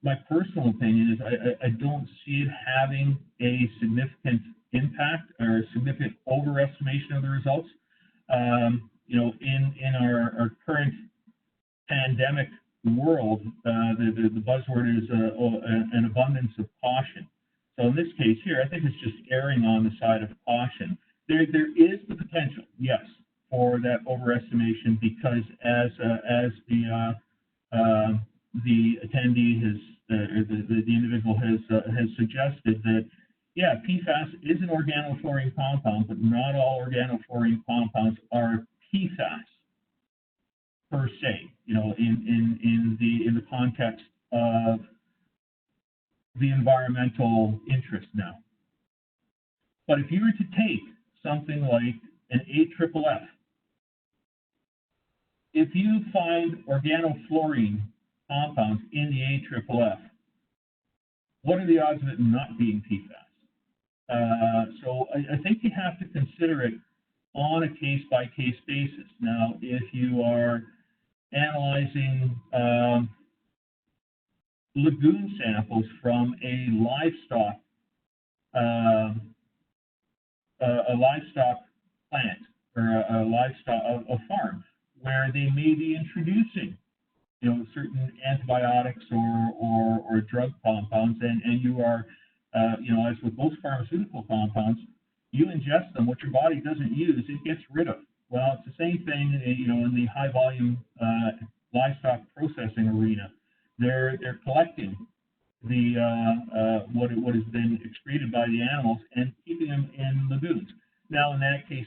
my personal opinion is I don't see it having a significant impact or a significant overestimation of the results. In our current pandemic world, the buzzword is an abundance of caution. So in this case here, I think it's just erring on the side of caution. There is the potential, yes, for that overestimation, because as the attendee has, or the individual has suggested that, yeah, PFAS is an organofluorine compound, but not all organofluorine compounds are PFAS per se. In the context of the environmental interest now. But if you were to take something like an AFFF, if you find organofluorine compounds in the AFFF, what are the odds of it not being PFAS? So I think you have to consider it on a case-by-case basis. Now, if you are analyzing lagoon samples from a livestock plant or a farm, where they may be introducing, certain antibiotics or drug compounds, and you are, as with most pharmaceutical compounds, you ingest them. What your body doesn't use, it gets rid of. Well, it's the same thing, in the high volume livestock processing arena. They're collecting the what has been excreted by the animals and keeping them in lagoons. Now, in that case,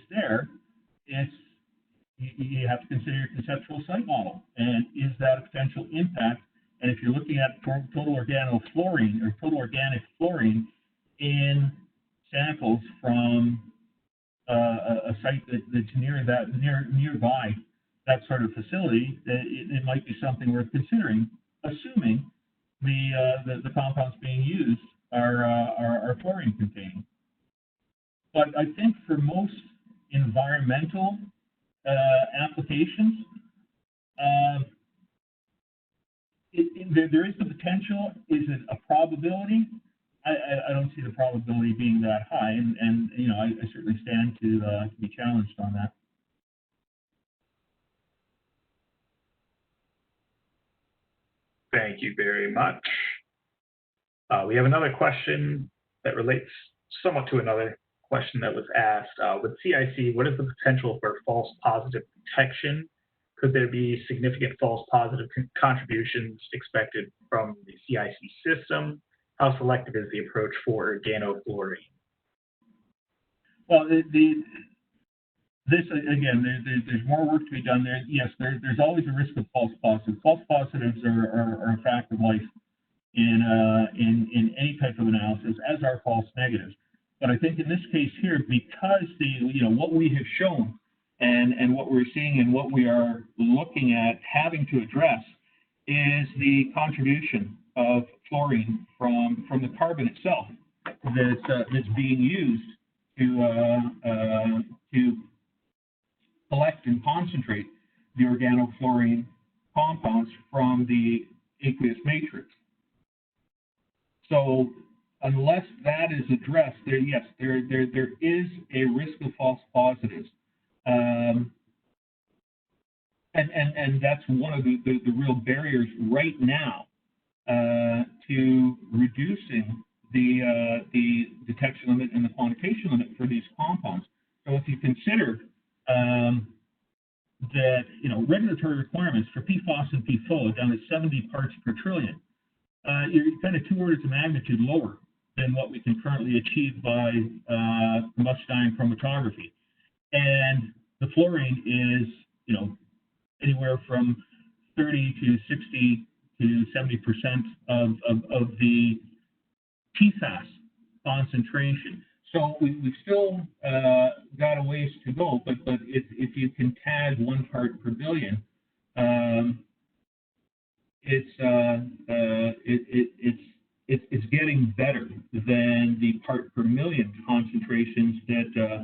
you have to consider your conceptual site model, and is that a potential impact? And if you're looking at total organofluorine or total organic fluorine in samples from a site that's nearby that sort of facility, it might be something worth considering, assuming the compounds being used are fluorine containing. But I think for most environmental applications, there is the potential. Is it a probability? I don't see the probability being that high, and I certainly stand to be challenged on that. Thank you very much. We have another question that relates somewhat to another question that was asked. With CIC, what is the potential for false positive detection? Could there be significant false positive contributions expected from the CIC system? How selective is the approach for organofluorine? Well, this, again, there's more work to be done there. Yes, there's always a risk of false positives. False positives are a fact of life in any type of analysis, as are false negatives. But I think in this case here, because what we have shown and what we're seeing and what we are looking at having to address is the contribution of fluorine from the carbon itself that's being used to collect and concentrate the organofluorine compounds from the aqueous matrix. So unless that is addressed, there is a risk of false positives. And that's one of the real barriers right now to reducing the detection limit and the quantitation limit for these compounds. So if you consider that regulatory requirements for PFAS and PFOA down to 70 parts per trillion, you're kind of 2 orders of magnitude lower than what we can currently achieve by combustion chromatography. And the fluorine is, anywhere from 30 to 60 to 70% of the PFAS concentration. So we've still got a ways to go, but if you can tag 1 part per billion, it's getting better than the part per million concentrations that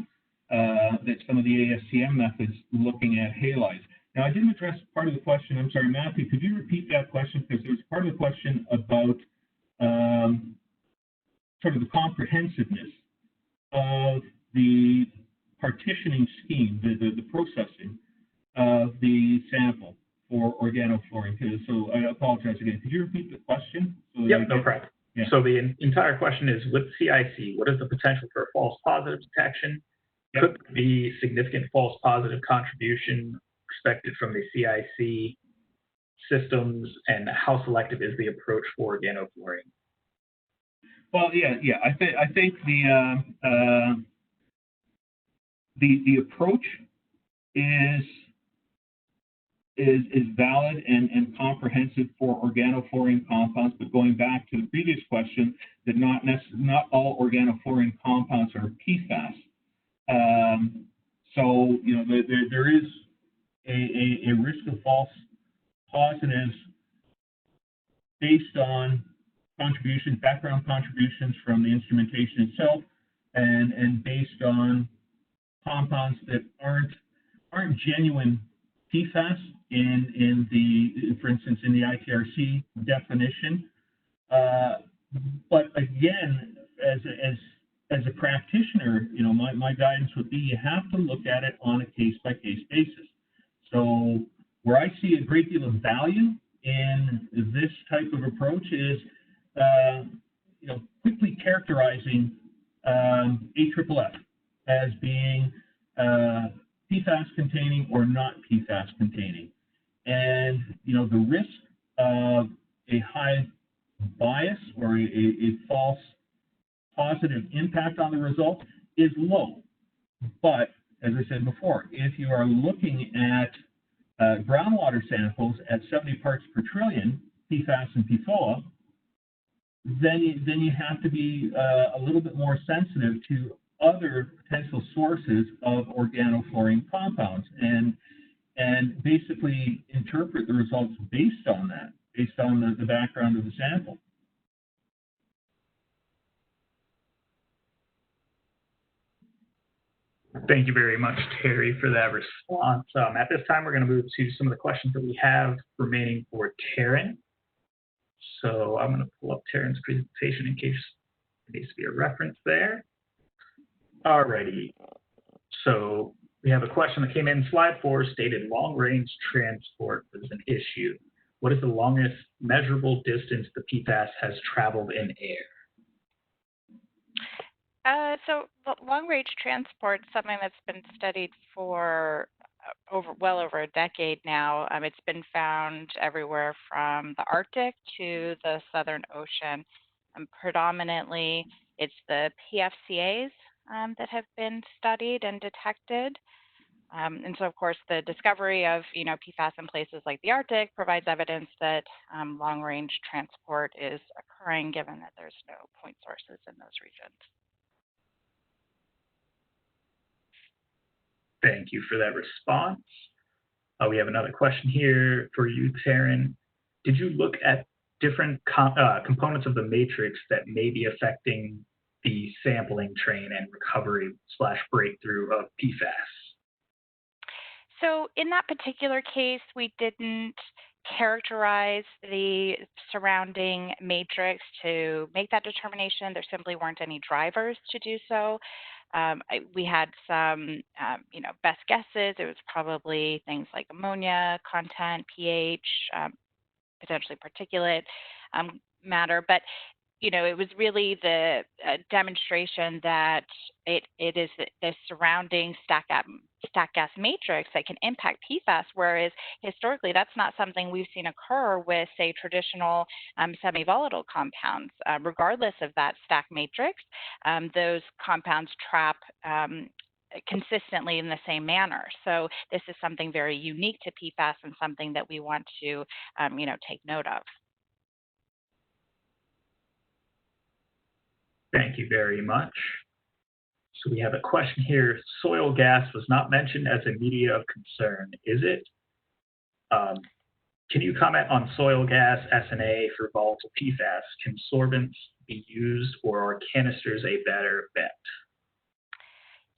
some of the ASTM methods looking at halides. Now, I didn't address part of the question. I'm sorry, Matthew, could you repeat that question? Because there was part of the question about sort of the comprehensiveness of the partitioning scheme, the processing of the sample for organofluorine. So I apologize again. Could you repeat the question? Yep, no problem. Yeah. So the entire question is, with CIC, what is the potential for false positive detection? Yep. Could there be significant false positive contribution expected from the CIC systems, and how selective is the approach for organofluorine? Well, yeah. I think the approach is valid and comprehensive for organofluorine compounds. But going back to the previous question, that not all organofluorine compounds are PFAS. So there is a risk of false positives based on background contributions from the instrumentation itself, and based on compounds that aren't genuine PFAS for instance, in the ITRC definition. But again, as a practitioner, my guidance would be you have to look at it on a case-by-case basis. So where I see a great deal of value in this type of approach is, quickly characterizing AFFF as being PFAS containing or not PFAS containing. And, the risk of a high bias or a false positive impact on the result is low. But as I said before, if you are looking at groundwater samples at 70 parts per trillion, PFAS and PFOA, then you have to be a little bit more sensitive to other potential sources of organofluorine compounds, and basically interpret the results based on that, based on the background of the sample. Thank you very much, Terry, for that response. At this time, we're going to move to some of the questions that we have remaining for Taryn. So I'm going to pull up Taryn's presentation in case there needs to be a reference there. Alrighty. So we have a question that came in. Slide 4 stated long-range transport is an issue. What is the longest measurable distance the PFAS has traveled in air? So long-range transport is something that's been studied for well over a decade now. It's been found everywhere from the Arctic to the Southern Ocean. Predominantly, it's the PFCAs that have been studied and detected. And so, of course, the discovery of, PFAS in places like the Arctic provides evidence that long-range transport is occurring, given that there's no point sources in those regions. Thank you for that response. We have another question here for you, Taryn. Did you look at different components of the matrix that may be affecting the sampling train and recovery / breakthrough of PFAS? So in that particular case, we didn't characterize the surrounding matrix to make that determination. There simply weren't any drivers to do so. We had some, best guesses. It was probably things like ammonia content, pH, potentially particulate matter, but it was really the demonstration that it is the surrounding stack gas matrix that can impact PFAS, whereas historically that's not something we've seen occur with, say, traditional semi-volatile compounds. Regardless of that stack matrix, those compounds trap consistently in the same manner. So this is something very unique to PFAS and something that we want to, take note of. Thank you very much. So we have a question here. Soil gas was not mentioned as a media of concern, is it? Can you comment on soil gas SNA for volatile PFAS? Can sorbents be used, or are canisters a better bet?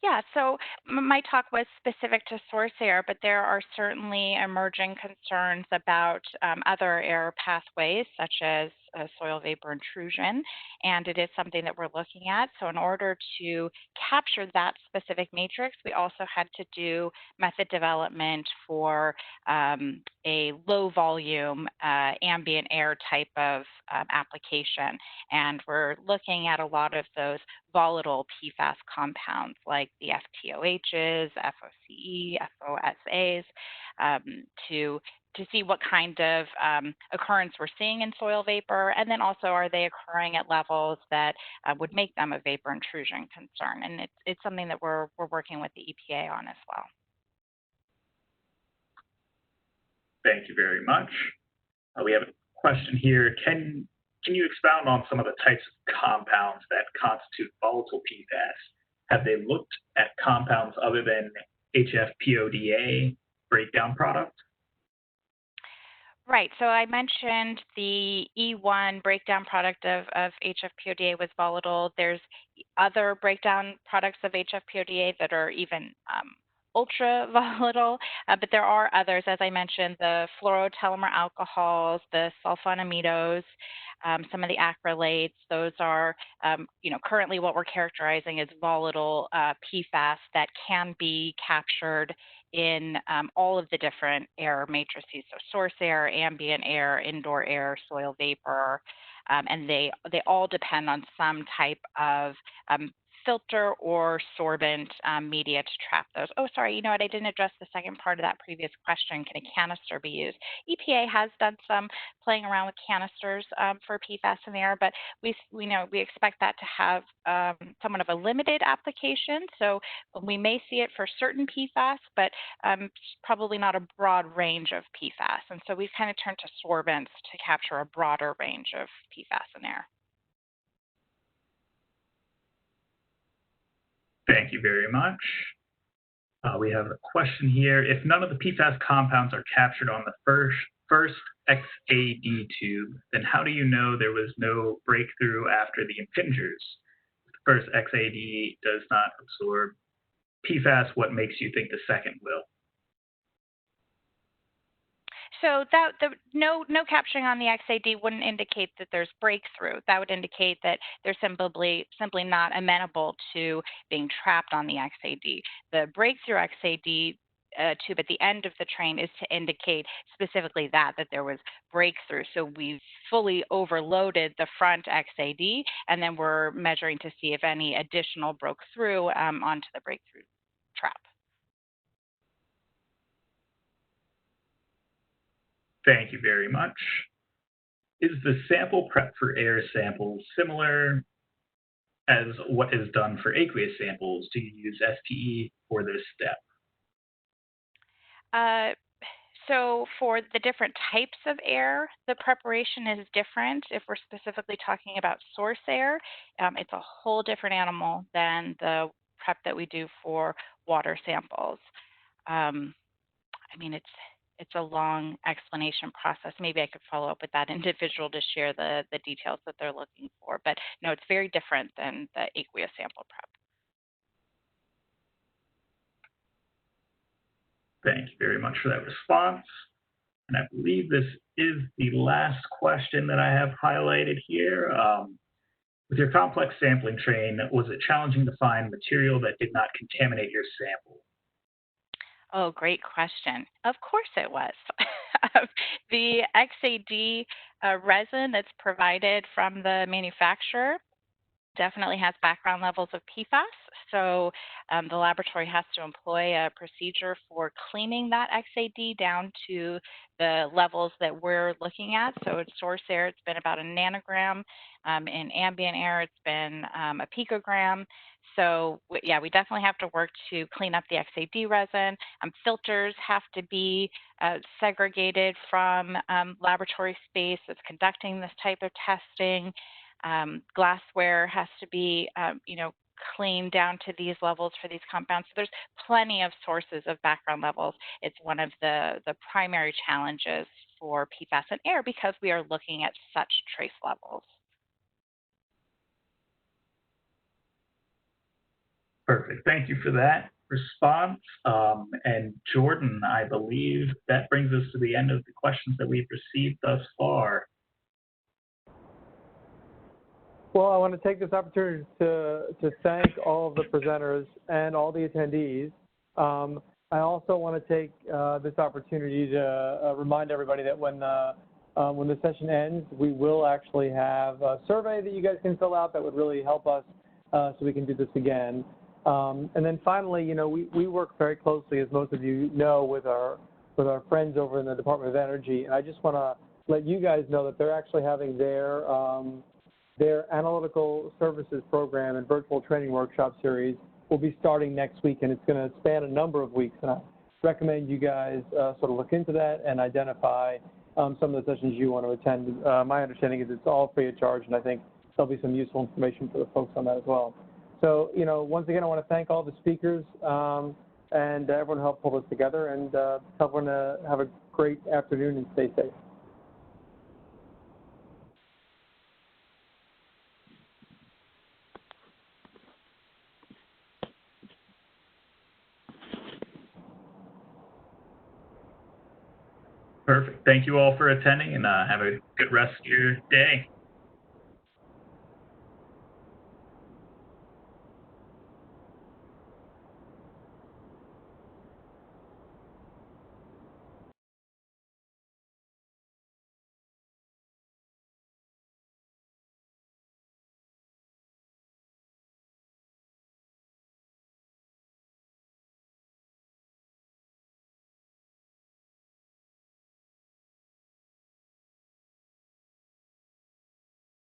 Yeah, so my talk was specific to source air, but there are certainly emerging concerns about other air pathways, such as soil vapor intrusion, and it is something that we're looking at. So in order to capture that specific matrix, we also had to do method development for a low volume ambient air type of application. And we're looking at a lot of those volatile PFAS compounds like the FTOHs, FOCE, FOSAs, to see what kind of occurrence we're seeing in soil vapor, and then also are they occurring at levels that would make them a vapor intrusion concern. And it's something that we're working with the EPA on as well. Thank you very much. We have a question here. Can you expound on some of the types of compounds that constitute volatile PFAS? Have they looked at compounds other than HFPODA breakdown product? Right. So I mentioned the E1 breakdown product of HFPODA was volatile. There's other breakdown products of HFPODA that are even ultra volatile, but there are others, as I mentioned, the fluorotelomere alcohols, the sulfonamidos, some of the acrylates. Those are, currently what we're characterizing as volatile PFAS that can be captured in all of the different air matrices, so source air, ambient air, indoor air, soil vapor, and they all depend on some type of filter or sorbent media to trap those. Oh, sorry, you know what? I didn't address the second part of that previous question. Can a canister be used? EPA has done some playing around with canisters for PFAS in the air, but we expect that to have somewhat of a limited application. So we may see it for certain PFAS, but probably not a broad range of PFAS. And so we've kind of turned to sorbents to capture a broader range of PFAS in air. Thank you very much. We have a question here. If none of the PFAS compounds are captured on the first XAD tube, then how do you know there was no breakthrough after the impingers? If the first XAD does not absorb PFAS, what makes you think the second will? So no capturing on the XAD wouldn't indicate that there's breakthrough. That would indicate that they're simply not amenable to being trapped on the XAD. The breakthrough XAD tube at the end of the train is to indicate specifically that there was breakthrough. So we've fully overloaded the front XAD, and then we're measuring to see if any additional broke through onto the breakthrough trap. Thank you very much. Is the sample prep for air samples similar as what is done for aqueous samples? Do you use SPE for this step? So for the different types of air, the preparation is different. If we're specifically talking about source air, it's a whole different animal than the prep that we do for water samples. I mean, it's a long explanation process. Maybe I could follow up with that individual to share the details that they're looking for. But no, it's very different than the aqueous sample prep. Thank you very much for that response. And I believe this is the last question that I have highlighted here. With your complex sampling train, was it challenging to find material that did not contaminate your sample? Oh, great question. Of course it was. The XAD resin that's provided from the manufacturer definitely has background levels of PFAS. So the laboratory has to employ a procedure for cleaning that XAD down to the levels that we're looking at. So in source air, it's been about a nanogram. In ambient air, it's been a picogram. So yeah, we definitely have to work to clean up the XAD resin. Filters have to be segregated from laboratory space that's conducting this type of testing. Glassware has to be, cleaned down to these levels for these compounds. So there's plenty of sources of background levels. It's one of the primary challenges for PFAS in air because we are looking at such trace levels. Perfect. Thank you for that response. And Jordan, I believe that brings us to the end of the questions that we've received thus far. Well, I want to take this opportunity to thank all of the presenters and all the attendees. I also want to take this opportunity to remind everybody that when the session ends, we will actually have a survey that you guys can fill out that would really help us so we can do this again. And then finally, we work very closely, as most of you know, with our friends over in the Department of Energy. And I just want to let you guys know that they're actually having their analytical services program and virtual training workshop series will be starting next week, and it's going to span a number of weeks. And I recommend you guys sort of look into that and identify some of the sessions you want to attend. My understanding is it's all free of charge, and I think there'll be some useful information for the folks on that as well. So, once again, I want to thank all the speakers and everyone who helped pull this together, and tell everyone to have a great afternoon and stay safe. Perfect. Thank you all for attending, and have a good rest of your day.